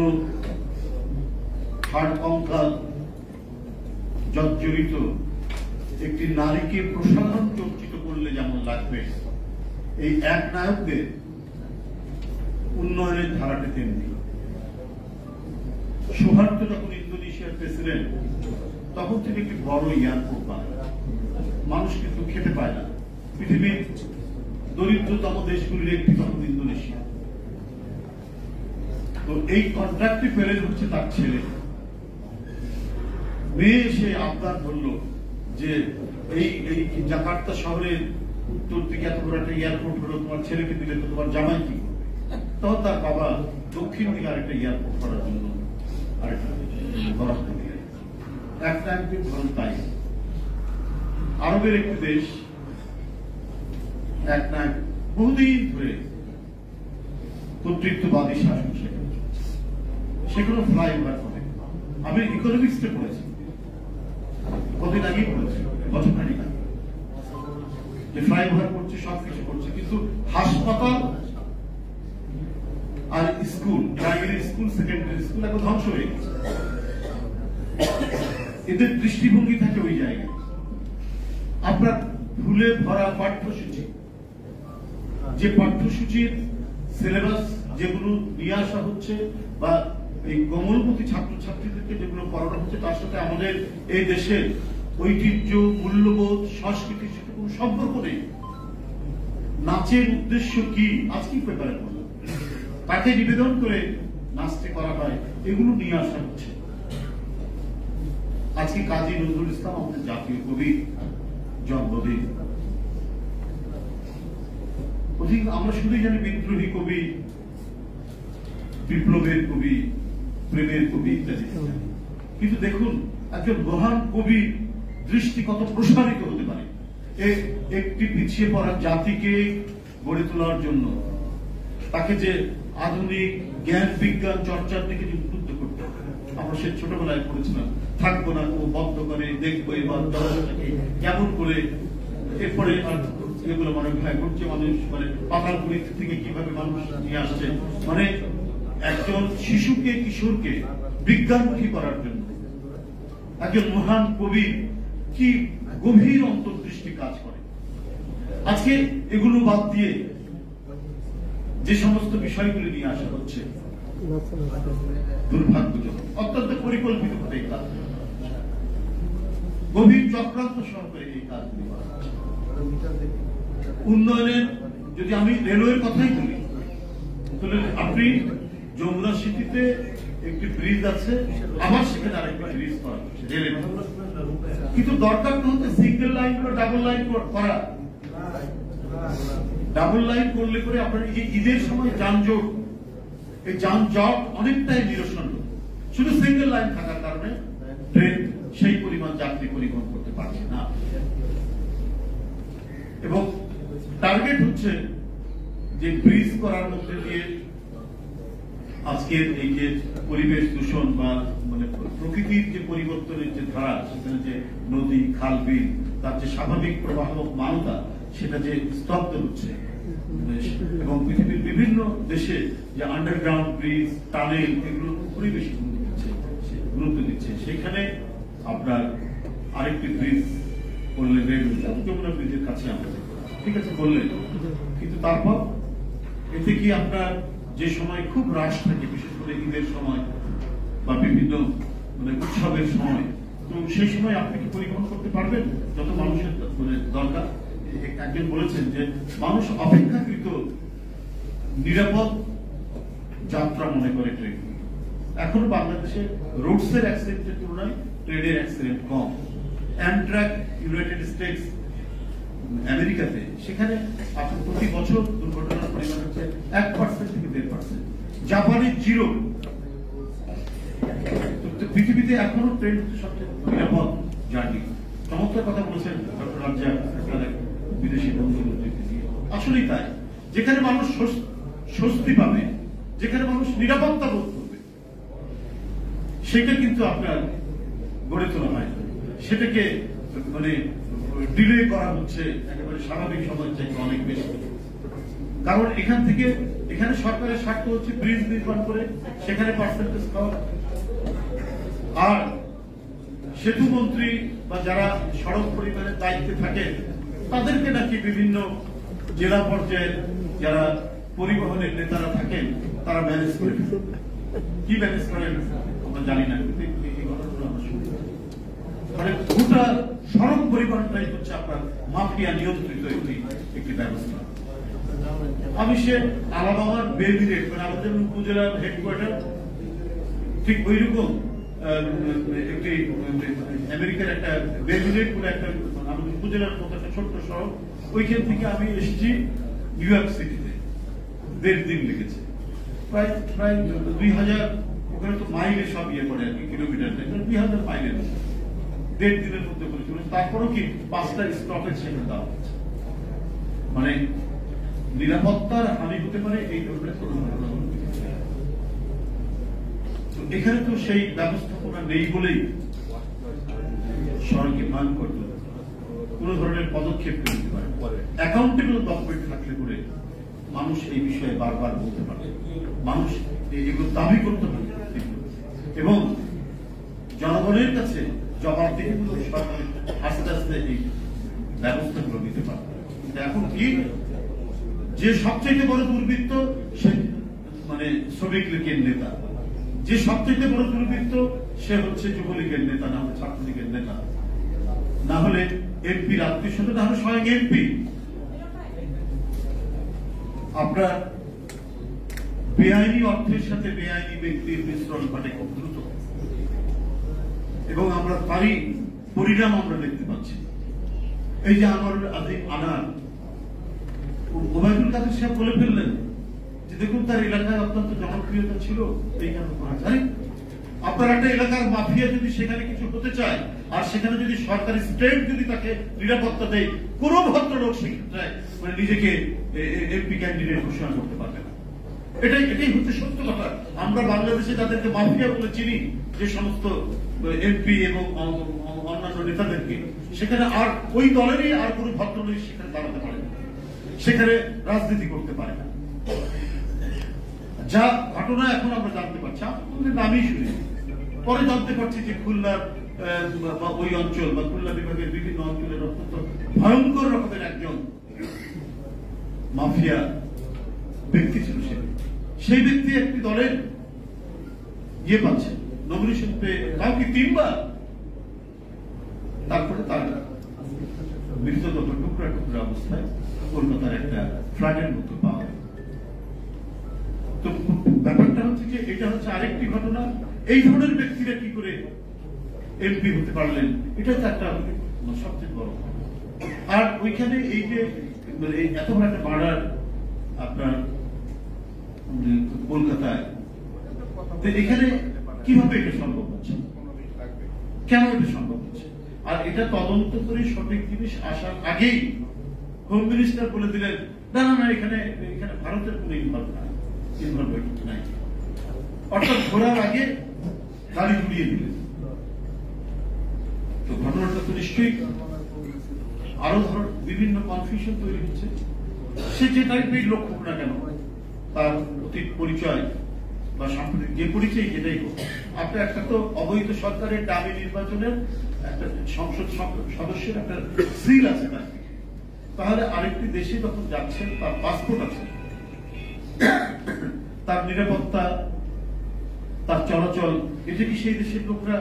হাড় কঙ্কাল জর্জরিত একটি নারীকে প্রসাধন চর্চিত করলে যেমন লাগবে, এই এক নায়কদের উন্নয়নের ধারাটা তেমনি। সুহার্তো যখন ইন্দোনেশিয়ার প্রেসিডেন্ট, তখন থেকে একটি বড় এয়ারপোর্ট বানায়। মানুষ কিন্তু খেতে পায় না। পৃথিবীর দরিদ্রতম দেশগুলির একটি তখন ইন্দোনেশিয়া। তো এই কন্ট্রাক্টে পেলেন হচ্ছে তার ছেলে। মেয়ে এসে আবদার ধরল যে এই জাকার্তা শহরের উত্তর দিকে এত বড় একটা এয়ারপোর্ট হলো, তোমার ছেলেকে দিলে তো তোমার জামাই কি করবে? তখন তার বাবা দক্ষিণ দিকে আরেকটা এয়ারপোর্ট করার জন্য আরেকটা বরাদ্দ দিলেন। একটা একদিন ধরুন তাই আরবের একটি দেশ এক না বহুদিন ধরে কর্তৃত্ববাদী শাসন সেগুলো ফ্লাইওভার করে। আমি ইকোনমিক্সে পড়েছি, কদিন আগেই পড়েছি, বছরখানিক আগে, যে ফ্লাইওভার করছে, সবকিছু করছে, কিন্তু হাসপাতাল আর school, primary school, secondary school এখন ধ্বংস হয়ে গেছে। এদের দৃষ্টিভঙ্গি থাকে ওই জায়গায়। আপনার ভুলে ভরা পাঠ্যসূচি, যে পাঠ্যসূচির সিলেবাস যেগুলো নিয়ে আসা হচ্ছে বা এই কোমলমতি ছাত্রছাত্রীদেরকে যেগুলো পড়ানো হচ্ছে, তার সাথে আমাদের এই দেশের ঐতিহ্য, মূল্যবোধ, সংস্কৃতির সাথে কোনো সম্পর্ক নেই। নাচের উদ্দেশ্য কি আজকে পেপারে পড়লাম, তাকে নিবেদন করে নাচতে করা হয়, এগুলো নিয়ে আসা হচ্ছে। আজকে কাজী নজরুল ইসলাম আমাদের জাতীয় কবি জন্মদিন। আমরা শুধুই জানি বিদ্রোহী কবি, বিপ্লবের কবি, প্রেমের কবি ইত্যাদি, কিন্তু দেখুন একজন মহান কবি দৃষ্টি কত প্রসারিত হতে পারে একটি পিছিয়ে পড়া জাতিকে গড়ে তোলার জন্য। তাকে যে আধুনিক জ্ঞান বিজ্ঞান চর্চার দিকে উদ্বুদ্ধ করতে হবে। আমরা সে ছোটবেলায় পড়েছিলাম, থাকবো না ও বদ্ধ করে দেখবো এবার দরজাটাকে কেমন করে, এরপরে এগুলো মনে হয় করছে মানুষ, মানে পাতাল পরিস্থিতি থেকে কিভাবে মানুষ নিয়ে আসছে, মানে একজন শিশুকে, কিশোরকে বিজ্ঞানমুখী করার জন্য একজন মহান কবি কি গভীর অন্তর্দৃষ্টি কাজ করে। আজকে এগুলো বাদ দিয়ে যে সমস্ত বিষয়গুলি নিয়ে আসা হচ্ছে দুর্ভাগ্যজনক, অত্যন্ত পরিকল্পিত ভাবে এই কাজ, গভীর চক্রান্ত সহকারে এই কাজগুলি করা হচ্ছে। উন্নয়নের যদি আমি রেলওয়ের কথাই বলি, তাহলে আপনি যমুনা সিটিতে একটি ব্রিজ আছে, আবার সেখানে আরেকটি ব্রিজ করা হচ্ছে রেলের, কিন্তু দরকার তো হচ্ছে সিঙ্গেল লাইন বা ডাবল লাইন করা। ডাবল লাইন করলে করে আপনার এই ঈদের সময় যানজট, এই যানজট অনেকটাই নিরসন হবে। শুধু সিঙ্গেল লাইন থাকার কারণে ট্রেন সেই পরিমাণ যাত্রী পরিবহন করতে পারছে না। এবং টার্গেট হচ্ছে যে ব্রিজ করার মধ্যে দিয়ে আজকের এই যে পরিবেশ দূষণ বা মানে প্রকৃতির যে পরিবর্তনের যে ধারা, সেখানে যে নদী, খাল, বিল, তার যে স্বাভাবিক প্রবাহ মানতা, সেটা যে স্তব্ধ হচ্ছে। এবং পৃথিবীর বিভিন্ন দেশে যে আন্ডারগ্রাউন্ড ব্রিজ, টানেল, এগুলো পরিবেশ গুরুত্ব দিচ্ছে। সেখানে আপনার আরেকটি ব্রিজ করলে যমুনা ব্রিজের কাছে আমাদের, ঠিক আছে বললেন, কিন্তু তারপর এতে কি আপনার যে সময় খুব হ্রাস থাকে, বিশেষ করে ঈদের সময় বা বিভিন্ন মানে উৎসবের সময়, তো সেই সময় আপনি কি পরিবহন করতে পারবেন যত মানুষের মানে দরকার? একজন বলেছেন যে মানুষ অপেক্ষাকৃত নিরাপদ যাত্রা মনে করে ট্রেন। এখনো বাংলাদেশে রোডসের অ্যাক্সিডেন্টের তুলনায় ট্রেনের অ্যাক্সিডেন্ট কম। অ্যামট্রাক ইউনাইটেড স্টেটস, আমেরিকাতে, সেখানে আপনার প্রতি বছর দুর্ঘটনার পরিমাণ হচ্ছে 1% থেকে 1.5%। জাপানে 0। পৃথিবীতে এখনো ট্রেন হচ্ছে সবচেয়ে নিরাপদ জার্নি। চমৎকার কথা বলেছেন ডক্টর রাজ্জাক, বিদেশি বন্ধুদের দিয়ে। আসলেই তাই, যেখানে মানুষ স্বস্তি পাবে, যেখানে মানুষ নিরাপত্তা বোধ করবে, সেটা কিন্তু আপনার গড়ে তোলা হয়। সেটাকে মানে ডিলে করা হচ্ছে একেবারে স্বাভাবিক সময়ের চাইতে অনেক বেশি। কারণ এখানে সরকারের স্বার্থ হচ্ছে ব্রিজ নির্মাণ করে সেখানে পার্সেন্টেজ পাওয়া, আর সেতু মন্ত্রী বা যারা সড়ক পরিবহনের দায়িত্বে থাকে তাদেরকে নাকি বিভিন্ন জেলা পর্যায়ে যারা পরিবহনের নেতারা থাকেন তারা ম্যানেজ করে কি ম্যানেজ করেন আমরা জানি না, কিন্তু এই ঘটনাগুলো আমরা শুনি। মানে গোটা সড়ক পরিবহনটাই হচ্ছে আপনার মাফিয়া নিয়ন্ত্রিত একটি ব্যবস্থা। আমি সে আলাবামার বেবিরেট, মানে আমাদের উপজেলার হেডকোয়ার্টার ঠিক ওই রকম একটি আমেরিকার একটা বেবিরেট করে একটা আমাদের উপজেলার মতো একটা ছোট্ট শহর, ওইখান থেকে আমি এসেছি নিউ ইয়র্ক সিটিতে। 1.5 দিন লেগেছে, প্রায় 2000, ওখানে তো মাইলে সব ইয়ে করে আর কি, কিলোমিটার 2000 মাইলের 1.5 দিনের মধ্যে করেছিল। তারপরেও কি 5টা স্টপেজ সেখানে দেওয়া হচ্ছে। মানে নিরাপত্তার হানি হতে পারে এই ধরনের কোনো ঘটনা। এখানে তো সেই ব্যবস্থাপনা নেই বলেই সড়কে ভাঙ করতে কোন ধরনের পদক্ষেপ নিতে পারে। অ্যাকাউন্টেবল গভর্নমেন্ট থাকলে করে মানুষ এই বিষয়ে বারবার বলতে পারে, মানুষ এগুলো দাবি করতে পারে এবং জনগণের কাছে জবাবদিহিগুলো সরকার আস্তে আস্তে এই ব্যবস্থাগুলো নিতে পারে। এখন কি যে সবচেয়ে বড় দুর্বৃত্ত সে মানে শ্রমিক লীগের নেতা, যে সবচেয়ে বড় দুর্বৃত্ত সে হচ্ছে যুবলীগের নেতা, না হলে ছাত্রলীগের নেতা, না হলে এমপির আত্মীয় স্বজন, না হলে স্বয়ং এমপি। আপনার বেআইনি অর্থের সাথে বেআইনি ব্যক্তির মিশ্রণ ঘটে খুব দ্রুত এবং আমরা তারই পরিণাম আমরা দেখতে পাচ্ছি। এই যে আমার আনার ওবায়দুল কাদের সাহেব বলে ফেললেন যে দেখুন তার এলাকায় অত্যন্ত জনপ্রিয়তা ছিল, এই কারণে করা যায়। আপনার একটা এলাকার মাফিয়া যদি সেখানে কিছু হতে চায় আর সেখানে যদি সরকারি স্টেট যদি তাকে নিরাপত্তা দেয়, কোন ভদ্রলোক সেক্ষেত্রে মানে নিজেকে এমপি ক্যান্ডিডেট ঘোষণা করতে পারবে না। এটাই হচ্ছে সত্য কথা। আমরা বাংলাদেশে যাদেরকে মাফিয়া বলে চিনি, যে সমস্ত এমপি এবং অন্যান্য নেতাদেরকে, সেখানে আর ওই দলেরই আর কোন ভদ্রলোক সেখানে দাঁড়াতে পারে না, সেখানে রাজনীতি করতে পারে না। যা ঘটনা এখন আমরা জানতে পারছি, আপনাদের নামই শুনি, পরে জানতে পারছি যে খুলনার ওই অঞ্চল বা খুলনা বিভাগের বিভিন্ন অঞ্চলের অত্যন্ত ভয়ঙ্কর রকমের একজন মাফিয়া ব্যক্তি ছিল। সেই ব্যক্তি একটি দলের ইয়ে পাচ্ছে, নমিনেশন পেয়ে কাউকে 3 বার, তারপরে তার মৃতদেহ টুকরা টুকরা অবস্থায় কলকাতার একটা ফ্ল্যাটের মতো পাওয়া যায়। তো ব্যাপারটা হচ্ছে যে এটা হচ্ছে আরেকটি ঘটনা। এই ধরনের ব্যক্তিরা কি করে এমপি হতে পারলেন, এটা তো একটা সবচেয়ে বড়। আর ওইখানে এই যে এত বড় একটা মার্ডার আপনার কলকাতায়, এখানে কিভাবে এটা সম্ভব হচ্ছে, কেন এটা সম্ভব হচ্ছে? আর এটা তদন্ত করে সঠিক জিনিস আসার আগেই হোম মিনিস্টার বলে দিলেন না না না, এখানে ভারতের কোন ইনভলভমেন্ট নাই, অর্থাৎ ঘোরার আগে গাড়ি ঘুরিয়ে দিলেন। তো ঘটনাটা তো নিশ্চয়ই আরো ধর বিভিন্ন কনফিউশন তৈরি হচ্ছে। সে যে টাইপের লোক হোক না কেন, তার অতীত পরিচয় বা সাম্প্রতিক যে পরিচয় যেটাই হোক, আপনার একটা তো অবৈধ সরকারের দাবি নির্বাচনের একটা সংসদ সদস্যের একটা সিল আছে না, তাহলে আরেকটি দেশে যখন যাচ্ছেন তার পাসপোর্ট আছে, তার নিরাপত্তা, তার চলাচল, এটা কি সেই দেশের লোকরা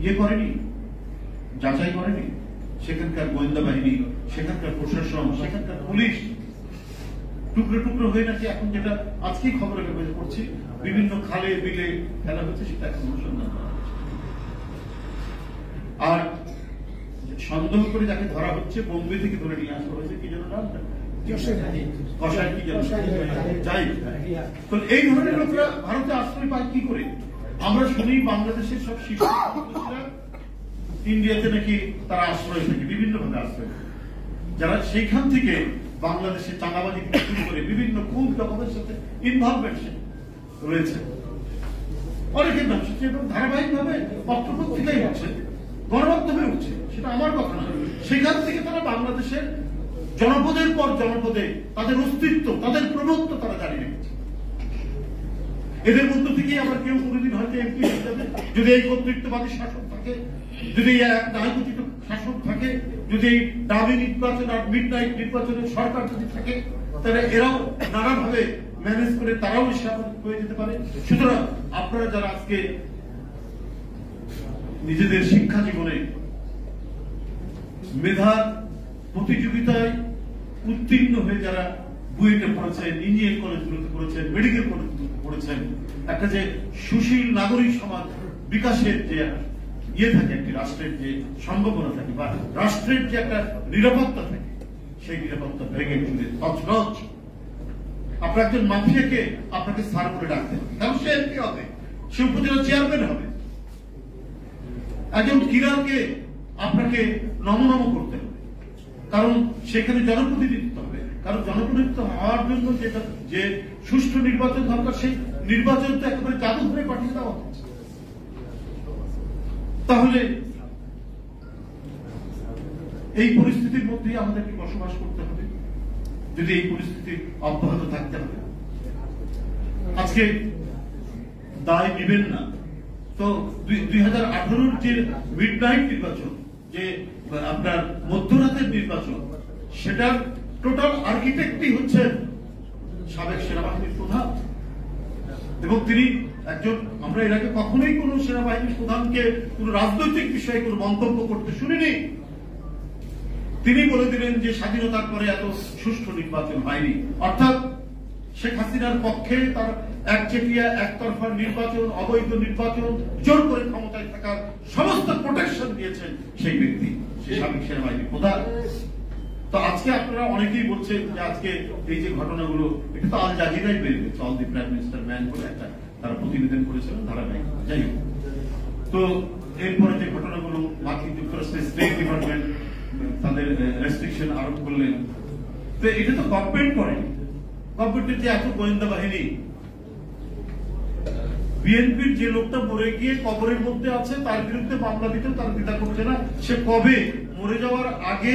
ইয়ে করেনি, যাচাই করেনি? সেখানকার গোয়েন্দা বাহিনী, সেখানকার প্রশাসন, সেখানকার পুলিশ টুকরো টুকরো হয়ে নাকি এখন যেটা আজকেই খবরে কাগজে পড়ছি বিভিন্ন খালে বিলে ফেলা হচ্ছে, সেটা এখন অনুসন্ধান করা হচ্ছে। আর সন্দেহ করে যাকে ধরা হচ্ছে বোম্বে থেকে ধরে নিয়ে আসা হয়েছে, কি যেন নাম, কষায় কি যেন, যাই। তো এই ধরনের লোকরা ভারতে আশ্রয় পায় কি করে? আমরা শুনি বাংলাদেশের সব শিক্ষকরা ইন্ডিয়াতে নাকি তারা আশ্রয় থাকে, বিভিন্ন ভাবে আশ্রয় থাকে, যারা সেইখান থেকে বাংলাদেশের চাঁদাবাজি থেকে শুরু করে বিভিন্ন খুব রকমের সাথে ইনভলভমেন্ট রয়েছে। অনেকের নাম শুনছে এবং ধারাবাহিক ভাবে পত্রপত্রিকাই হচ্ছে, গণমাধ্যমে উঠছে, সেটা আমার কথা না। সেখান থেকে তারা বাংলাদেশের জনপদের পর জনপদে তাদের অস্তিত্ব, তাদের প্রভুত্ব তারা জানিয়ে রেখেছে। এদের মধ্য থেকেই আবার কেউ কোনোদিন হয়তো এমপি হয়ে যাবে, যদি এই কর্তৃত্ববাদী শাসক থাকে, যদি রাজনৈতিক শাসক থাকে, যদি এই দাবি নির্বাচন আর মিডনাইট নির্বাচনের সরকার যদি থাকে, তাহলে এরাও নানাভাবে ম্যানেজ করে তারাও হয়ে যেতে পারে। সুতরাং আপনারা যারা আজকে নিজেদের শিক্ষা জীবনে মেধার প্রতিযোগিতায় উত্তীর্ণ হয়ে যারা বুয়েটে পড়েছেন, ইঞ্জিনিয়ারিং কলেজগুলোতে পড়েছেন, মেডিকেল কলেজগুলোতে পড়েছেন, একটা যে সুশীল নাগরিক সমাজ বিকাশের যে ইয়ে থাকে, একটি রাষ্ট্রের যে সম্ভাবনা থাকে বা রাষ্ট্রের যে একটা নিরাপত্তা থাকে, সেই নিরাপত্তা ভেঙে চুরে তছনছ। আপনার একজন মাফিয়াকে আপনাকে স্যার করে ডাকতে হবে, কারণ সে এমপি হবে, সে উপজেলা চেয়ারম্যান হবে। একজন কিরারকে আপনাকে নমনম করতে হবে, কারণ সেখানে জনপ্রতিনিধিত্ব হবে। কারণ জনপ্রতিনিধিত্ব হওয়ার জন্য যে সুষ্ঠু নির্বাচন দরকার, সেই নির্বাচন তো একেবারে জাদু ধরে পাঠিয়ে দেওয়া হচ্ছে। তাহলে এই পরিস্থিতির মধ্যেই আমাদেরকে বসবাস করতে হবে, যদি এই পরিস্থিতি অব্যাহত থাকতে হবে। আজকে দায় নেবেন না তো 2018 যে মিডনাইট নির্বাচন, যে আপনার মধ্যরাতের নির্বাচন, সেটার টোটাল আর্কিটেক্টই হচ্ছে সাবেক সেনাবাহিনীর প্রধান, এবং তিনি একজন, আমরা এর আগে কখনোই কোন সেনাবাহিনীর প্রধানকে কোন রাজনৈতিক বিষয়ে কোন মন্তব্য করতে শুনিনি। তিনি বলে দিলেন যে স্বাধীনতার পরে এত সুষ্ঠু নির্বাচন হয়নি, অর্থাৎ শেখ হাসিনার পক্ষে তার একচেটিয়া একতরফা নির্বাচন, অবৈধ নির্বাচন, জোর করে ক্ষমতায় থাকার সমস্ত প্রোটেকশন দিয়েছেন সেই ব্যক্তি, সে সাবেক সেনাবাহিনীর প্রধান। তো আজকে আপনারা অনেকেই বলছেন যে আজকে এই যে ঘটনাগুলো, এটা তো আল জাজিরাই বের হয়েছে, all the prime minister man বলে একটা তারা প্রতিবেদন করেছিলেন ধারাবাহিক। যাই হোক, তো এরপরে যে ঘটনাগুলো, মার্কিন যুক্তরাষ্ট্রের স্টেট ডিপার্টমেন্ট তাদের রেস্ট্রিকশন আরোপ করলেন, তো এটা তো গভর্নমেন্ট করে, গভর্নমেন্টের যে এত গোয়েন্দা বাহিনী, বিএনপির যে লোকটা মরে গিয়ে কবরের মধ্যে আছে তার বিরুদ্ধে মামলা দিতেও তারা দ্বিধা করছে না। সে কবে মরে যাওয়ার আগে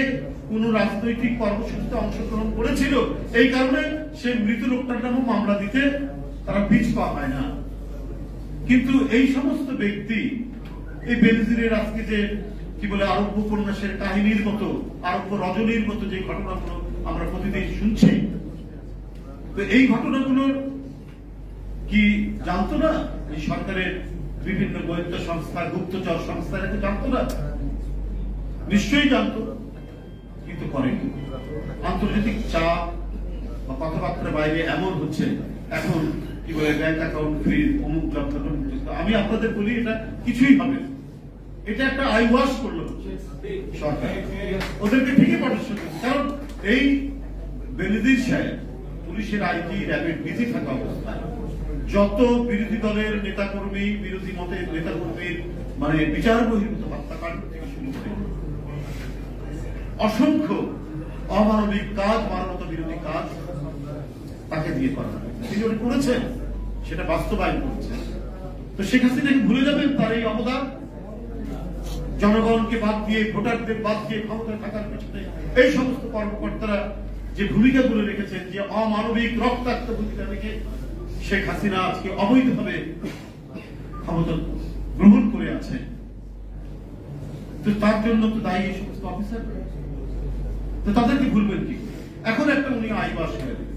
কোন রাজনৈতিক কর্মসূচিতে অংশগ্রহণ করেছিল, এই কারণে সে মৃত লোকটার নামও মামলা দিতে তারা পিছ পা হয় না। কিন্তু এই সমস্ত ব্যক্তি, এই বেনজিরের আজকে যে কি বলে আরব্য উপন্যাসের কাহিনীর মতো, আরব্য রজনীর মতো যে ঘটনাগুলো আমরা প্রতিদিন শুনছি, তো এই ঘটনাগুলোর কি জানতো না এই সরকারের বিভিন্ন গোয়েন্দা সংস্থা, গুপ্তচর সংস্থা এটাকে জানতো না? নিশ্চয়ই জানতো, কিন্তু করেনি। আন্তর্জাতিক চাপ বা কথাবার্তার বাইরে এমন হচ্ছে, এখন কি বলে ব্যাংক অ্যাকাউন্ট ফ্রি, অমুক লক্ষ। আমি আপনাদের বলি এটা কিছুই হবে না, এটা একটা আই ওয়াশ করলো সরকার, ওদেরকে ঠিকই প্রদর্শন করছে। কারণ এই বেনজির সাহেব পুলিশের আইজি, র্যাবের বিধি থাকা অবস্থায় যত বিরোধী দলের নেতাকর্মী, বিরোধী মতের নেতাকর্মীর মানে বিচার বহির্ভূত হত্যাকাণ্ড থেকে শুরু করে অসংখ্য অমানবিক কাজ, মানবতা বিরোধী কাজ তাকে দিয়ে করা হয়। তিনি ওটা করেছেন, সেটা বাস্তবায়ন করেছেন। তো শেখ হাসিনাকে ভুলে যাবেন তার এই অবদান? জনগণকে বাদ দিয়ে, ভোটারদের বাদ দিয়ে ক্ষমতায় থাকার পেছনে এই সমস্ত কর্মকর্তারা যে ভূমিকাগুলো রেখেছেন, যে অমানবিক রক্তাক্ত ভূমিকা রেখে শেখ হাসিনা আজকে অবৈধভাবে ক্ষমতা গ্রহণ করে আছে, তো তার জন্য তো দায়ী এই সমস্ত অফিসার। তো তাদেরকে ভুলবেন কি? এখন একটা উনি আইবাস করে দেবেন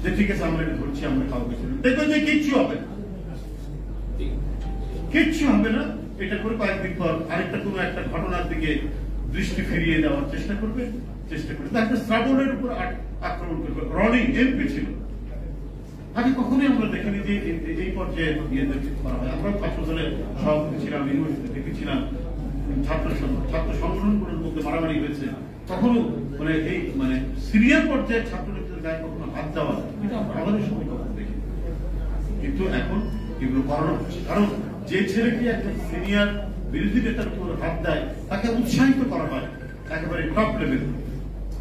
যে ঠিক আছে আমরা এটা ধরছি, আমরা কাউকে দেখবেন যে কিচ্ছু হবে না, কিচ্ছু হবে না। এটা করে কয়েকদিন পর আরেকটা কোনো একটা ঘটনার দিকে দৃষ্টি ফিরিয়ে দেওয়ার চেষ্টা করবে। তাকে শ্রাবণের উপর আক্রমণ করবে। রনি এমপি ছিল, আগে কখনোই আমরা দেখিনি যে এই পর্যায়ে করা হয়। আমরা ছাত্র দলের সভাপতি ছিলাম, ইউনিভার্সিটি দেখেছিলাম ছাত্র সংগঠনগুলোর মধ্যে মারামারি হয়েছে, কখনো মানে এই মানে সিনিয়র পর্যায়ের ছাত্র নেতাদের গায়ে কখনো হাত দেওয়া, এটা আমাদের সময় কখনো দেখি। কিন্তু এখন এগুলো করানো হচ্ছে, কারণ যে ছেলেটি একটা সিনিয়র বিরোধী নেতার উপর হাত দেয় তাকে উৎসাহিত করা হয় একেবারে টপ লেভেল,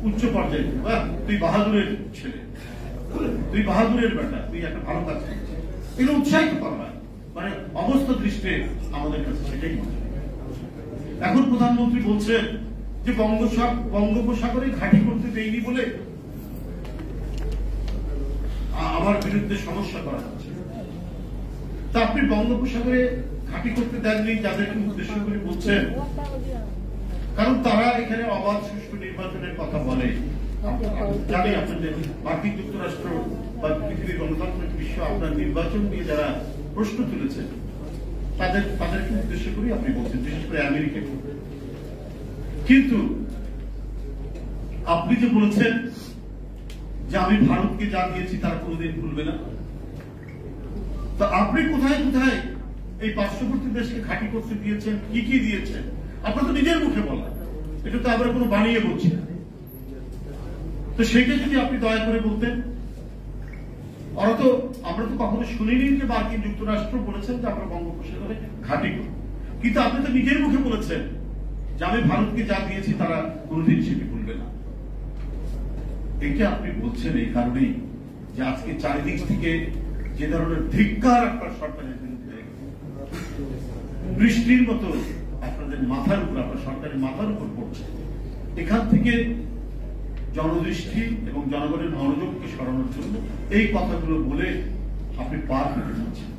উচ্চ পর্যায়ে। তুই বাহাদুরের ছেলে, তুই বাহাদুরের বেটা, তুই একটা ভালো কাজ করছিস, এগুলো উৎসাহিত করা হয়। মানে অবস্থা দৃষ্টে আমাদের কাছে সেটাই মনে হয়। এখন প্রধানমন্ত্রী বলছেন যে বঙ্গোপসাগরে ঘাঁটি করতে দেয়নি বলে আমার বিরুদ্ধে সমস্যা করা হচ্ছে। তা আপনি বঙ্গোপসাগরে ঘাঁটি করতে দেননি যাদেরকে উদ্দেশ্য করে বলছেন, কারণ তারা এখানে অবাধ সুষ্ঠু নির্বাচনের কথা বলে। জানি আপনাদের মার্কিন যুক্তরাষ্ট্র বা পৃথিবীর গণতান্ত্রিক বিশ্ব আপনার নির্বাচন নিয়ে যারা প্রশ্ন তুলেছে তাদেরকে উদ্দেশ্য করে আপনি বলছেন, বিশেষ করে আমেরিকাকে। কিন্তু আপনি যে বলেছেন যে আমি ভারতকে যা দিয়েছি তারা কোনোদিন ভুলবে না, তো আপনি কোথায় কোথায় এই পার্শ্ববর্তী দেশকে ঘাঁটি করতে দিয়েছেন, কি কি দিয়েছেন আপনার তো নিজের মুখে বলা, এটা তো আমরা কোনো বানিয়ে বলছি না। তো সেইটা যদি আপনি দয়া করে বলতেন। আমরা তো কখনো শুনিনি যে মার্কিন যুক্তরাষ্ট্র বলেছেন যে আমরা বঙ্গোপসাগরে ঘাঁটি করব, কিন্তু আপনি তো নিজের মুখে বলেছেন যে আমি ভারতকে যা দিয়েছি তারা কোনোদিন সেটি ভুলবে না। এটা আপনি বলছেন এই কারণেই যে আজকে চারিদিক থেকে যে ধরনের ধিক্কার আপনার সরকারের বিরুদ্ধে বৃষ্টির মতো আপনাদের মাথার উপর, আপনার সরকারের মাথার উপর পড়ছে, এখান থেকে জনদৃষ্টি এবং জনগণের মনোযোগকে সরানোর জন্য এই কথাগুলো বলে আপনি পার হতে যাচ্ছেন।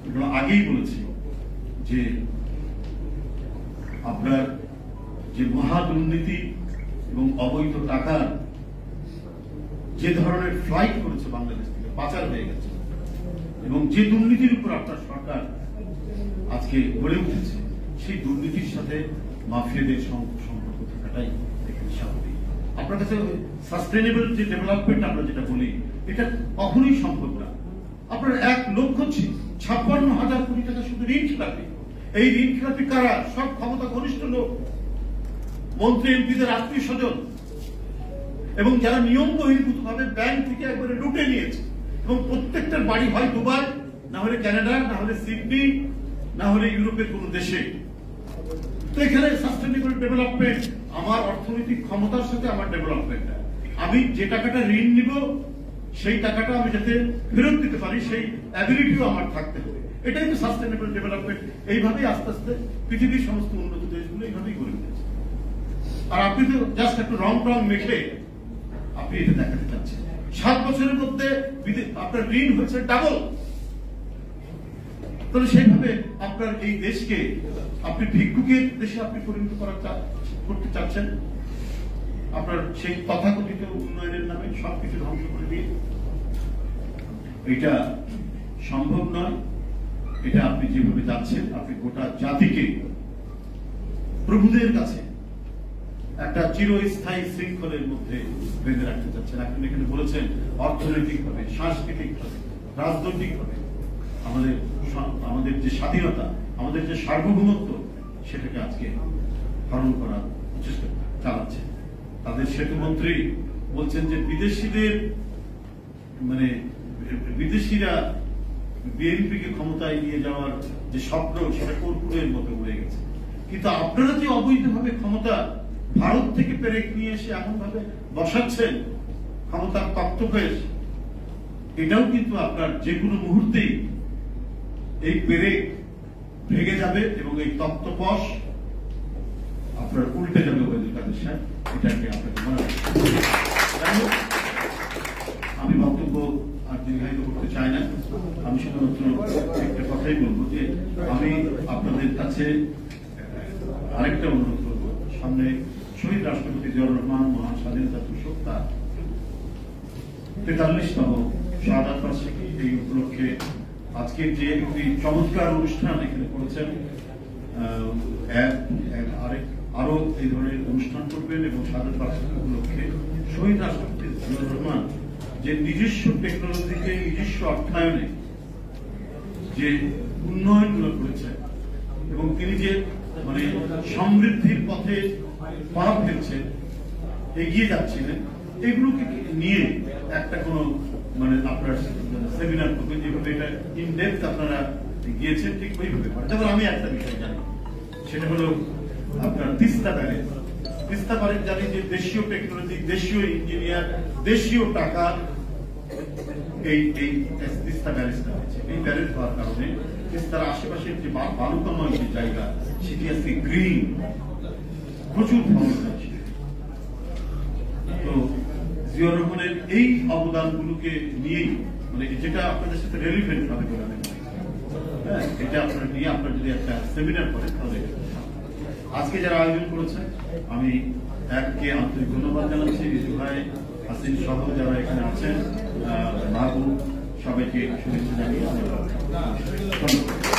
এগুলো আগেই বলেছি যে আপনার যে মহা দুর্নীতি এবং অবৈধ টাকার যে ধরনের ফ্লাইট করেছে বাংলাদেশ থেকে, পাচার হয়ে গেছে, এবং যে দুর্নীতির উপর আপনার সরকার আজকে গড়ে উঠেছে, সেই দুর্নীতির সাথে মাফিয়াদের সম্পর্ক থাকাটাই এখানে স্বাভাবিক। আপনার কাছে সাস্টেনেবল যে ডেভেলপমেন্ট আমরা যেটা বলি, এটা কখনোই সম্ভব না। আপনার 1,56,000 কোটি টাকা শুধু ঋণ খেলাপি। এই ঋণ খেলাপি কারা? সব ক্ষমতা ঘনিষ্ঠ লোক, মন্ত্রী এমপিদের আত্মীয় স্বজন, এবং যারা নিয়ম বহির্ভূত ভাবে ব্যাংক থেকে একবারে লুটে নিয়েছে, এবং প্রত্যেকটার বাড়ি হয় দুবাই, না হলে কানাডা, না হলে সিডনি, না হলে ইউরোপের কোন দেশে। তো এখানে সাস্টেনেবল ডেভেলপমেন্ট আমার অর্থনৈতিক ক্ষমতার সাথে আমার ডেভেলপমেন্ট, আমি যে টাকাটা ঋণ নিব সেই টাকাটা আমি যাতে ফেরত দিতে পারি সেই অ্যাবিলিটিও আমার থাকতে হবে। এটাই তো সাস্টেনেবল ডেভেলপমেন্ট। এইভাবেই আস্তে আস্তে পৃথিবীর সমস্ত উন্নত দেশগুলো এইভাবেই গড়ে উঠেছে। আর আপনি তো জাস্ট একটু রং মেখে আপনি এটা দেখাতে চাচ্ছেন 7 বছরের মধ্যে আপনার ঋণ হচ্ছে ডাবল। তাহলে সেইভাবে আপনার এই দেশকে আপনি ভিক্ষুকের দেশে আপনি পরিণত করতে চাচ্ছেন, আপনার সেই তথাকথিত উন্নয়নের নামে সবকিছু ধ্বংস করে দিয়ে। এটা সম্ভব নয়। এটা আপনি যেভাবে যাচ্ছেন, আপনি গোটা জাতিকে প্রভুদের কাছে একটা চিরস্থায়ী শৃঙ্খলের মধ্যে বেঁধে রাখতে চাচ্ছেন। আপনি এখানে বলেছেন অর্থনৈতিকভাবে, সাংস্কৃতিকভাবে, রাজনৈতিকভাবে আমাদের যে স্বাধীনতা, আমাদের যে সার্বভৌমত্ব, সেটাকে আজকে হরণ করার চেষ্টা চালাচ্ছে। তাদের সেতুমন্ত্রী বলছেন যে বিদেশিরা বিএনপিকে ক্ষমতায় নিয়ে যাওয়ার যে স্বপ্ন, সেটা কর্পূরের মতো উড়ে গেছে। কিন্তু আপনারা যে অবৈধভাবে ক্ষমতা ভারত থেকে পেরেক নিয়ে এসে এমন ভাবে বসাচ্ছেন ক্ষমতার তক্তপোষ, এটাও কিন্তু আপনার যে কোনো মুহূর্তেই এই পেরেক ভেঙে যাবে এবং এই তক্তপোষ আপনার উল্টে যাবে ওবায়দুল কাদের সাহেব। এটাকে আপনাকে মনে রাখতে। আমি বক্তব্য আর দীর্ঘায়িত করতে চাই না। আমি শুধুমাত্র একটা কথাই বলবো যে আমি আপনাদের কাছে আরেকটা অনুরোধ করবো, সামনে শহীদ রাষ্ট্রপতি জিয়াউর রহমান মহান স্বাধীনতা দিবস তার 43তম শাহাদাত বার্ষিকী, এই উপলক্ষে আজকের যে একটি চমৎকার অনুষ্ঠান এখানে করেছেন, আরো এই ধরনের অনুষ্ঠান করবেন এবং শাহাদাত বার্ষিকী উপলক্ষে শহীদ রাষ্ট্রপতি জিয়াউর রহমান যে নিজস্ব টেকনোলজিতে, নিজস্ব অর্থায়নে যে উন্নয়নগুলো করেছেন এবং তিনি যে সমৃদ্ধির পথে পা ফেলছেন, এগিয়ে যাচ্ছিলেন, এগুলোকে নিয়ে একটা কোন আপনার সেমিনার করবেন, যেভাবে এটা ইনডেপথ আপনারা গিয়েছেন ঠিক ওইভাবে। যেমন আমি একটা বিষয় জানি, সেটা হলো আপনার তিস্তা ব্যারেজ। তিস্তা ব্যারেজ জানি যে দেশীয় টেকনোলজি, দেশীয় ইঞ্জিনিয়ার, দেশীয় টাকা এই তিস্তা ব্যারেজটা হয়েছে। এই ব্যারেজ হওয়ার কারণে তিস্তার আশেপাশের যে বালুকাময় যে জায়গা, সেটি আজকে গ্রিন, প্রচুর ফলন হয়েছে। তো জিয়াউর রহমানের এই অবদানগুলোকে নিয়েই যেটা আপনাদের সাথে রেলিভেন্ট ভাবে বলে হ্যাঁ, এটা আপনারা নিয়ে আপনার যদি একটা সেমিনার করেন তাহলে আজকে যারা আয়োজন করেছেন আমি এককে আন্তরিক ধন্যবাদ জানাচ্ছি, রিজু ভাই, হাসিন সহ যারা এখানে আছেন, মাহবুব, সবাইকে শুভেচ্ছা জানিয়ে ধন্যবাদ।